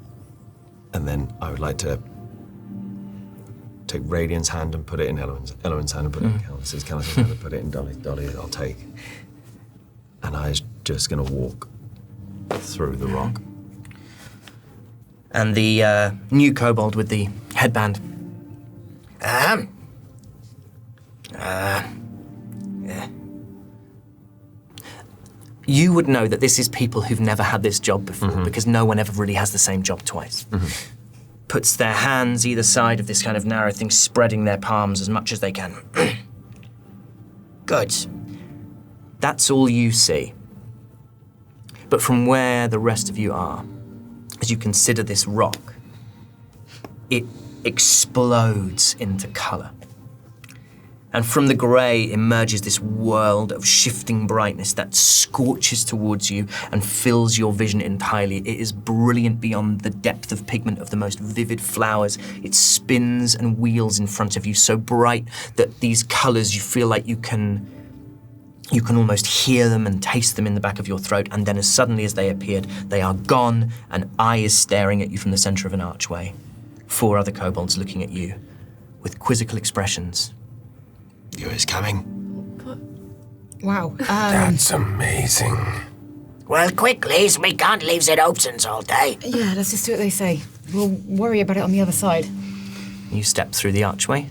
And then I would like to take Radiant's hand and put it in Elowin's hand and put it in Callus' hand and put it in Dolly, I'll take. And I is just going to walk through the rock. And the new kobold with the headband. Yeah. You would know that this is people who've never had this job before because no one ever really has the same job twice. Puts their hands either side of this kind of narrow thing, spreading their palms as much as they can. Good. That's all you see. But from where the rest of you are, as you consider this rock, it explodes into colour. And from the grey emerges this world of shifting brightness that scorches towards you and fills your vision entirely. It is brilliant beyond the depth of pigment of the most vivid flowers. It spins and wheels in front of you, so bright that these colours, you feel like you can almost hear them and taste them in the back of your throat, and then as suddenly as they appeared, they are gone, and Eye is staring at you from the centre of an archway. 4 other kobolds looking at you with quizzical expressions. You is coming. Wow. That's amazing. Well, quick, Liz. We can't leave the options all day. Yeah, let's just do what they say. We'll worry about it on the other side. You step through the archway.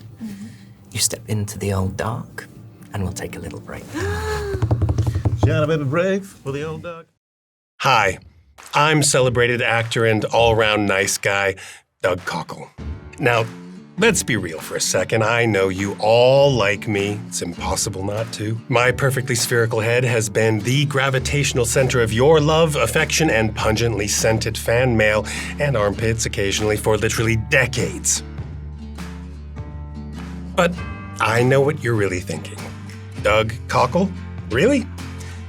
You step into the old dark, and we'll take a little break. Shine a baby brave for the old dog. Hi, I'm celebrated actor and all-round nice guy, Doug Cockle. Now, let's be real for a second. I know you all like me. It's impossible not to. My perfectly spherical head has been the gravitational center of your love, affection, and pungently scented fan mail and armpits occasionally for literally decades. But I know what you're really thinking. Doug Cockle? Really?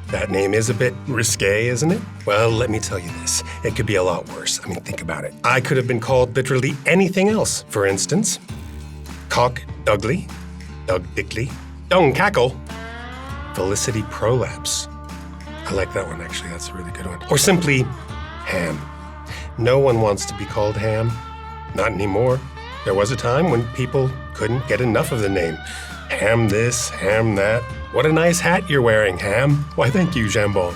That name is a bit risque, isn't it? Well, let me tell you this. It could be a lot worse. I mean, think about it. I could have been called literally anything else. For instance, Cock Dougley, Doug Dickley, Dung Cackle, Felicity Prolapse. I like that one, actually. That's a really good one. Or simply Ham. No one wants to be called Ham. Not anymore. There was a time when people couldn't get enough of the name. Ham this, Ham that. What a nice hat you're wearing, Ham. Why, thank you, Jambon.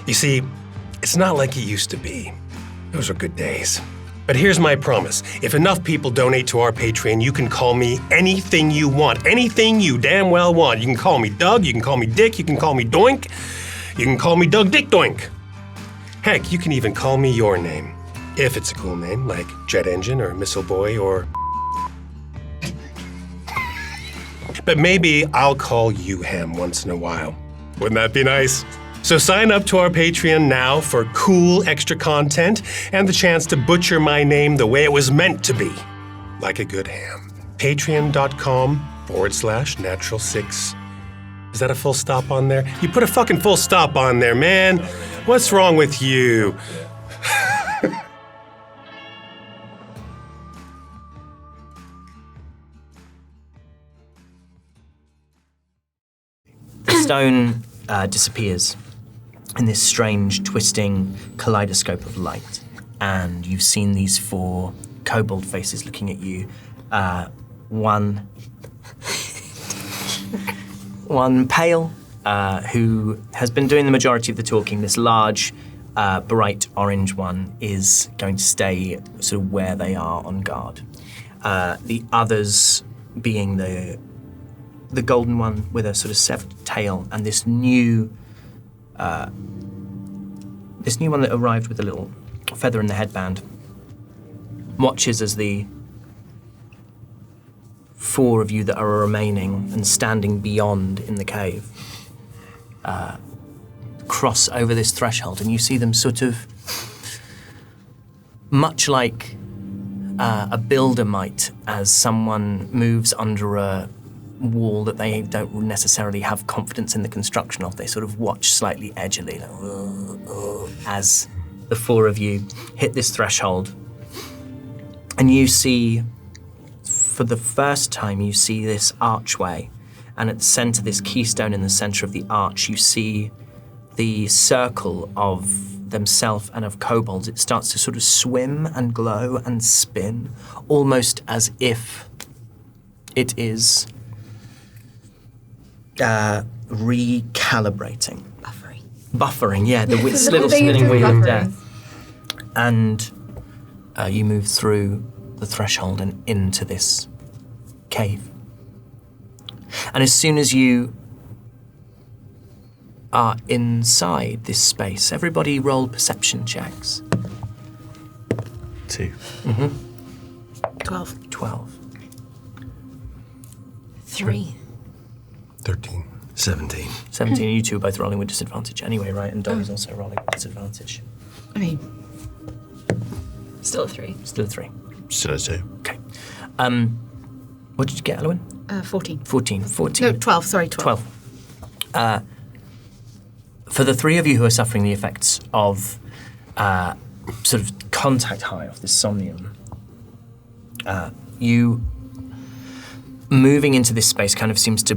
You see, it's not like it used to be. Those were good days. But here's my promise. If enough people donate to our Patreon, you can call me anything you want. Anything you damn well want. You can call me Doug, you can call me Dick, you can call me Doink, you can call me Doug Dick Doink. Heck, you can even call me your name. If it's a cool name, like Jet Engine or Missile Boy or... But maybe I'll call you Ham once in a while. Wouldn't that be nice? So sign up to our Patreon now for cool extra content and the chance to butcher my name the way it was meant to be, like a good ham. Patreon.com/natural6. Is that a full stop on there? You put a fucking full stop on there, man. What's wrong with you? The stone disappears in this strange, twisting kaleidoscope of light. And you've seen these 4 kobold faces looking at you. One pale, who has been doing the majority of the talking. This large, bright orange one is going to stay sort of where they are on guard. The others being the golden one with a sort of severed tail, and this new one that arrived with a little feather in the headband watches as the 4 of you that are remaining and standing beyond in the cave cross over this threshold, and you see them sort of much like a builder might as someone moves under a wall that they don't necessarily have confidence in the construction of. They sort of watch slightly edgily, like, as the 4 of you hit this threshold. And you see, for the first time, you see this archway, and at the center, this keystone in the center of the arch, you see the circle of themself and of kobolds. It starts to sort of swim and glow and spin, almost as if it is recalibrating. Buffering, yeah, the little spinning wheel of death. And you move through the threshold and into this cave. And as soon as you are inside this space. Everybody roll perception checks. 2. 12. 12. 3. 13. 17. 17, you two are both rolling with disadvantage anyway, right? And Dolly's also rolling with disadvantage. I mean, Still a 3. Still a 3. Still a 2. Okay. What did you get, Elwyn? 14. 14. 14. No, 12. Sorry, 12. 12. For the three of you who are suffering the effects of sort of contact high off this somnium, you moving into this space kind of seems to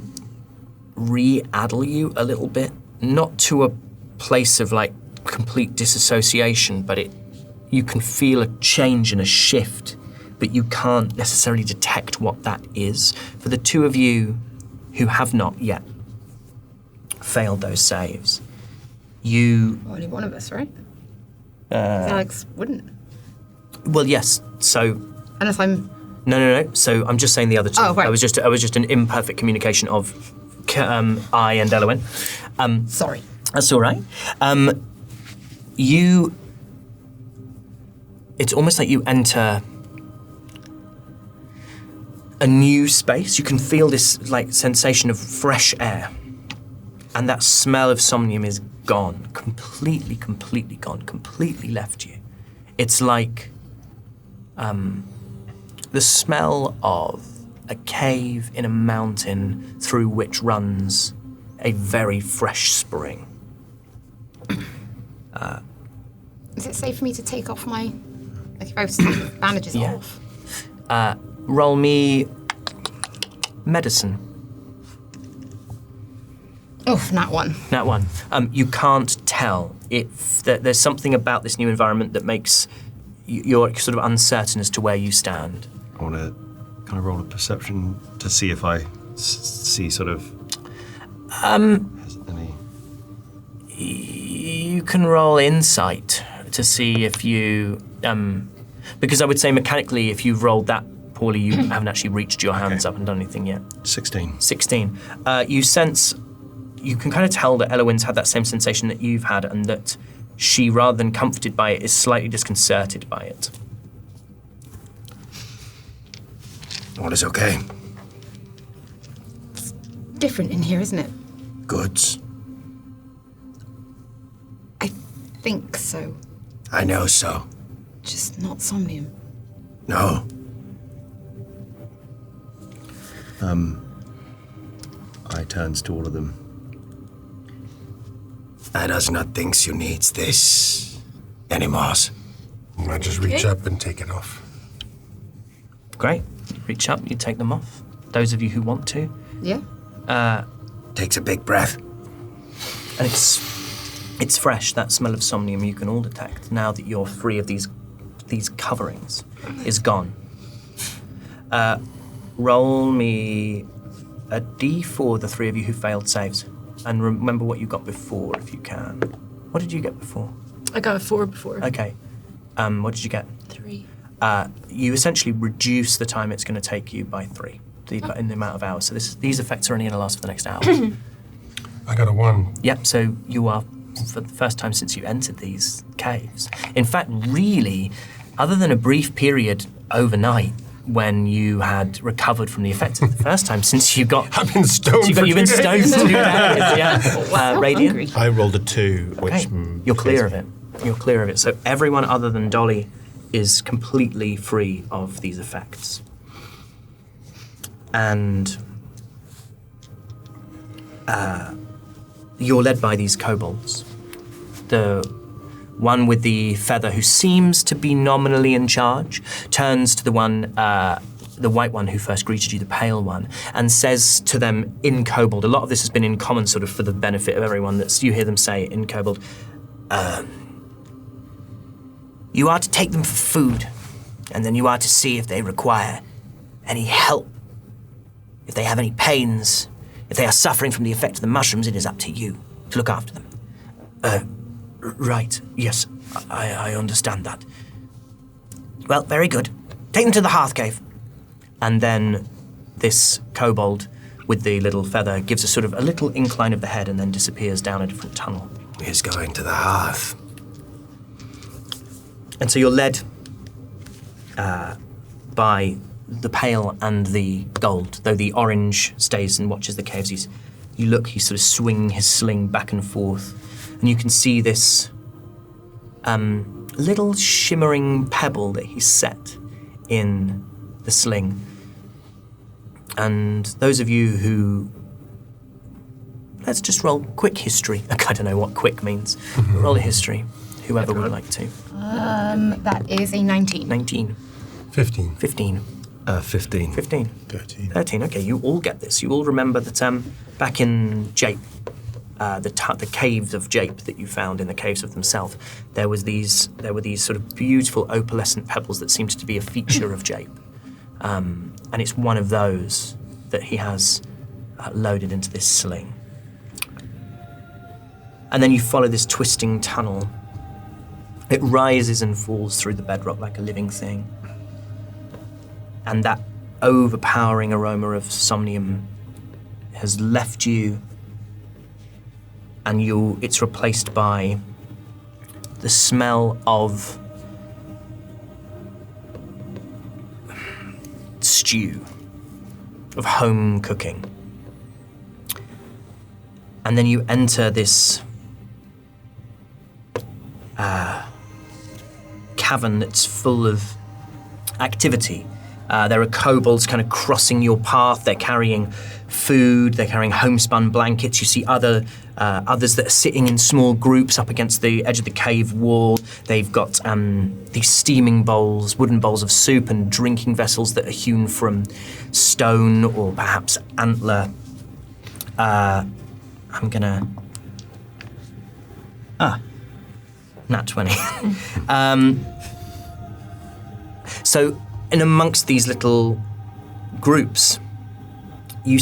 re-addle you a little bit, not to a place of like complete disassociation, but you can feel a change and a shift, but you can't necessarily detect what that is. For the two of you who have not yet failed those saves, Only one of us, right? Alex wouldn't. Well, yes. So Unless I'm... no. So I'm just saying the other two. Oh, right. I was just an imperfect communication of I and Elwyn. Sorry. That's all right. It's almost like you enter a new space. You can feel this like sensation of fresh air, and that smell of somnium is gone, completely gone, completely left you. It's like the smell of a cave in a mountain through which runs a very fresh spring. Is it safe for me to take off my... Like if I was to take the bandages Yeah. off? Roll me medicine. Oh, not one. That one. You can't tell if there's something about this new environment that makes you're sort of uncertain as to where you stand. I want to kind of roll a perception to see if I see sort of. Has any. You can roll insight to see if you, because I would say mechanically, if you've rolled that poorly, you haven't actually reached your hands up and done anything yet. 16. 16. You can kind of tell that Elowyn's had that same sensation that you've had, and that she, rather than comforted by it, is slightly disconcerted by it. All is okay. Different in here, isn't it? Goods. I think so. I know so. Just not somnium. No. I turns to all of them. I does not think you needs this anymore. I just reach up and take it off. Great. You reach up, you take them off. Those of you who want to. Yeah? Takes a big breath. And it's fresh, that smell of somnium you can all detect now that you're free of these coverings is gone. Roll me a d4, the three of you who failed saves. And remember what you got before, if you can. What did you get before? I got a 4 before. Okay. What did you get? 3. You essentially reduce the time it's going to take you by 3 in the amount of hours. So these effects are only going to last for the next hour. I got a 1. Yep, so you are, for the first time since you entered these caves. In fact, really, other than a brief period overnight when you had recovered from the effects of the first time since you got... I've been stoned you've been stoned for 2 days, yeah. Radiant? Hungry. I rolled a 2, which... Okay, you're clear of it. You're clear of it. So everyone other than Dolly is completely free of these effects. And you're led by these kobolds. The one with the feather, who seems to be nominally in charge, turns to the white one who first greeted you, the pale one, and says to them in kobold, a lot of this has been in common sort of for the benefit of everyone, you hear them say in kobold, you are to take them for food, and then you are to see if they require any help. If they have any pains, if they are suffering from the effect of the mushrooms, it is up to you to look after them. Right, yes, I understand that. Well, very good. Take them to the hearth cave. And then this kobold with the little feather gives a sort of a little incline of the head and then disappears down a different tunnel. He's going to the hearth. And so you're led by the pale and the gold, though the orange stays and watches the caves. He's sort of swinging his sling back and forth, and you can see this little shimmering pebble that he's set in the sling. And those of you who... Let's just roll quick history. I don't know what quick means. Roll a history, whoever would like to. That is a 19. 19. 15. 15. 15. 15. 13. 13, okay, you all get this. You all remember that back in Jape, the caves of Jape that you found in the caves of themself, there were these sort of beautiful opalescent pebbles that seemed to be a feature of Jape. And it's one of those that he has loaded into this sling. And then you follow this twisting tunnel. It rises and falls through the bedrock like a living thing. And that overpowering aroma of Somnium has left you, and it's replaced by the smell of stew, of home cooking. And then you enter this cavern that's full of activity. There are kobolds kind of crossing your path. They're carrying food. They're carrying homespun blankets. You see others that are sitting in small groups up against the edge of the cave wall. They've got these steaming bowls, wooden bowls of soup, and drinking vessels that are hewn from stone or perhaps antler. I'm gonna... Nat 20. So, in amongst these little groups, you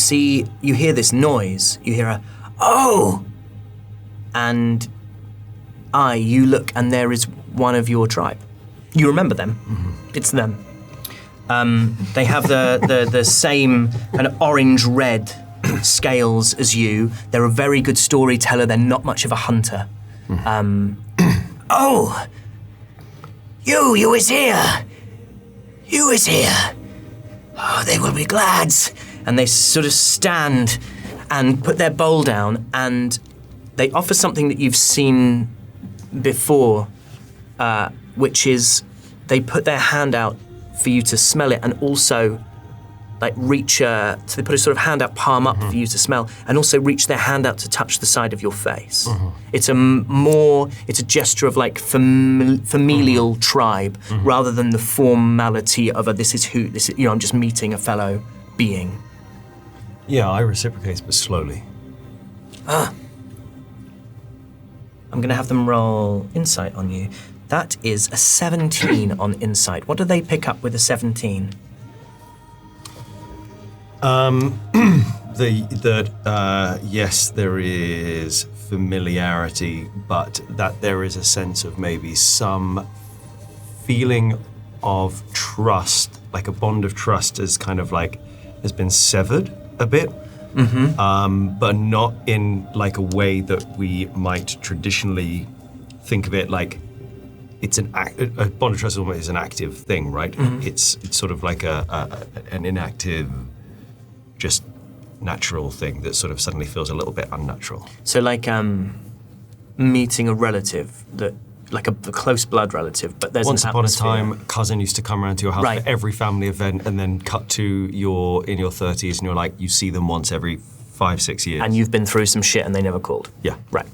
hear this noise. You hear a, oh! And you look, and there is one of your tribe. You remember them. Mm-hmm. It's them. They have the same kind of orange-red scales as you. They're a very good storyteller. They're not much of a hunter. Oh! You is here! You is here! Oh, they will be glad. And they sort of stand and put their bowl down, and they offer something that you've seen before, which is they put their hand out for you to smell it, and also like so they put a sort of hand out, palm up for you to smell, and also reach their hand out to touch the side of your face. It's a gesture of like familial tribe, rather than the formality of I'm just meeting a fellow being. Yeah, I reciprocate, but slowly. I'm gonna have them roll insight on you. That is a 17 on insight. What do they pick up with a 17? Yes, there is familiarity, but that there is a sense of maybe some feeling of trust, like a bond of trust has kind of like has been severed a bit, but not in like a way that we might traditionally think of it. Like it's a bond of trust is an active thing, right? It's sort of like an inactive, just natural thing that sort of suddenly feels a little bit unnatural. So like meeting a relative, like a close blood relative, but there's Once an upon a atmosphere. time, cousin used to come around to your house Right. for every family event, and then cut to in your 30s, and you're like, you see them once every 5-6 years. And you've been through some shit and they never called. Yeah. Right.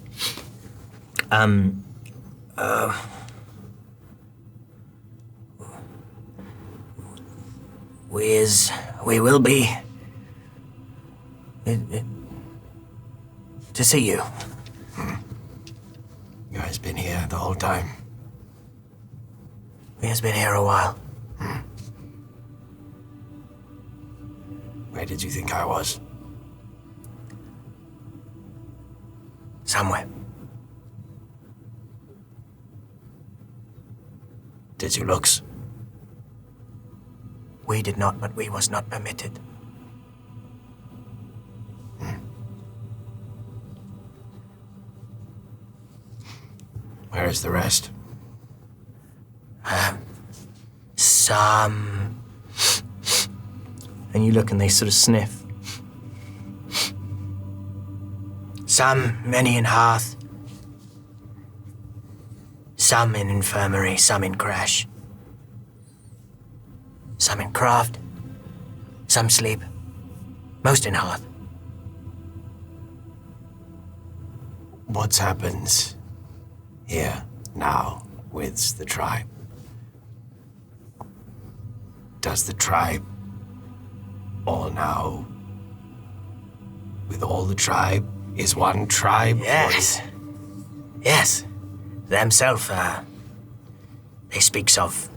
We will be to see you. You guys been here the whole time? He has been here a while. Where did you think I was? Somewhere. Did you looks? We did not, but we was not permitted. Where's the rest? Some. And you look and they sort of sniff. Some, many in hearth. Some in infirmary, some in crash. Some in craft. Some sleep. Most in hearth. What happens here now with the tribe? Does the tribe all now, with all the tribe, is one tribe? Yes. Yes. Themself, they speaks of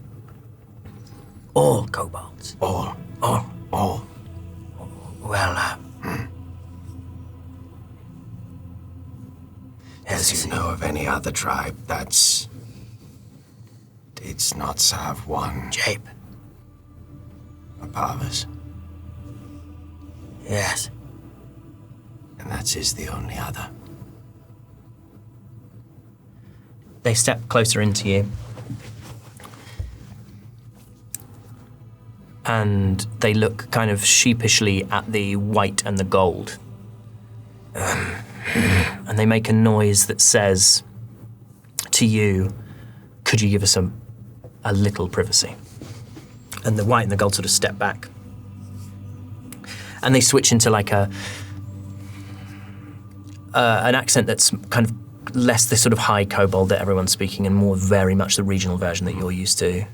all kobolds. All. Well, Does you know of any other tribe that's did not have one Jape. Apavas? Yes. And that is the only other. They step closer into you. And they look kind of sheepishly at the white and the gold. And they make a noise that says to you, could you give us a little privacy? And the white and the gold sort of step back. And they switch into like an accent that's kind of less this sort of high kobold that everyone's speaking and more very much the regional version that you're used to.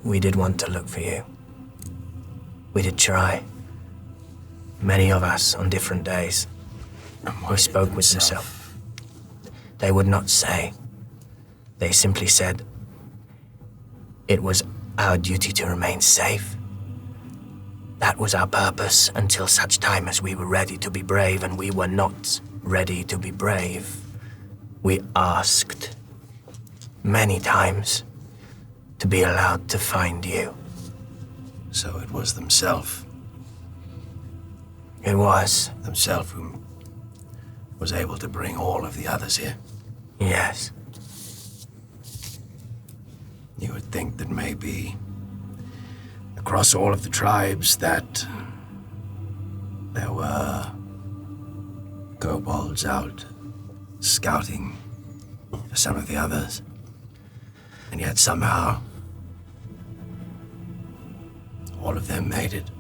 We did want to look for you. We did try. Many of us on different days. We spoke with themself. They would not say. They simply said it was our duty to remain safe. That was our purpose until such time as we were ready to be brave, and we were not ready to be brave. We asked many times to be allowed to find you. So it was themself. It was. Themself who was able to bring all of the others here. Yes. You would think that maybe across all of the tribes that there were kobolds out scouting for some of the others. And yet somehow all of them made it.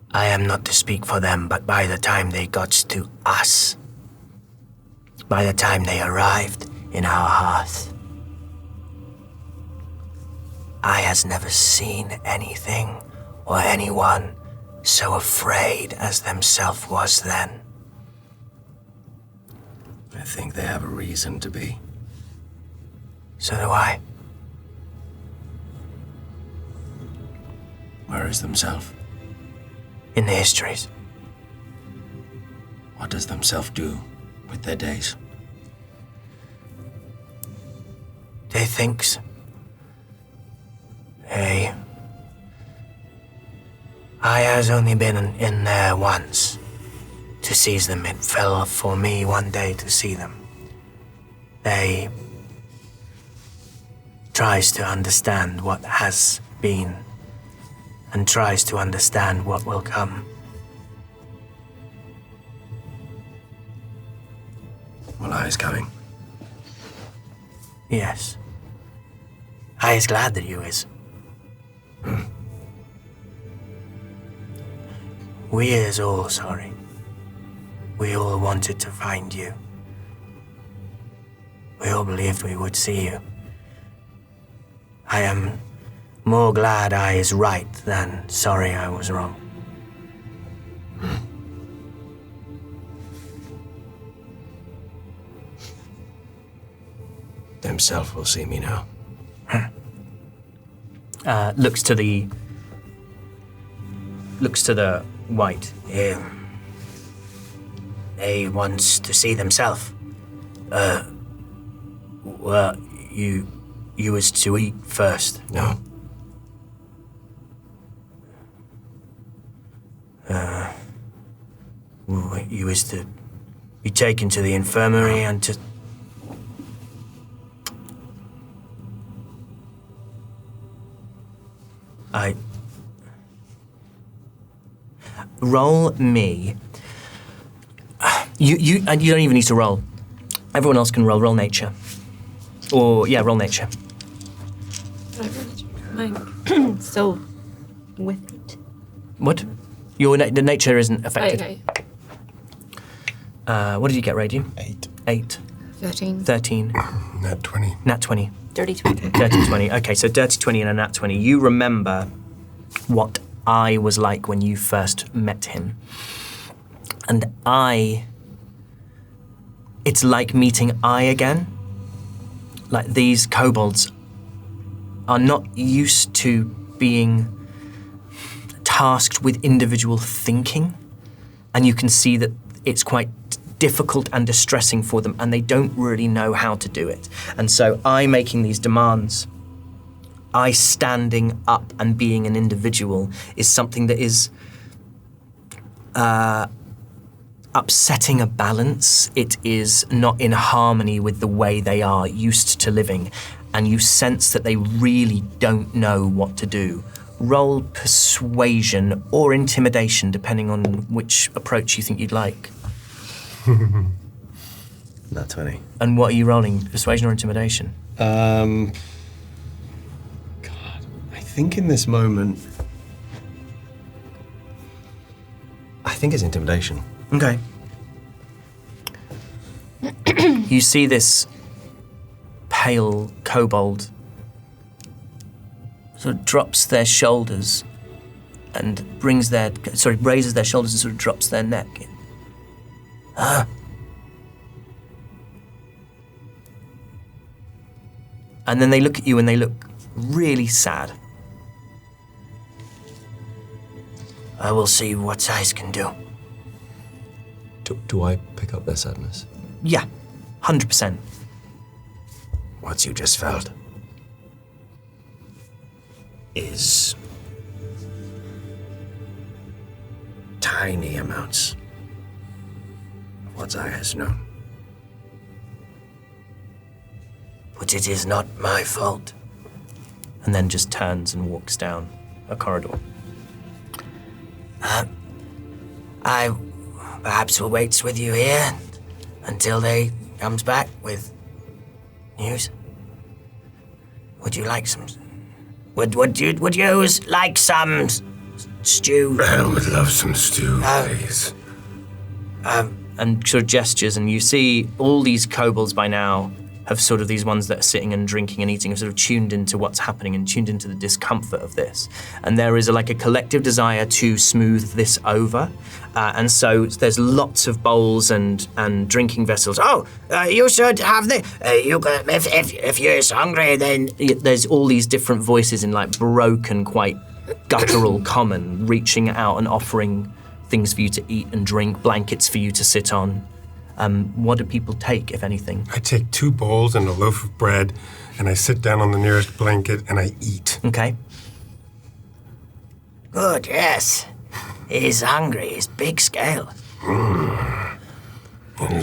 I am not to speak for them, but by the time they got to us, by the time they arrived in our hearth, I has never seen anything or anyone so afraid as themself was then. I think they have a reason to be. So do I. Where is themself? In the histories. What does themself do with their days? They thinks. Hey. I has only been in there once to seize them. It fell for me one day to see them. They tries to understand what has been and tries to understand what will come. Well, I is coming. Yes. I is glad that you is. We is all sorry. We all wanted to find you. We all believed we would see you. I am more glad I is right than sorry I was wrong. Themself will see me now. Looks to the white. They wants to see themself. Well, you was to eat first. No. You was to be taken to the infirmary and to... Roll me. You don't even need to roll. Everyone else can roll. Roll nature. Or, yeah, roll nature. Mine still with it. What? The nature isn't affected. Okay. What did you get, Radium? 8. 8. 13. 13. Nat 20. Nat 20. Dirty 20. Dirty 20. Okay, so dirty 20 and a nat 20. You remember what I was like when you first met him. And it's like meeting I again. Like, these kobolds are not used to being tasked with individual thinking. And you can see that it's quite difficult and distressing for them, and they don't really know how to do it. And so I making these demands, I standing up and being an individual is something that is upsetting a balance. It is not in harmony with the way they are used to living, and you sense that they really don't know what to do. Roll persuasion or intimidation, depending on which approach you think you'd like. Nat 20. And what are you rolling, persuasion or intimidation? God, I think in this moment, I think it's intimidation. Okay. You see this pale kobold sort of drops their shoulders and raises their shoulders and sort of drops their neck. And then they look at you and they look really sad. I will see what eyes can do. Do I pick up their sadness? Yeah, 100%. What you just felt is tiny amounts of what I has known. But it is not my fault. And then just turns and walks down a corridor. I perhaps will wait with you here until they comes back with news. Would you like some? Would you like some stew? I would love some stew, please. And sort of gestures, and you see all these kobolds by now have sort of these ones that are sitting and drinking and eating have sort of tuned into what's happening and tuned into the discomfort of this. And there is a collective desire to smooth this over. And so there's lots of bowls and drinking vessels. You should have the. If you're hungry, then There's all these different voices in broken, quite guttural common, reaching out and offering things for you to eat and drink, blankets for you to sit on. What do people take, if anything? I take 2 bowls and a loaf of bread, and I sit down on the nearest blanket and I eat. Okay. good, yes. He's hungry. He's big scale. And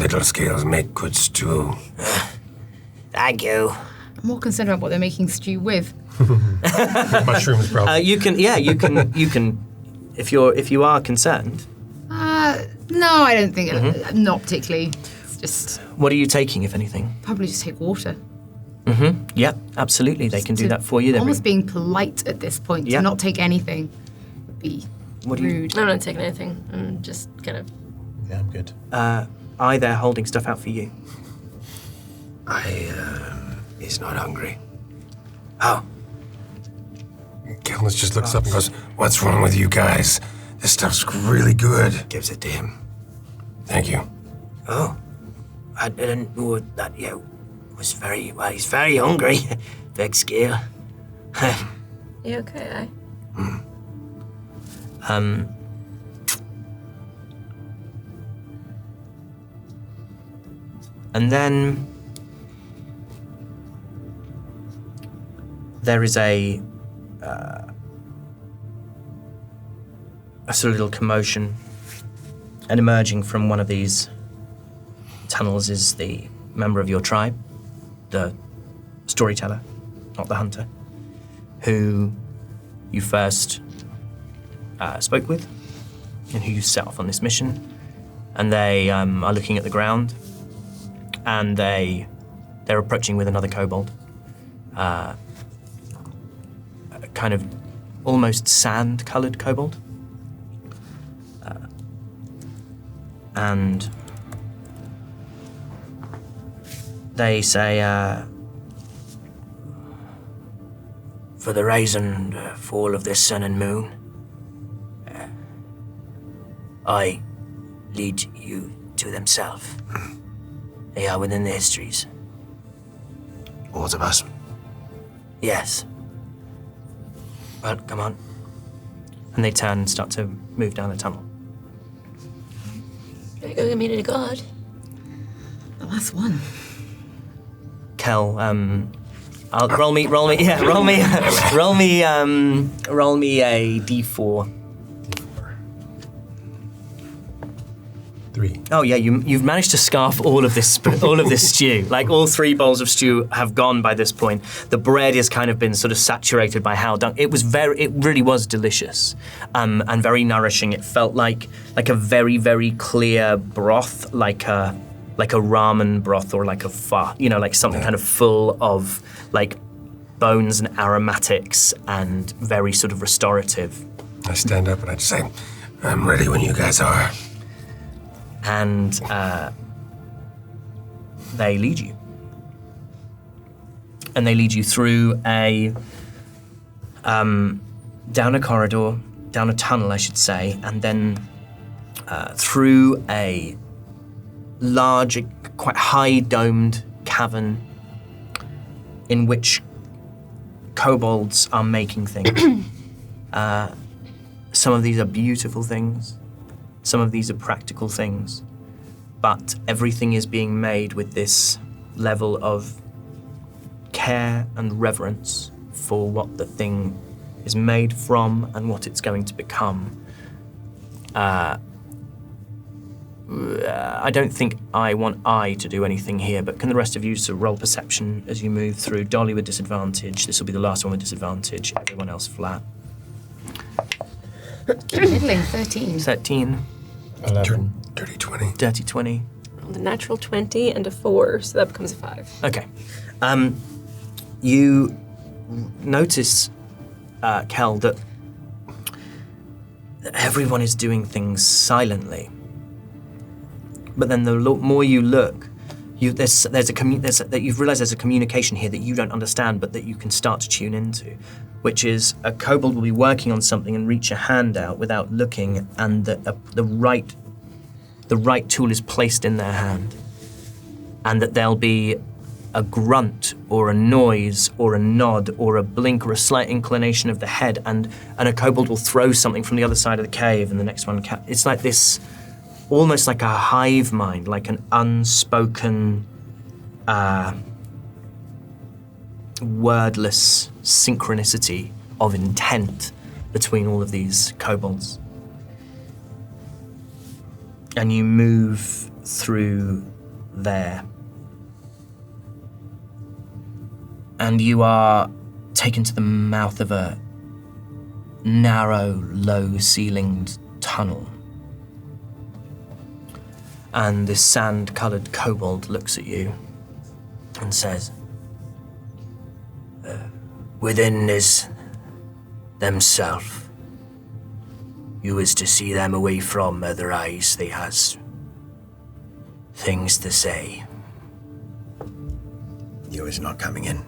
little scales make good stew. Thank you. I'm more concerned about what they're making stew with. Mushrooms, probably. You can. If you are concerned. No, I don't think. Not particularly. It's just What are you taking, if anything? probably just take water. Yeah, absolutely. They can do To- that for you. They Almost being polite at this point. Yeah. To not take anything would be What do you- rude. I'm not taking anything. I'm just kind of. Yeah, I'm good. I there holding stuff out for you. He's not hungry. Gilnis just looks up and goes, "What's wrong with you guys? This stuff's really good." Gives it to him. Thank you. Oh, I didn't know that you was very, well, he's very hungry. Big scale. You okay? And then there is a sort of little commotion And emerging from one of these tunnels is the member of your tribe, the storyteller, not the hunter, who you first spoke with and who you set off on this mission. And they are looking at the ground, and they're approaching with another kobold. Kind of almost sand-colored kobold. And they say, For the rise and fall of the sun and moon, I lead you to themself. They are within the histories. All of us. Yes. well, come on. And they turn and start to move down the tunnel. Gotta go get me to God. The last one. Kel, roll me a d4. 3. Oh yeah, you've managed to scarf all of this stew. Like all 3 bowls of stew have gone by this point. The bread has kind of been sort of saturated by how done. It really was delicious, and very nourishing. It felt like a very, very clear broth, like a ramen broth or like a pho, like something kind of full of like bones and aromatics and very sort of restorative. I stand up and I say, I'm ready when you guys are. And they lead you. And they lead you through down a corridor, down a tunnel, I should say, and then through a large, quite high-domed cavern in which kobolds are making things. Some of these are beautiful things. Some of these are practical things, but everything is being made with this level of care and reverence for what the thing is made from and what it's going to become. I don't think I want to do anything here, but can the rest of you sort of roll perception as you move through? Dolly with disadvantage. This will be the last one with disadvantage. Everyone else flat. Middling, 13. 13. 11. Dirty 20. Dirty 20. The natural 20 and a 4, so that becomes a 5. Okay. You notice, Kel, that everyone is doing things silently. But then the more you look, you've realised there's a communication here that you don't understand, but that you can start to tune into, which is a kobold will be working on something and reach a hand out without looking, and the right tool is placed in their hand, and that there'll be a grunt or a noise or a nod or a blink or a slight inclination of the head, and a kobold will throw something from the other side of the cave, and the next one it's like this, almost like a hive mind, like an unspoken, wordless synchronicity of intent between all of these kobolds. And you move through there. And you are taken to the mouth of a narrow, low-ceilinged tunnel. And this sand-colored kobold looks at you and says, Within is themself. You is to see them away from other eyes. They has things to say. You is not coming in.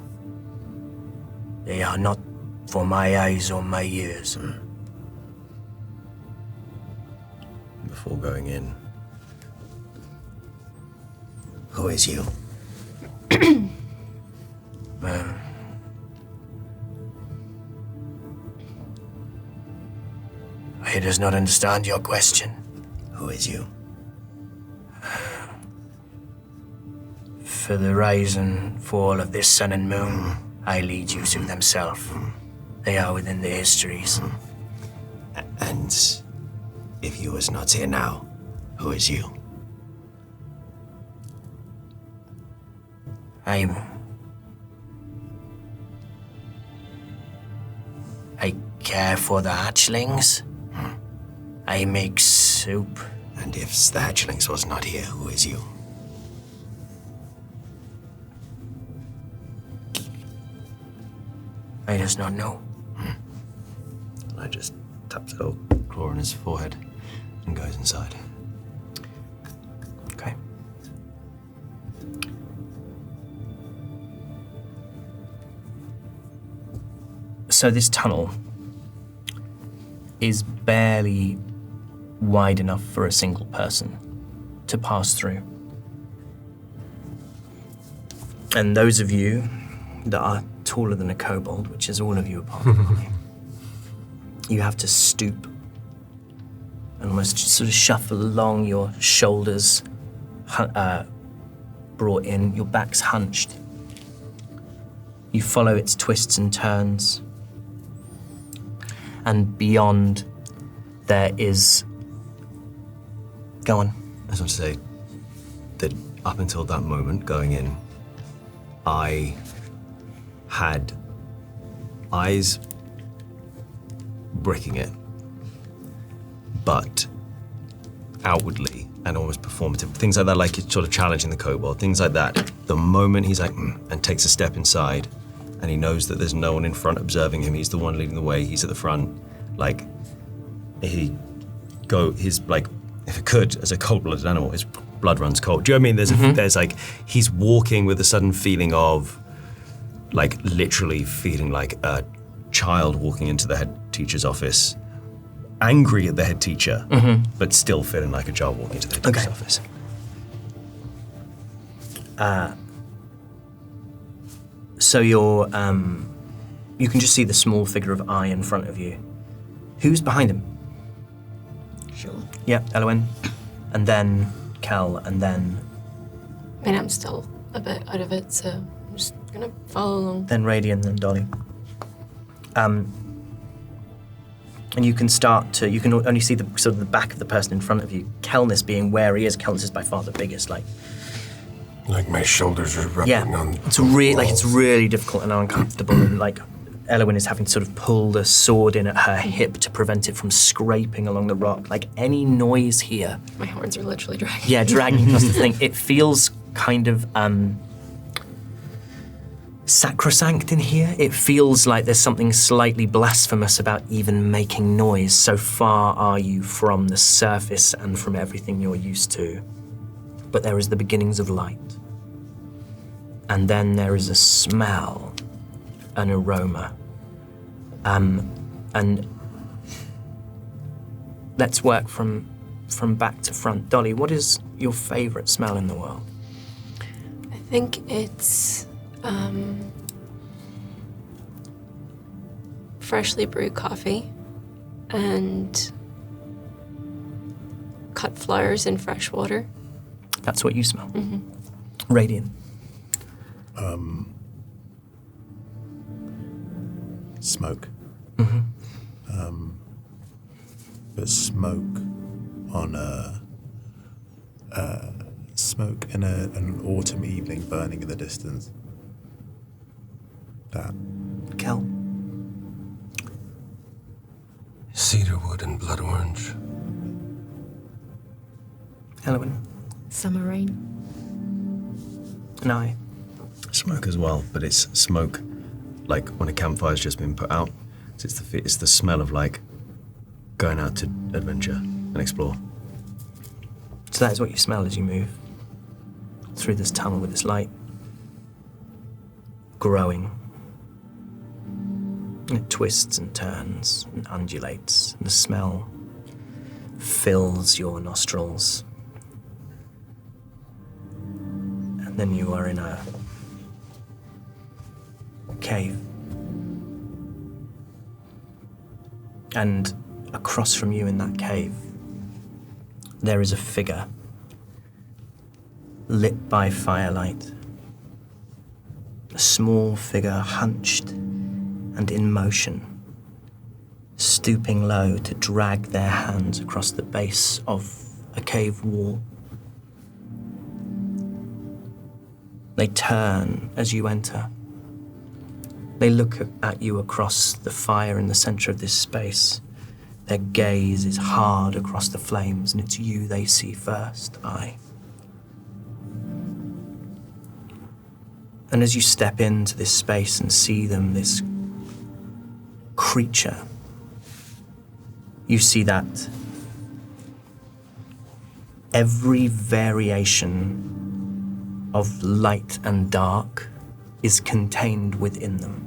They are not for my eyes or my ears. Before going in, who is you? I does not understand your question. Who is you? For the rise and fall of this sun and moon, I lead you to themself. They are within the histories. And if you was not here now, Who is you? I care for the hatchlings. I make soup. And if the hatchlings was not here, who is you? I does not know. And I just taps a little claw on his forehead and goes inside. Okay. So this tunnel is barely wide enough for a single person to pass through. And those of you that are taller than a kobold, which is all of you apart from me, you have to stoop and almost sort of shuffle along, your shoulders brought in, your back's hunched. You follow its twists and turns. And beyond, there is... Go on. I just want to say that up until that moment, going in, I had eyes bricking it, but outwardly and almost performative. Things like that, like it's sort of challenging the kobold, things like that. The moment he's like, and takes a step inside, and he knows that there's no one in front observing him, he's the one leading the way, he's at the front, like, his like, if it could, as a cold-blooded animal, his blood runs cold. Do you know what I mean? There's like, he's walking with a sudden feeling of, like, literally feeling like a child walking into the head teacher's office, angry at the head teacher, but still feeling like a child walking into the head teacher's office. So you're, you can just see the small figure of I in front of you. Who's behind him? Sure. Yeah, Elwyn. And then Kel, and then... I mean, I'm still a bit out of it, so I'm just gonna follow along. Then Radiant, then Dolly. And you can start to, you can only see the sort of the back of the person in front of you. Kelness being where he is, Kelness is by far the biggest, like my shoulders are rubbing on it's really difficult and uncomfortable, and like Elwyn is having to sort of pull the sword in at her hip to prevent it from scraping along the rock. Like any noise here. My horns are literally dragging. Yeah, dragging across the thing. It feels kind of sacrosanct in here. It feels like there's something slightly blasphemous about even making noise. So far are you from the surface and from everything you're used to. But there is the beginnings of light. And then there is a smell, an aroma. And let's work from back to front. Dolly, what is your favorite smell in the world? I think it's freshly brewed coffee and cut flowers in fresh water. That's what you smell. Radiant. Smoke. But smoke on smoke in an autumn evening burning in the distance. That. Kel. cedarwood and blood orange. Elwyn. Summer rain. And I. Smoke as well, but it's smoke like when a campfire's just been put out. So it's the smell of like going out to adventure and explore. So that is what you smell as you move through this tunnel with this light growing. And it twists and turns and undulates, and the smell fills your nostrils. And then you are in a cave. And across from you in that cave, there is a figure lit by firelight. A small figure hunched and in motion, stooping low to drag their hands across the base of a cave wall. They turn as you enter. They look at you across the fire in the center of this space. Their gaze is hard across the flames, and it's you they see first, And as you step into this space and see them, this creature, you see that every variation of light and dark is contained within them.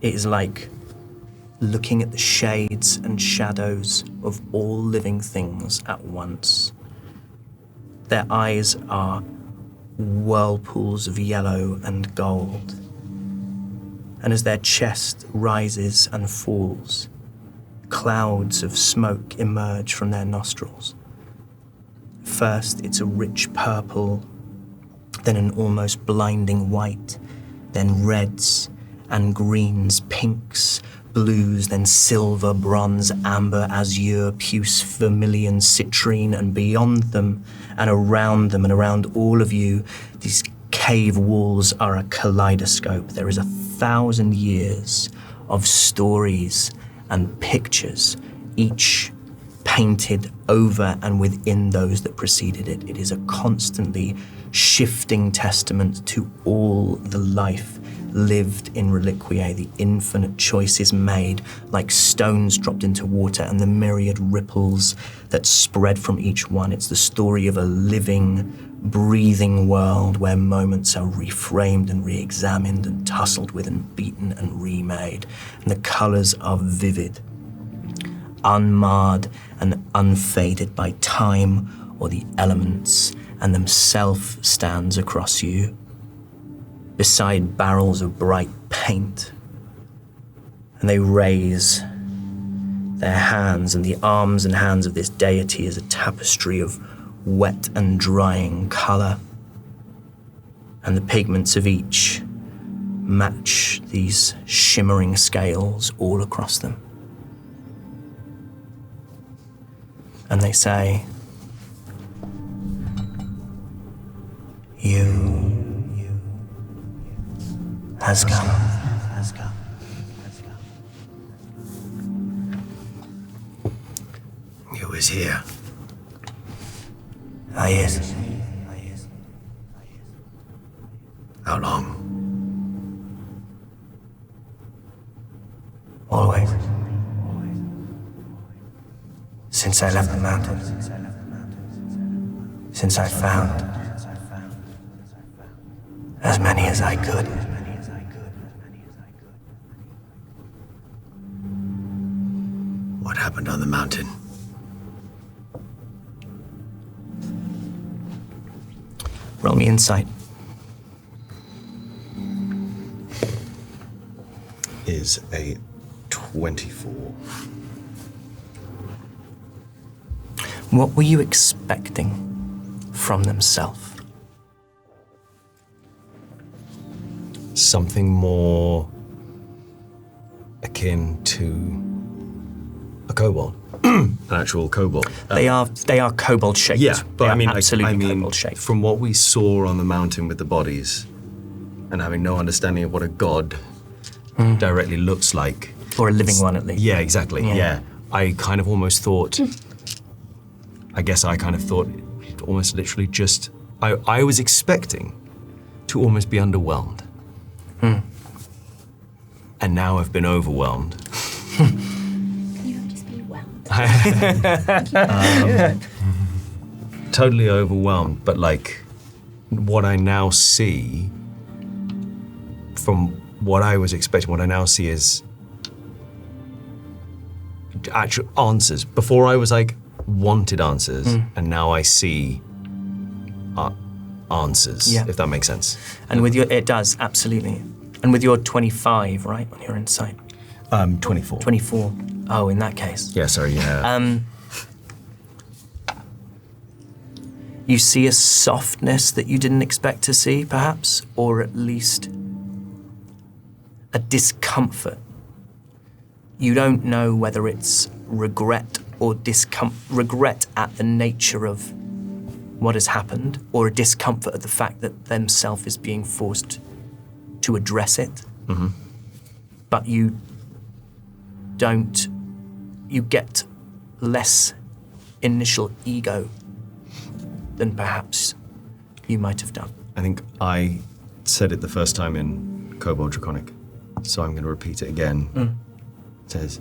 It is like looking at the shades and shadows of all living things at once. Their eyes are whirlpools of yellow and gold. And as their chest rises and falls, clouds of smoke emerge from their nostrils. First, it's a rich purple, then an almost blinding white, then reds and greens, pinks, blues, then silver, bronze, amber, azure, puce, vermilion, citrine, and beyond them and around all of you, these cave walls are a kaleidoscope. There is 1,000 years of stories and pictures, each painted over and within those that preceded it. It is a constantly shifting testament to all the life lived in Reliquiae, the infinite choices made like stones dropped into water and the myriad ripples that spread from each one. It's the story of a living, breathing world where moments are reframed and re-examined and tussled with and beaten and remade. And the colors are vivid, unmarred and unfaded by time or the elements, and themself stands across you, beside barrels of bright paint. And they raise their hands, and the arms and hands of this deity is a tapestry of wet and drying color. And the pigments of each match these shimmering scales all across them. And they say, You has come. You is here. Yes. How long? Always. Since I left the mountain. Since I found as many as I could. What happened on the mountain? Roll me insight. Is a 24. What were you expecting from themself? Something more akin to a kobold. An actual kobold. They are kobold shaped. Yeah, but They I are mean, absolutely kobold shaped. from what we saw on the mountain with the bodies, and having no understanding of what a god directly looks like. Or a living one, at least. Yeah, exactly. Yeah. I kind of almost thought. I guess I kind of thought, almost literally just. I was expecting to almost be underwhelmed. And now I've been overwhelmed. You just be whelmed. Totally overwhelmed, but like what I now see from what I was expecting, what I now see is actual answers. Before I was like wanted answers, and now I see answers, Yeah. if that makes sense. And with your, it does, absolutely. And with your 25, right, on your insight? 24. 24. Oh, in that case. Yeah, sorry, yeah. You see a softness that you didn't expect to see, perhaps, or at least a discomfort. You don't know whether it's regret or regret at the nature of what has happened, or a discomfort at the fact that themself is being forced to address it. Mm-hmm. But you get less initial ego than perhaps you might have done. I think I said it the first time in Kobold Draconic, so I'm going to repeat it again. It says,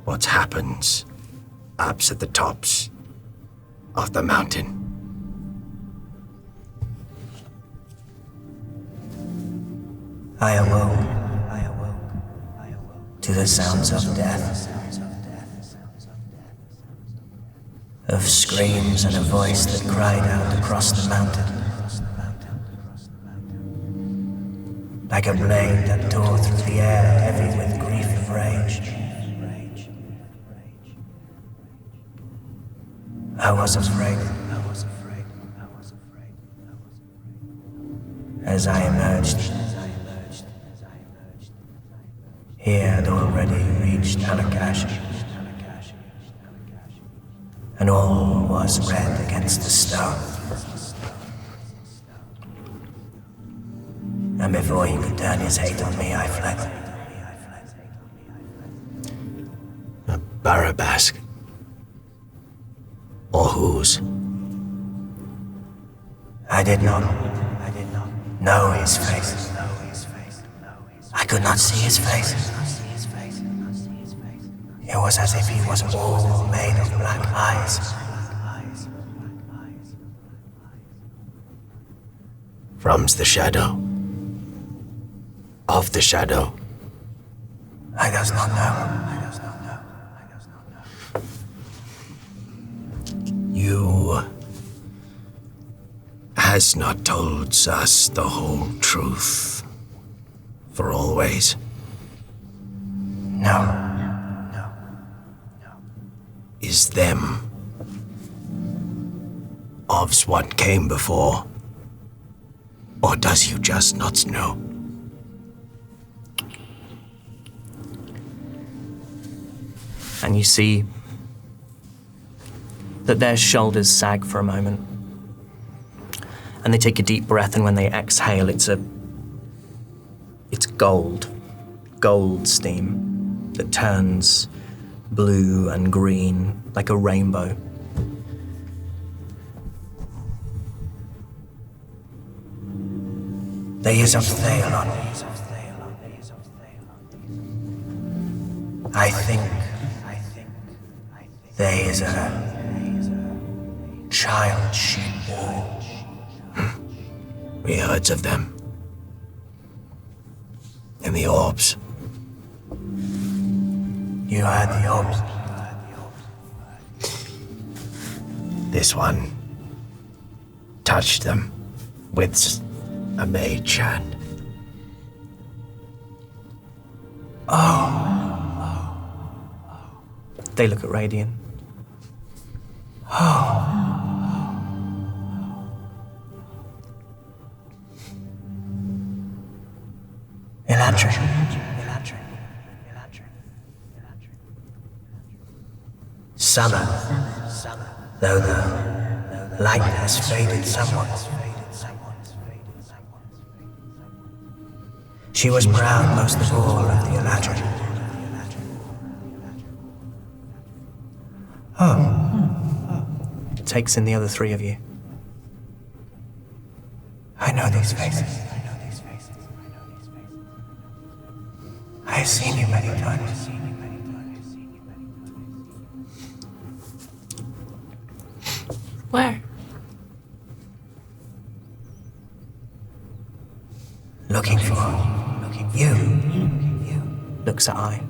What happens up at the tops of the mountain? I awoke to the sounds of death, of screams and a voice that cried out across the mountain, like a blade that tore through the air, heavy with grief and rage. I was afraid. As I emerged, he had already reached Alakash, and all was red against the stone. And before he could turn his hate on me, I fled. A Barabask. Or whose? I did not know his face. I could not see his face. It was as if he was all made of black eyes. From's the shadow. Of the shadow. I does not know. You has not told us the whole truth. For always. No. Is them of's what came before? Or does you just not know? And you see that their shoulders sag for a moment. And they take a deep breath, and when they exhale, it's gold steam that turns blue and green like a rainbow. There is of Thaelon. I think there is a child she bore. We heard of them. And the orbs. You heard the orbs. This one touched them with a mage hand. They look at Radiant. Eladrin. Summer, though the light has faded somewhat. She was proud most of all of the Eladrin. Takes in the other three of you. I know these faces. I have seen you many times. Where? Looking for you. Looks at I.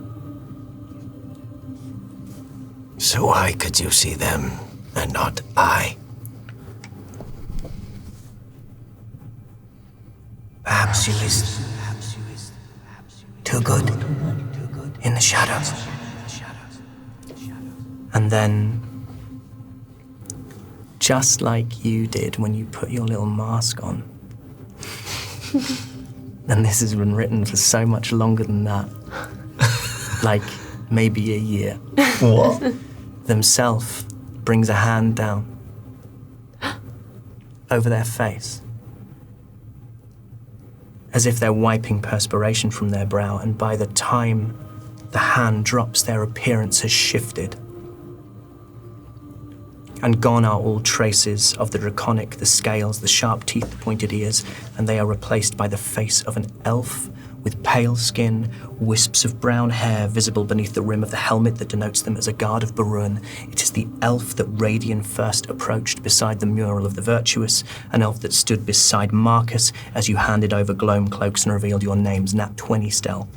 So why could you see them and not I? Perhaps you is too good in the shadows. And then, just like you did when you put your little mask on, and this has been written for so much longer than that, like maybe a year. What? themself brings a hand down over their face, as if they're wiping perspiration from their brow, and by the time the hand drops, their appearance has shifted. And gone are all traces of the draconic, the scales, the sharp teeth, the pointed ears, and they are replaced by the face of an elf with pale skin, wisps of brown hair visible beneath the rim of the helmet that denotes them as a guard of Barun. It is the elf that Radian first approached beside the mural of the virtuous, an elf that stood beside Marcus as you handed over gloam cloaks and revealed your names, Nat 20 stealth.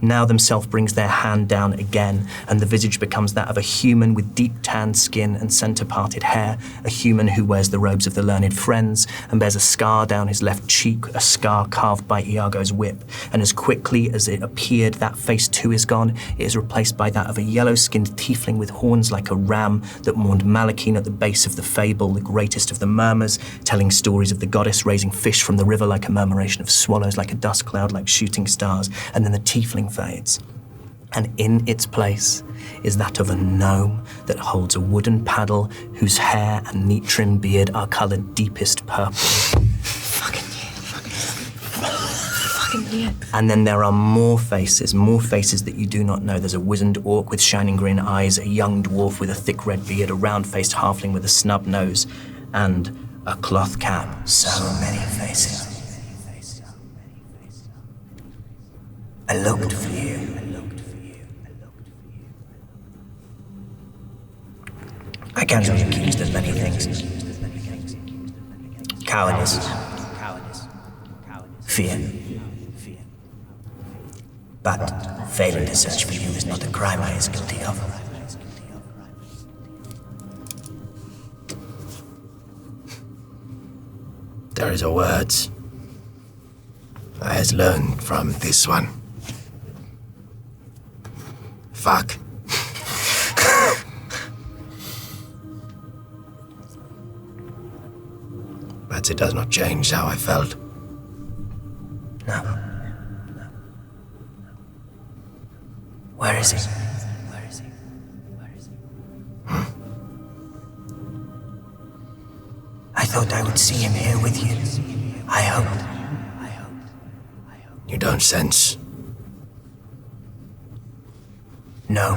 Now themself brings their hand down again, and the visage becomes that of a human with deep tanned skin and centre-parted hair, a human who wears the robes of the learned friends and bears a scar down his left cheek, a scar carved by Iago's whip. And as quickly as it appeared, that face too is gone. It is replaced by that of a yellow-skinned tiefling with horns like a ram that mourned Malachine at the base of the fable, the greatest of the murmurs, telling stories of the goddess raising fish from the river like a murmuration of swallows, like a dust cloud, like shooting stars. And then the tiefling fades, and in its place is that of a gnome that holds a wooden paddle whose hair and neat trim beard are coloured deepest purple. Fucking yeah. And then there are more faces that you do not know. There's a wizened orc with shining green eyes, a young dwarf with a thick red beard, a round-faced halfling with a snub nose, and a cloth cap. So many faces. I looked for you. I can be accused of many things. Cowardice. Fear. But failing to search for you is not a crime I is guilty of. There is a words I has learned from this one. Fuck. But it does not change how I felt. No. Where is he? I thought I would see him here with you. I hoped. You don't sense. No,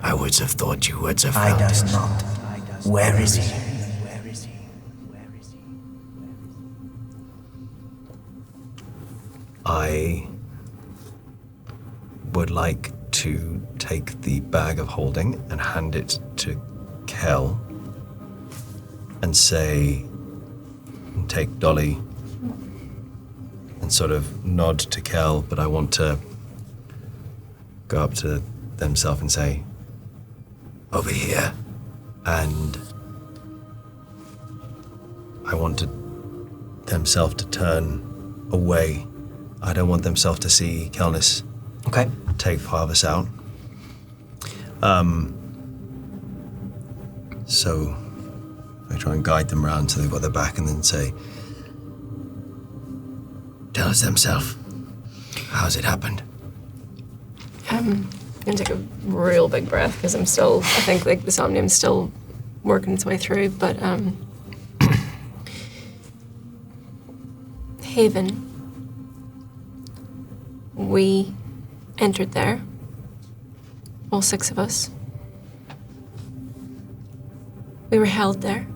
I would have thought you would have I felt does it. not. Where is he? I would like to take the bag of holding and hand it to Kel and say, and take Dolly and sort of nod to Kel, but I want to go up to themself and say, Over here. and I want themself to turn away. I don't want themself to see Kelnis Okay. take Parvis out. So I try and guide them round so they've got their back and then say, Tell us themself. How's it happened? I'm gonna take a real big breath because I think like the Somnium's still working its way through, but Haven. We entered there, all 6 of us. We were held there.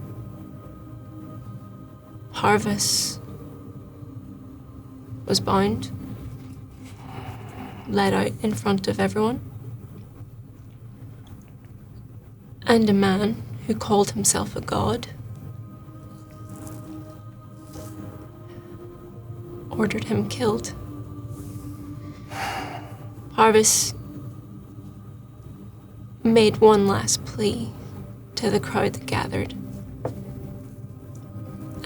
Harvest was bound, led out in front of everyone. And a man who called himself a god ordered him killed. Harvest made one last plea to the crowd that gathered.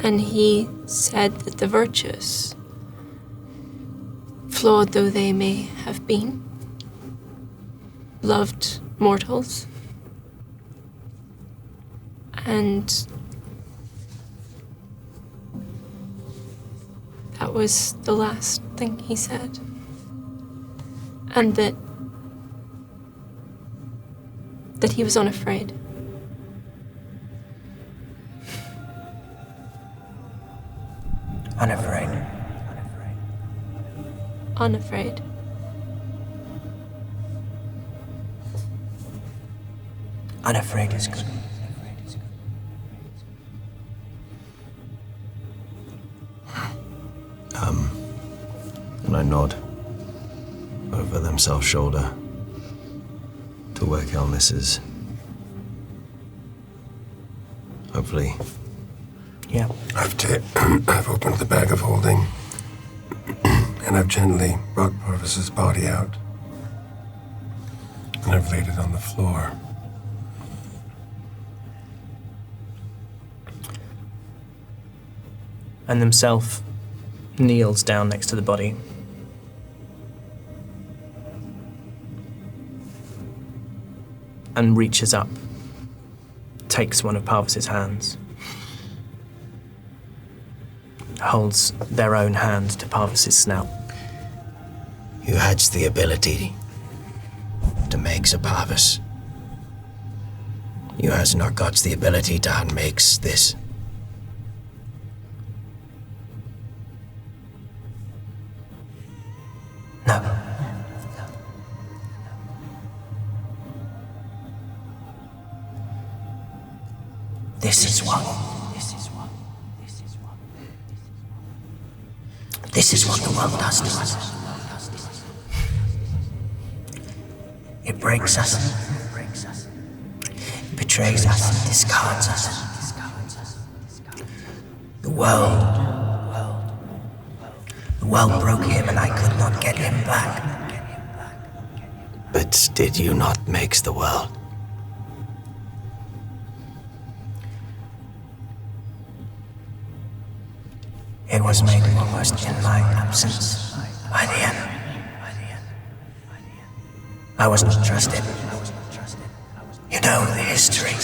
And he said that the virtuous, flawed though they may have been, loved mortals. And that was the last thing he said. And that That he was unafraid. Unafraid. Unafraid. Unafraid is good. And I nod over themself shoulder to where Kelnis is. Hopefully. Yeah. I've opened the bag of holding, and I've gently brought Parvis's body out, and I've laid it on the floor. And themself kneels down next to the body. And reaches up, takes one of Parvis's hands, holds their own hand to Parvis's snout. You had the ability to make a Parvis. You has not got the ability to unmakes this. No. This is what the world does to us. It breaks us. It betrays us and discards us. The world broke him and I could not get him back. But did you not make the world? It was made almost in my absence by the end. I was not trusted. You know the history.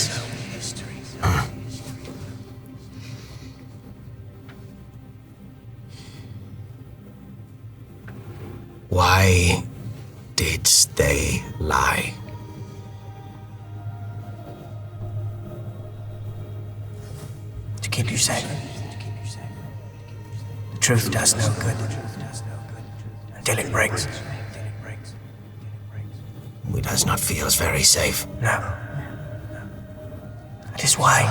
Why did they lie? To keep you safe. The truth does no good until it breaks. We does not feel very safe. No. That is why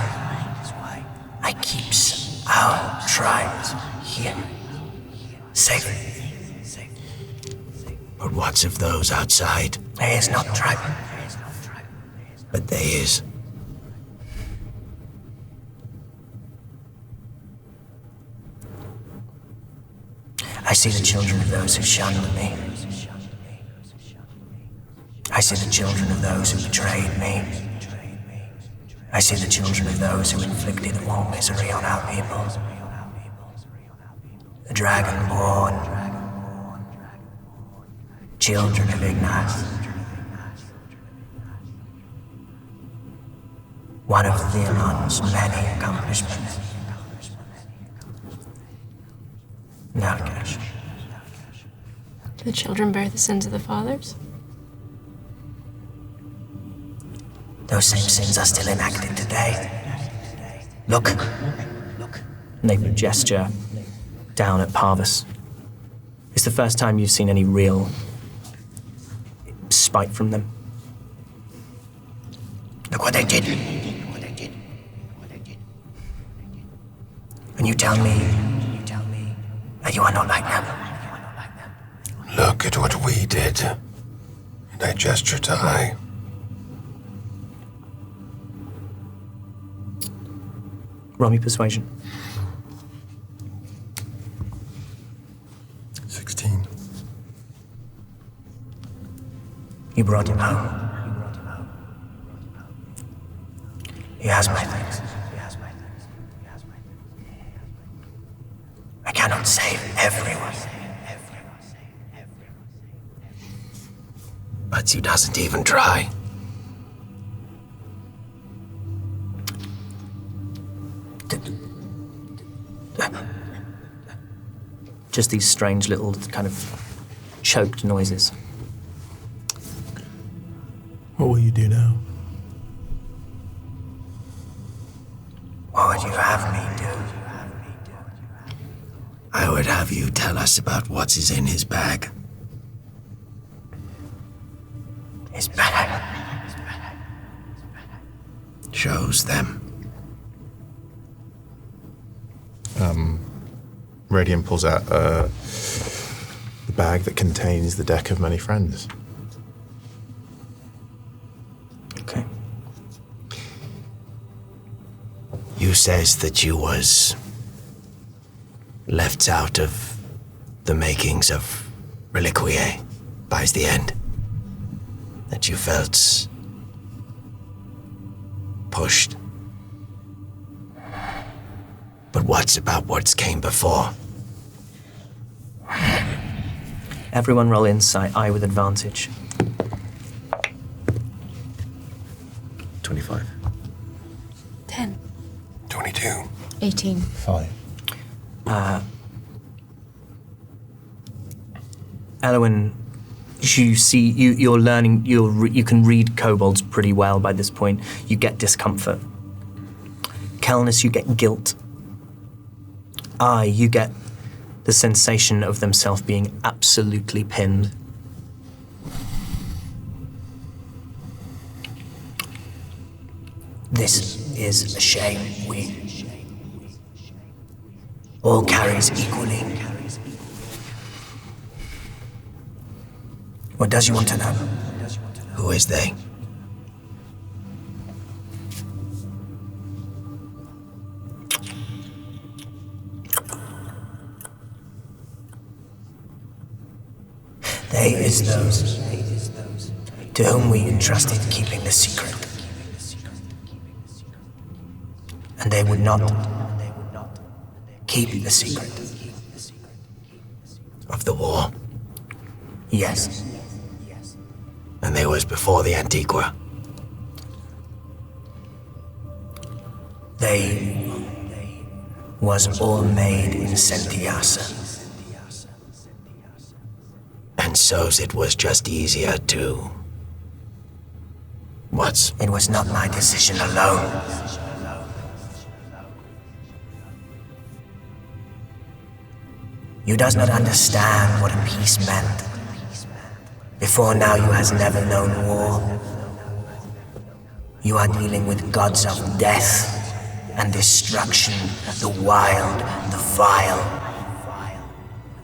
I keeps our tribes here safe. But what's of those outside? There is not tribe. But there is. I see the children of those who shunned me. I see the children of those who betrayed me. I see the children of those who inflicted more misery on our people. The dragonborn, children of Ignace. One of Theon's many accomplishments. Nalgash. Do the children bear the sins of the fathers? Those same sins are still enacted today. Look. And they gesture down at Parvis. It's the first time you've seen any real spite from them. Look what they did. And you tell me that you are not like them. Look at what we did. And I gesture to I. Roll me persuasion. 16. You brought him home. He has my thanks. I cannot save everyone. But you doesn't even try. Just these strange little kind of choked noises. What will you do now? What would you have me do? I would have you tell us about what is in his bag. His bag. Shows them. Radiant pulls out the bag that contains the deck of many friends. Okay. You says that you was left out of the makings of Reliquiae by the end. That you felt pushed. But what's about what's came before? Everyone roll insight, I with advantage. 25. 10. 22. 18. 5. Elwyn, you see, you're learning, you can read kobolds pretty well by this point. You get discomfort. Kelnis, you get guilt. You get the sensation of themself being absolutely pinned. This is a shame. We all carries equally. What does you want to know? Who is they? They is those to whom we entrusted keeping the secret. And they would not keep the secret. Of the war. Yes. And they was before the Antigua. They was all made in Sentiasa. And so's it was just easier to... What's... It was not my decision alone. You does not understand what a peace meant. Before now you has never known war. You are dealing with gods of death and destruction, the wild, the vile.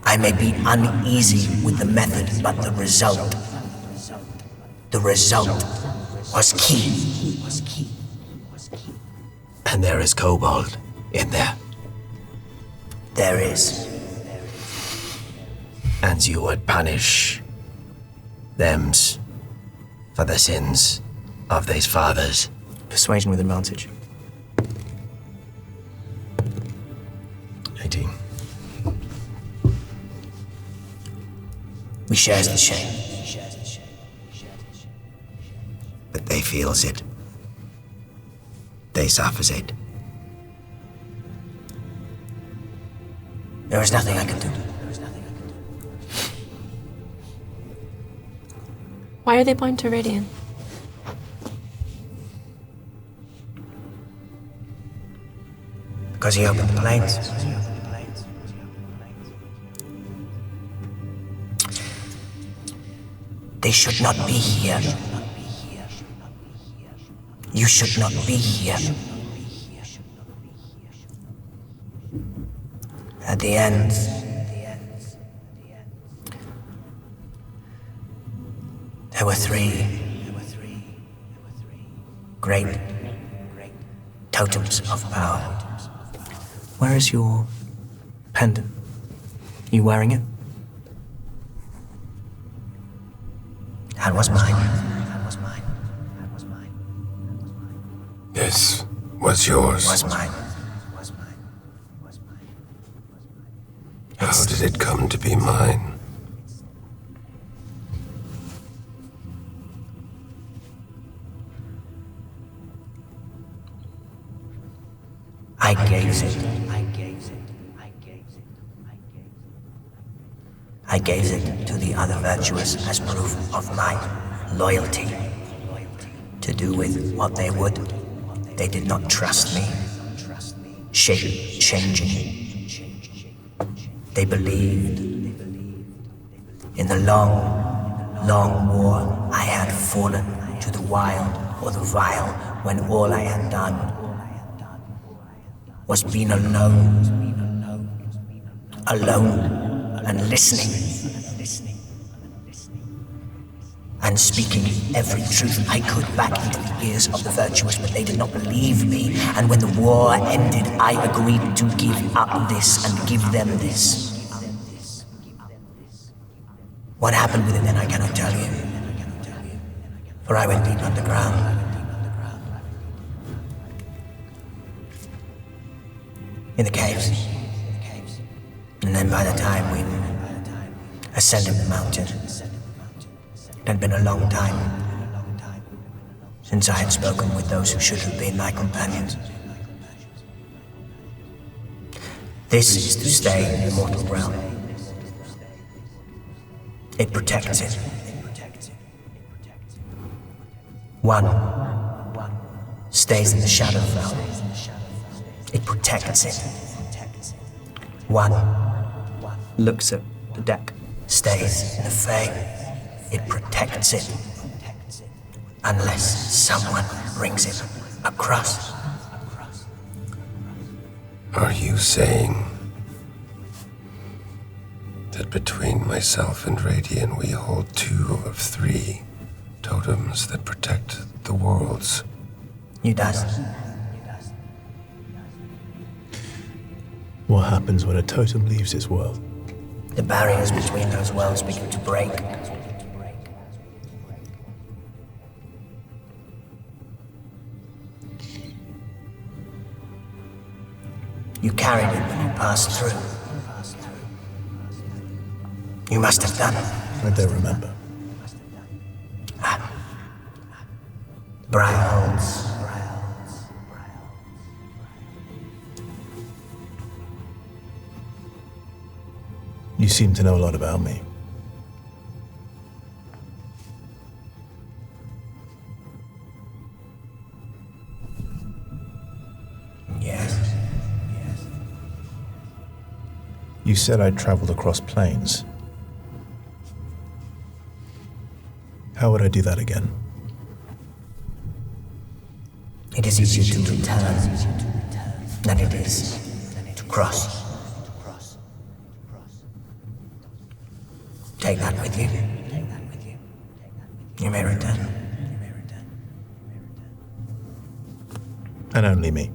I may be uneasy with the method, but the result was key. And there is kobold in there. There is. And you would punish thems for the sins of these fathers. Persuasion with advantage. 18. We shares the shame. But they feels it. They suffers it. There is nothing I can do. Why are they bound to Radiant? Because he opened the plains. They should not be here. You should not be here. At the end, there were three great totems of power. Where is your pendant? You wearing it? That was mine. This was yours. Was mine. How did it come to be mine? I gave it. I gave it to the other virtuous as proof of my loyalty. To do with what they would. They did not trust me. shape-changing. They believed in the long, long war I had fallen to the wild or the vile when all I had done was been alone and listening and speaking every truth I could back into the ears of the virtuous, but they did not believe me. And when the war ended, I agreed to give up this and give them this. What happened with it then I cannot tell you, for I went deep underground. In the caves. And then by the time we ascended the mountain, it had been a long time since I had spoken with those who should have been my companions. This is to stay in the mortal realm. It protects it. One stays in the shadow realm. It protects it. One Looks at the deck. stays in the Fey. It protects it. Unless someone brings it across. Are you saying that between myself and Radiant we hold 2 of 3 totems that protect the worlds? You does. What happens when a totem leaves its world? The barriers between those worlds begin to break. You carried it when you passed through. You must have done. I don't remember. Briar holds. You seem to know a lot about me. Yes. You said I'd traveled across planes. How would I do that again? It is easier to return than it is to cross. Take that with you. You may return. And only me.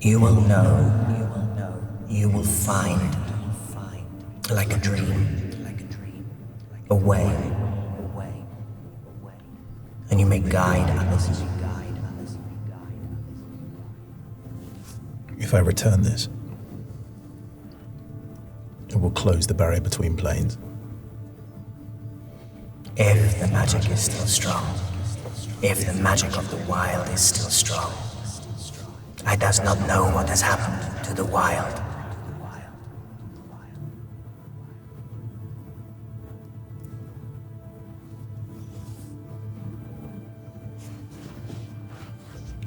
You will know. You will find. Like a dream. A way. And you may guide others. If I return this, it will close the barrier between planes. If the magic is still strong. If the magic of the wild is still strong. I does not know what has happened to the wild.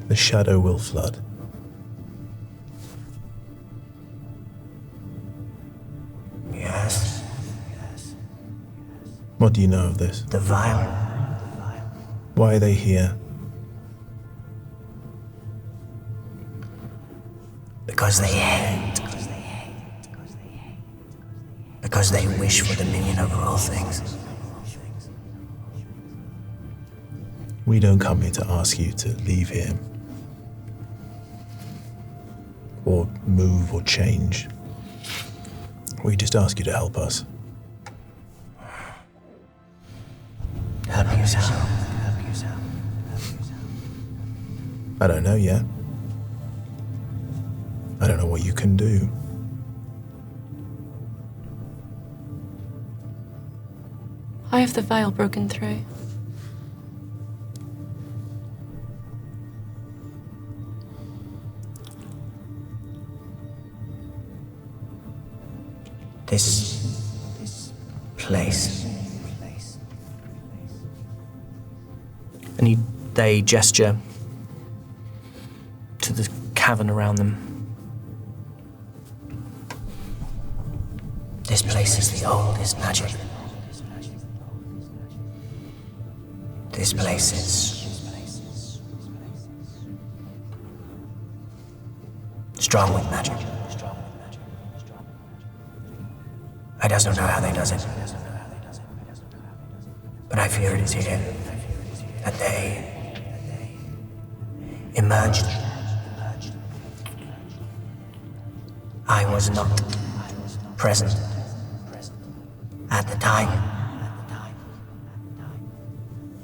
The shadow will flood. Yes. What do you know of this? The vile. Why are they here? Because they hate. Because they wish for dominion over all things. We don't come here to ask you to leave here. Or move or change. We just ask you to help us. Help yourself. I don't know yet. I don't know what you can do. I have the veil broken through. This place And they gesture to the cavern around them. This place is the oldest magic. This place is strong with magic. I just don't know how they does it. But I fear it is here that they emerged. I was not present at the time,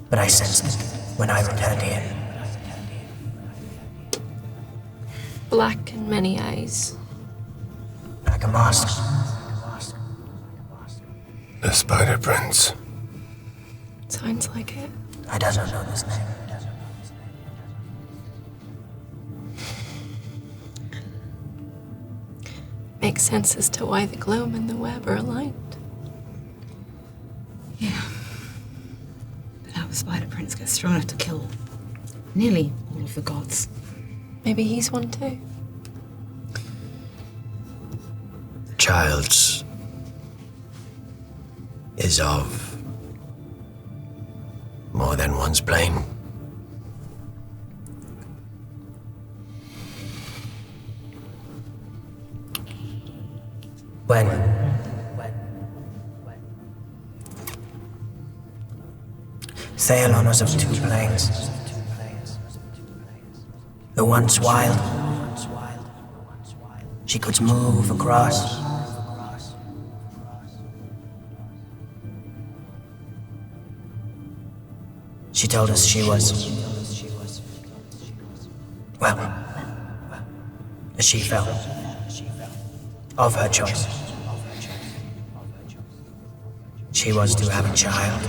but I sensed it when I returned here. Black and many eyes. Like a mask. The Spider Prince. Sounds like it. I doesn't know this name. Makes sense as to why the gloam and the web are aligned. Yeah. But how the Spider Prince gets strong enough to kill nearly all of the gods? Maybe he's one too. Child's is of more than one's plane. When Thalon was of two planes. The once wild. She could move across. She told us she was, well, she felt of her choice. She was to have a child.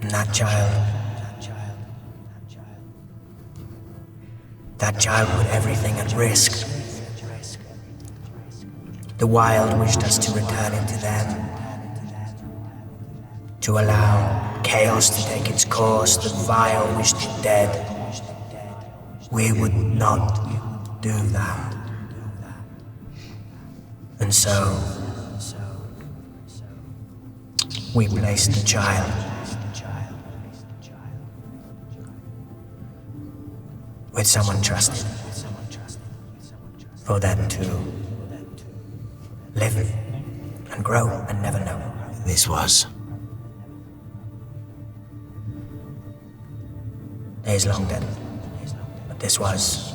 And that child put everything at risk. The wild wished us to return into them, to allow chaos to take its course. The vile wished it dead. We would not do that. And so, we placed the child with someone trusted for them to live and grow and never know. This was Days long dead, but this was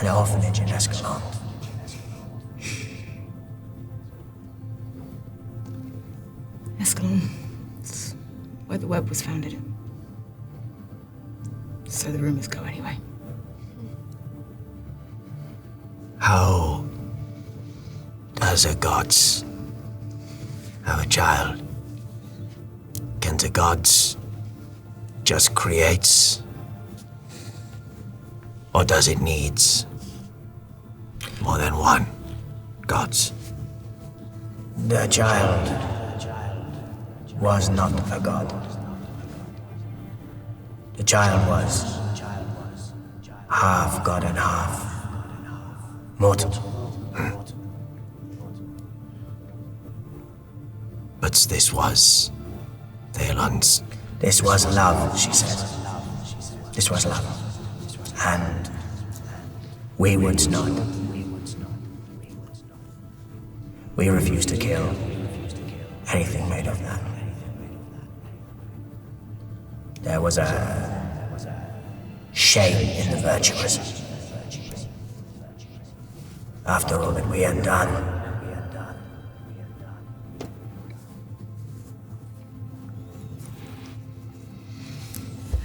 an orphanage in Escalon. Escalon. It's where the web was founded. So the rumors go anyway. how does a gods have a child? Can the gods just creates? Or does it needs more than one gods? The child was not a god. The child was half god and half mortal. But this was Thalon's. This was love, she said. This was love. And we would not. We refused to kill anything made of that. There was a shame in the virtuous. After all that we had done,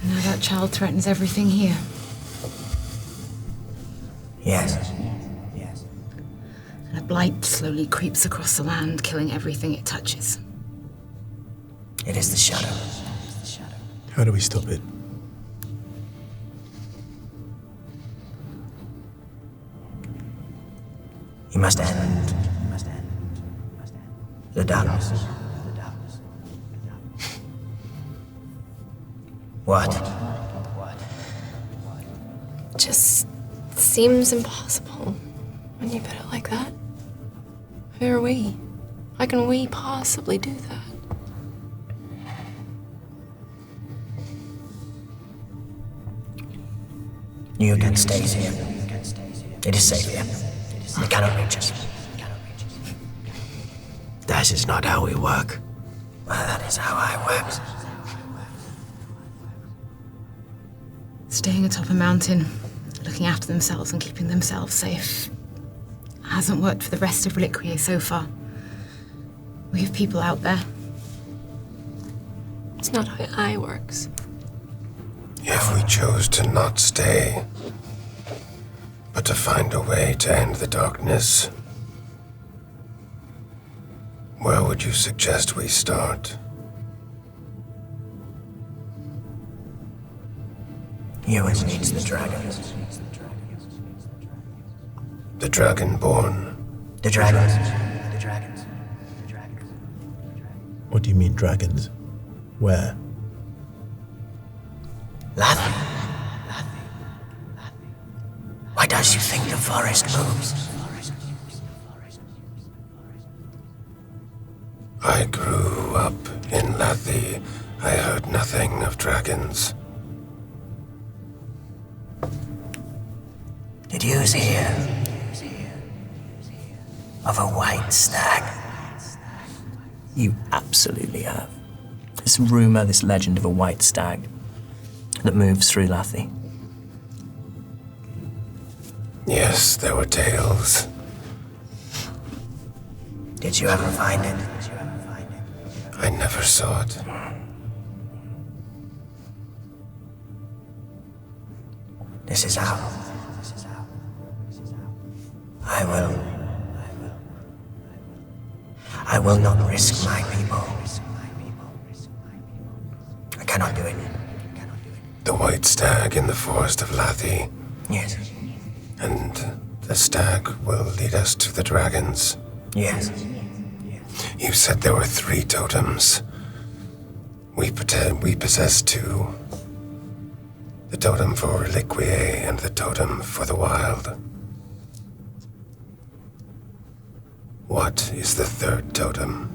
Now that child threatens everything here. yes. And a blight slowly creeps across the land, killing everything it touches. It is the shadow. How do we stop it? You must end the darkness. What? Just seems impossible when you put it like that. Who are we? How can we possibly do that? You can stay here. It is safe here. They cannot reach us. That is not how we work. Well, that is how I work. Staying atop a mountain, looking after themselves and keeping themselves safe, hasn't worked for the rest of Reliquier so far. We have people out there. It's not how I works. If we chose to not stay, but to find a way to end the darkness, where would you suggest we start? Ewan needs the dragons. The Dragonborn. The dragons. The dragons. The dragons. What do you mean, dragons? Where? Lathy. Why does you think the forest moves? I grew up in Lathy. I heard nothing of dragons. Did you hear of a white stag? You absolutely have. This rumour, this legend of a white stag that moves through Lathy. Yes, there were tales. Did you ever find it? I never saw it. This is how. I will not risk my people. I cannot do it. The white stag in the forest of Lathy. Yes. And the stag will lead us to the dragons. Yes. You said there were 3 totems. We possess 2. The totem for Reliquier and the totem for the wild. What is the 3rd totem?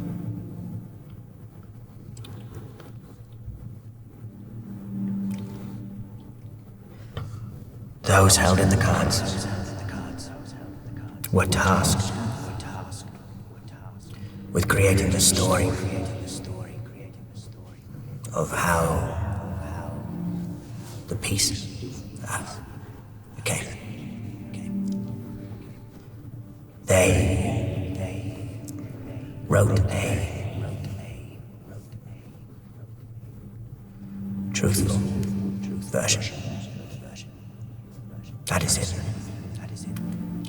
Those held in the cards were tasked with creating the story of how the piece came. They wrote a truthful version. That is it.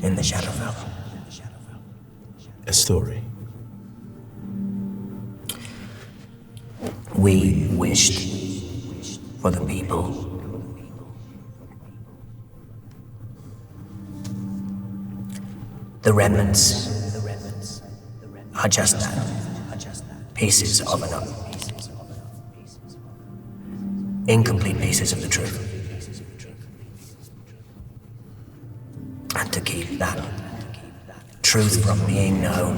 In the Shadowfell. A story. We wished for the people. The remnants are just that. Pieces of another. Incomplete pieces of the truth. And to keep that truth from being known,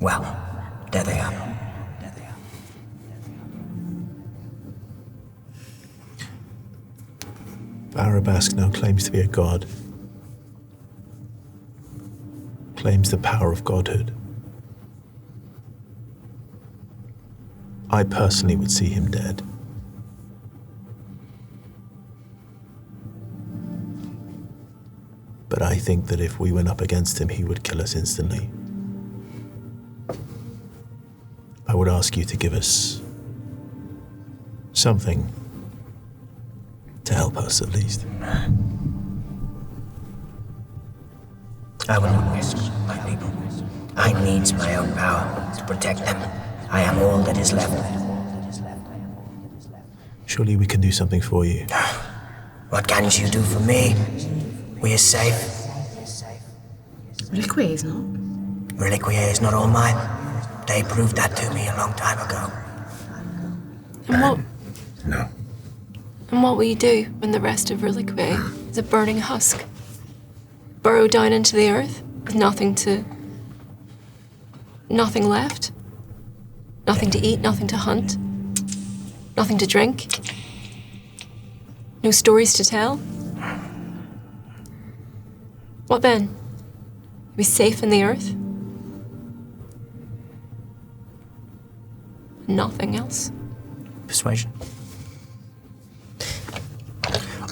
well, there they are. Barabask now claims to be a god. Claims the power of godhood. I personally would see him dead. But I think that if we went up against him, he would kill us instantly. I would ask you to give us something to help us, at least. I will not risk my people. I need my own power to protect them. I am all that is left. Surely we can do something for you. What can you do for me? We are safe. Reliquier is not. Reliquier is not all mine. They proved that to me a long time ago. No. And what will you do when the rest of Reliquae is a burning husk? Burrow down into the earth with nothing left? Nothing to eat, nothing to hunt? Nothing to drink? No stories to tell? What then? Are we safe in the earth? Nothing else? Persuasion.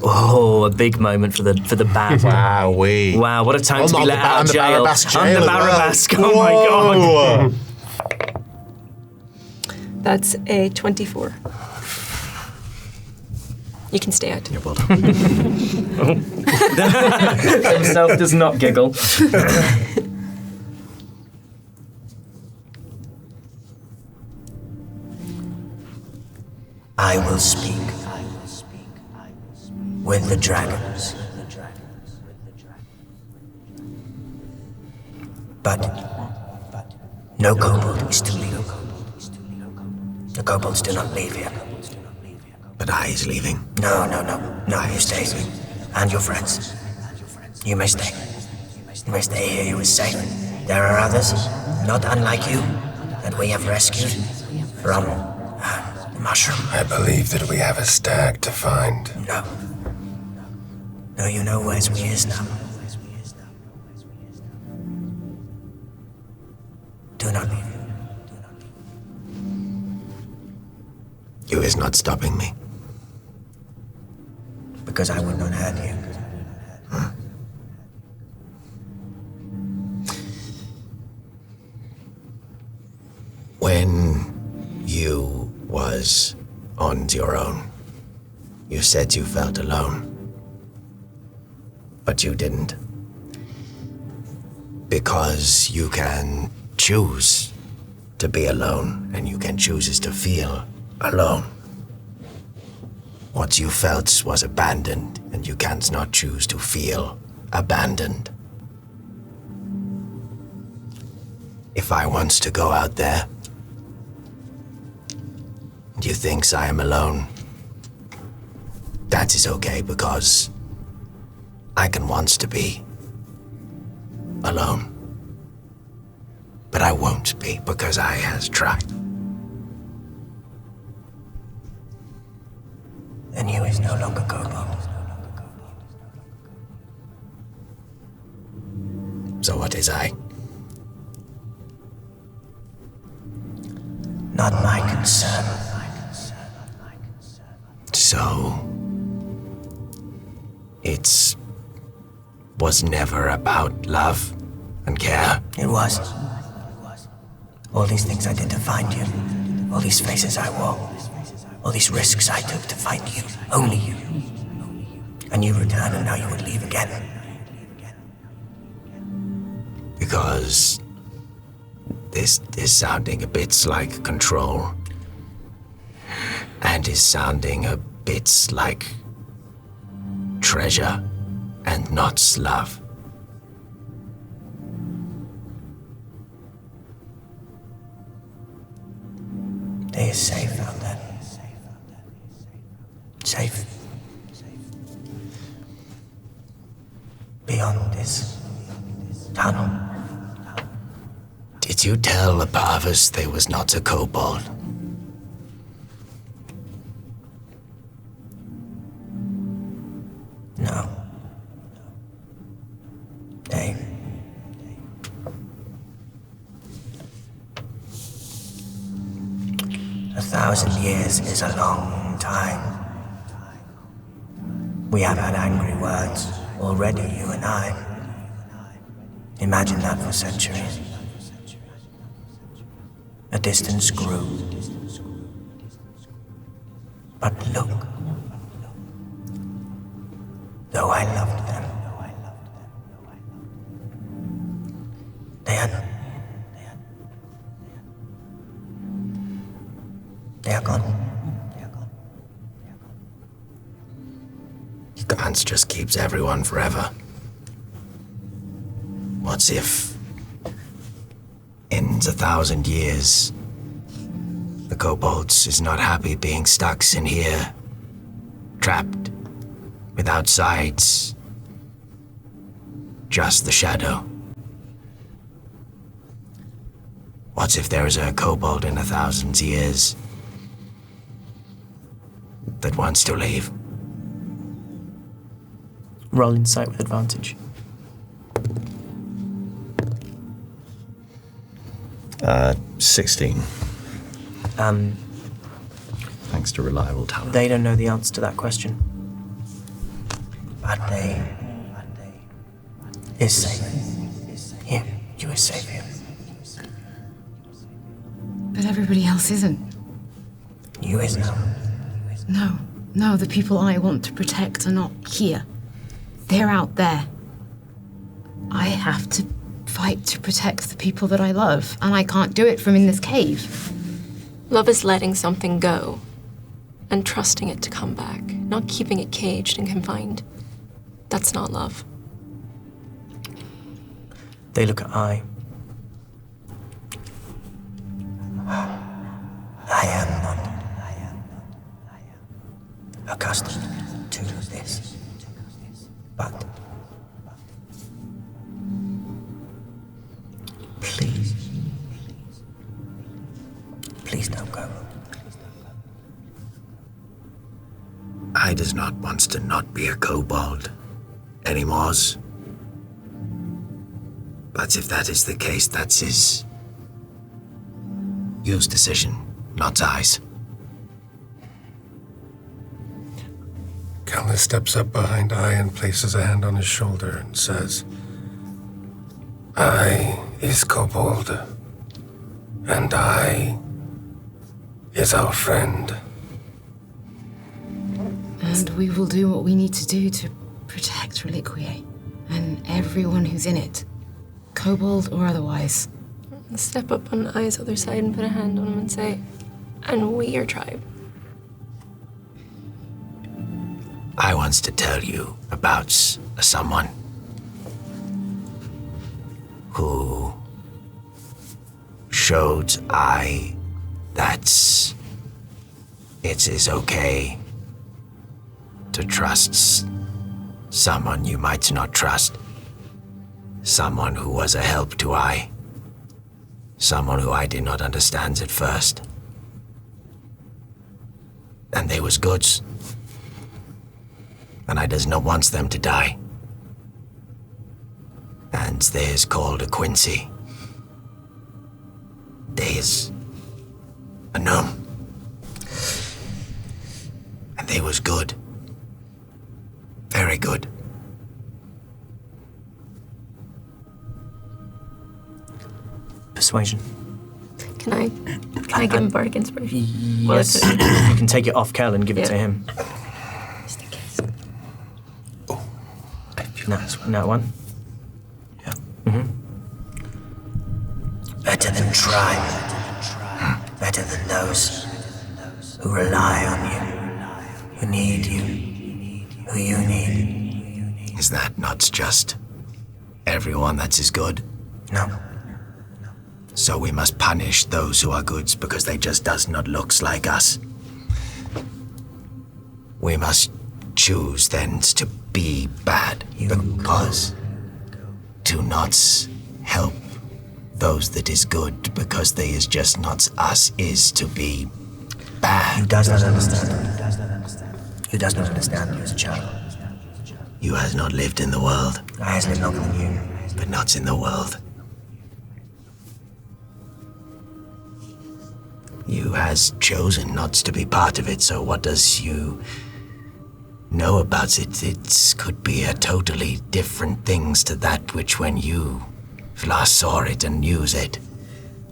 Oh, a big moment for the band. Wowee. Wow, what a time to be On let out of the jail. Barabbas jail On the as well. Barabbas. Oh my god. That's a 24. You can stay out. You're well done. Himself does not giggle. I will speak with the dragons. But no kobold is to leave. The kobolds do not leave here. But I is leaving. No, you stay. And your friends. You may stay. You may stay here, you are safe. There are others, not unlike you, that we have rescued from the mushroom. I believe that we have a stag to find. No. No, you know where we is now. Do not leave. You is not stopping me. Because I would not hurt you. When you was on your own, you said you felt alone. But you didn't. Because you can choose to be alone, and you can choose to feel alone. What you felt was abandoned, and you can't not choose to feel abandoned. If I wants to go out there, and you thinks I am alone, that is okay, because I can wants to be alone. But I won't be, because I has tried. And you is no longer kobold. So what is I? Not my concern. So it was never about love and care. It was. All these things I did to find you. All these faces I wore. All these risks I took to find you. Only you. And you returned, and now you would leave again. Because this is sounding a bit like control. And is sounding a bit like treasure and not love. They is safe out there. Safe. Beyond this tunnel. Did you tell the Parvus they was not a kobold? No. They. 1,000 years is a long time. We have had angry words already, you and I. Imagine that for centuries. A distance grew. But look. Though I loved them, they are gone. Gans just keeps everyone forever. What's if in 1,000 years The kobolds is not happy being stuck in here, trapped, without sides, just the shadow. What if there is a kobold in 1,000 years that wants to leave? Roll insight with advantage. 16. Thanks to reliable talent. They don't know the answer to that question. But they is safe. Here, you is safe here. But everybody else isn't. You is now. No, the people I want to protect are not here. They're out there. I have to fight to protect the people that I love, and I can't do it from in this cave. Love is letting something go and trusting it to come back, not keeping it caged and confined. That's not love. They look at I. I am not accustomed to this, but please don't go. I does not want to not be a kobold anymore. But if that is the case, that's his decision, not I's. Callus steps up behind I and places a hand on his shoulder and says, I is kobold, and I is our friend. And we will do what we need to do to protect Reliquie and everyone who's in it, kobold or otherwise. Step up on I's other side and put a hand on him and say, and we are tribe. I wants to tell you about someone who showed I that it is okay to trust someone you might not trust. Someone who was a help to I. Someone who I did not understand at first. And they was goods. And I does not want them to die. And they is called a Quincy. They is a gnome. And they was good. Very good. Persuasion. Can I give him bardic inspiration? Yes. You can take it off Kel and give it to him. Just in case. No one. Yeah. Better than tribe. Better than those who rely on you, who need you, who you need. Is that not just everyone that is good? No. So we must punish those who are goods because they just does not looks like us. We must choose then to be bad because do not help those that is good because they is just not us is to be bad. You does not understand. You does not understand you as a child. You has not lived in the world. I has lived longer than you, but not in the world. You has chosen not to be part of it, so what does you know about it? It could be a totally different things to that which when you last saw it and use it,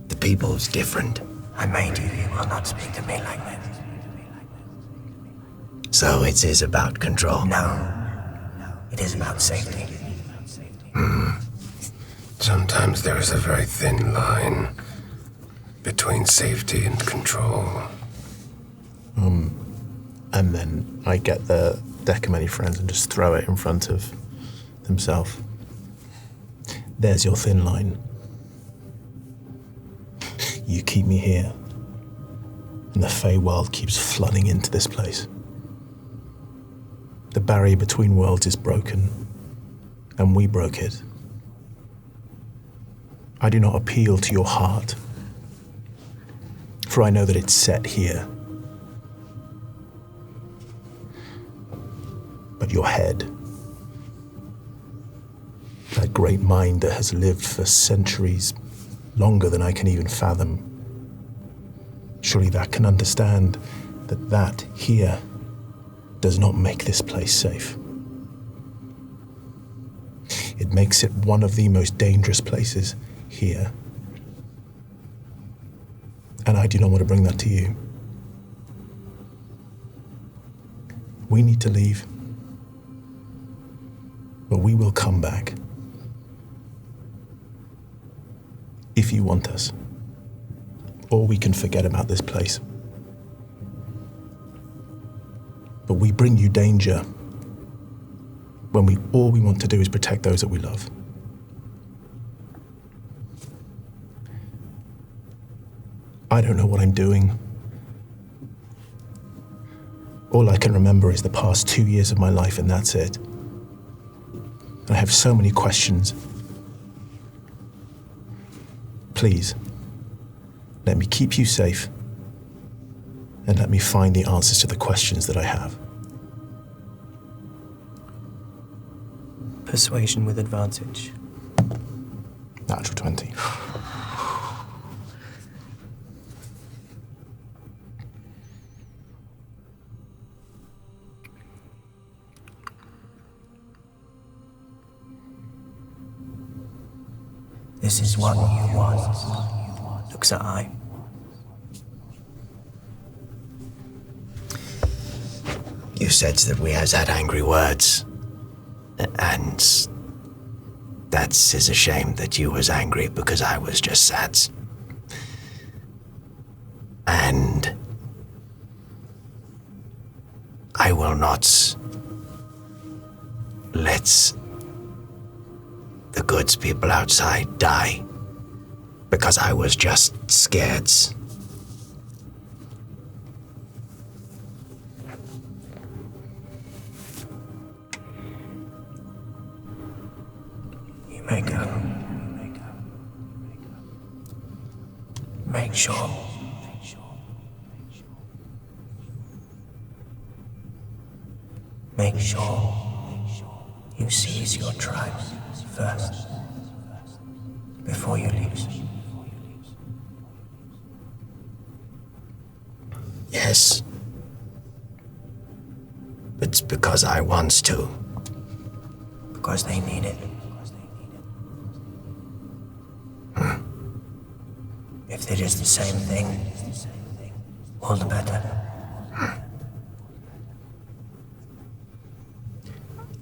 the people's different. I made you, you will not speak to me like that. So it is about control? No. It is about safety. Sometimes there is a very thin line between safety and control. And then I get the deck of many friends and just throw it in front of themself. There's your thin line. You keep me here, And the Feywild keeps flooding into this place. The barrier between worlds is broken, and we broke it. I do not appeal to your heart, for I know that it's set here. But your head, that great mind that has lived for centuries, longer than I can even fathom, surely that can understand that that here does not make this place safe. It makes it one of the most dangerous places here. And I do not want to bring that to you. We need to leave. But we will come back. If you want us. Or we can forget about this place. But we bring you danger when all we want to do is protect those that we love. I don't know what I'm doing. All I can remember is the past 2 years of my life, and that's it. And I have so many questions. Please, let me keep you safe, and let me find the answers to the questions that I have. Persuasion with advantage. Natural 20. This is what you want. Looks at I. You said that we has had angry words, and that is a shame that you was angry because I was just sad. And I will not let the goods people outside die because I was just scared. You may go. Make sure. Make sure you seize your tribes first, before you leave. Yes. It's because I wants to. Because they need it. If it is the same thing, all the better.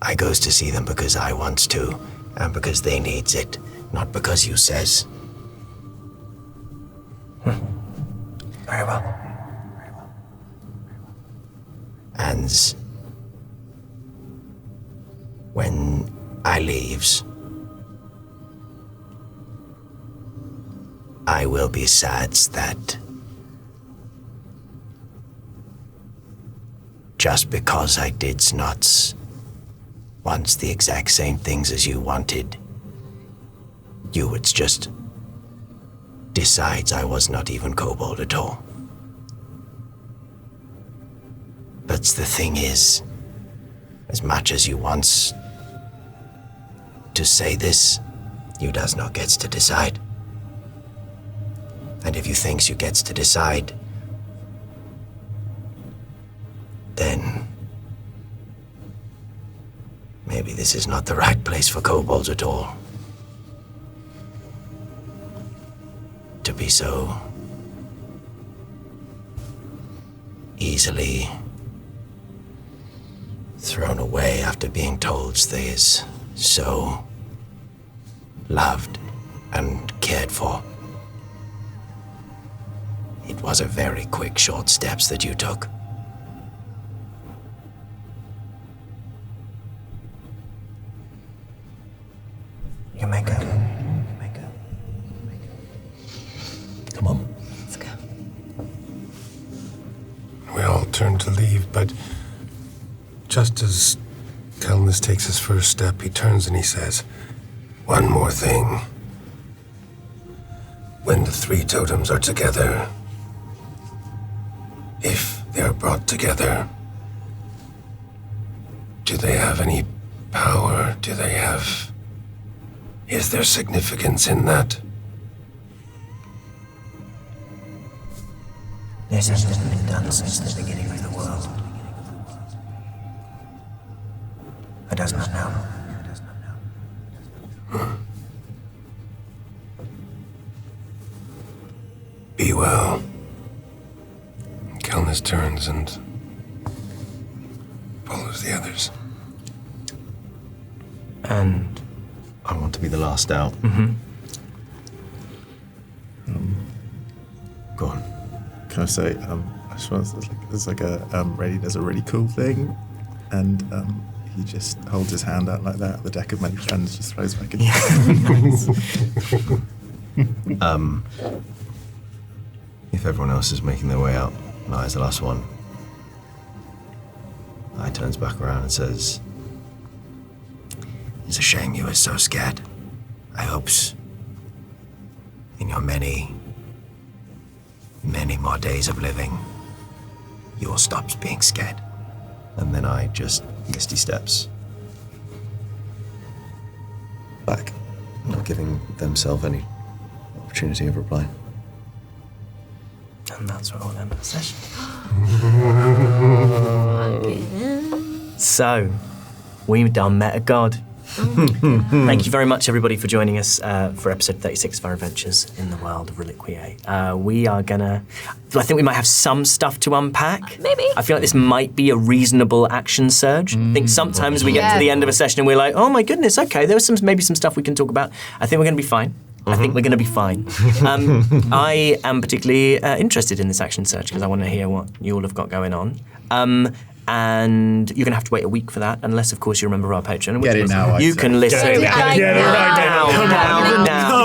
I goes to see them because I wants to, and because they needs it, not because you says. Very well. And when I leaves, I will be sad that just because I did not want the exact same things as you wanted, you would just decide I was not even kobold at all. But the thing is, as much as you wants to say this, you does not gets to decide. And if you thinks you gets to decide, then maybe this is not the right place for kobolds at all. To be so easily thrown away after being told they is so loved and cared for. It was a very quick, short steps that you took. You may go. Come on. Let's go. turn to leave, but just as Kelnis takes his first step, he turns and he says, "One more thing. When the three totems are together, if they are brought together, do they have any power? Is there significance in that?" This hasn't been done since the beginning of the world. I does not know. Be well. Kelnis turns and follows the others. And I want to be the last out. Go on. Can I say, I just want to, there's like a, Reddy does a really cool thing, and he just holds his hand out like that, the deck of many friends just throws back in. If everyone else is making their way out, and I, as the last one, I turns back around and says, It's a shame you were so scared. I hopes in your many more days of living, you will stop being scared. and then I just misty steps back, not giving themself any opportunity of reply. And that's where we'll end the session. So, we've done Met a God. Thank you very much, everybody, for joining us for episode 36 of our adventures in the world of Reliquiae. We are gonna... I think we might have some stuff to unpack. Maybe. I feel like this might be a reasonable action surge. I think sometimes we get to the end of a session and we're like, oh my goodness, okay, there was maybe some stuff we can talk about. I think we're gonna be fine. I think we're going to be fine. I am particularly interested in this action search because I want to hear what you all have got going on. And you're going to have to wait a week for that, unless, of course, you remember our Patreon. Get it now, You can listen. Get it right now.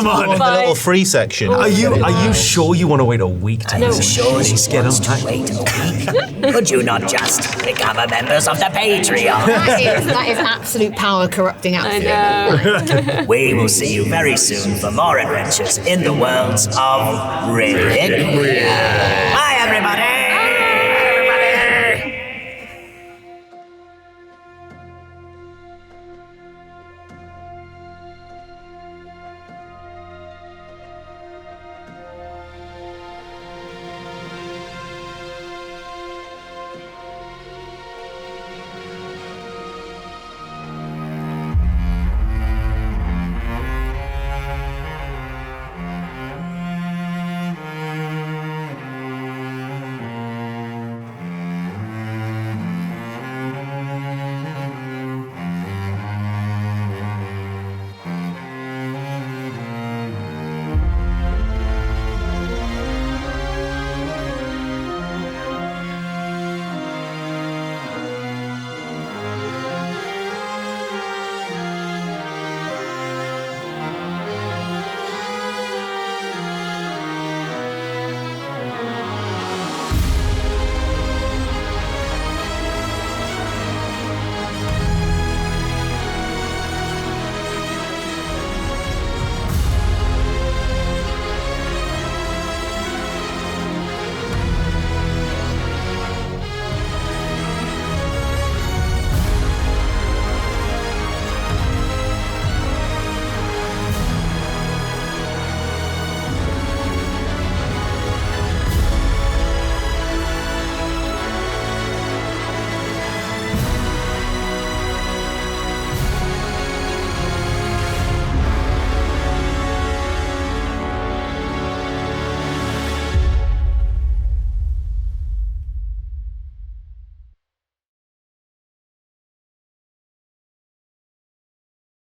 Come on, the little free section. Are you sure you want to wait a week to listen? Sure she wants to wait a week. Could you not just become a members of the Patreon? That is absolute power corrupting outfit. We will see you very soon for more adventures in the worlds of Reliquiae.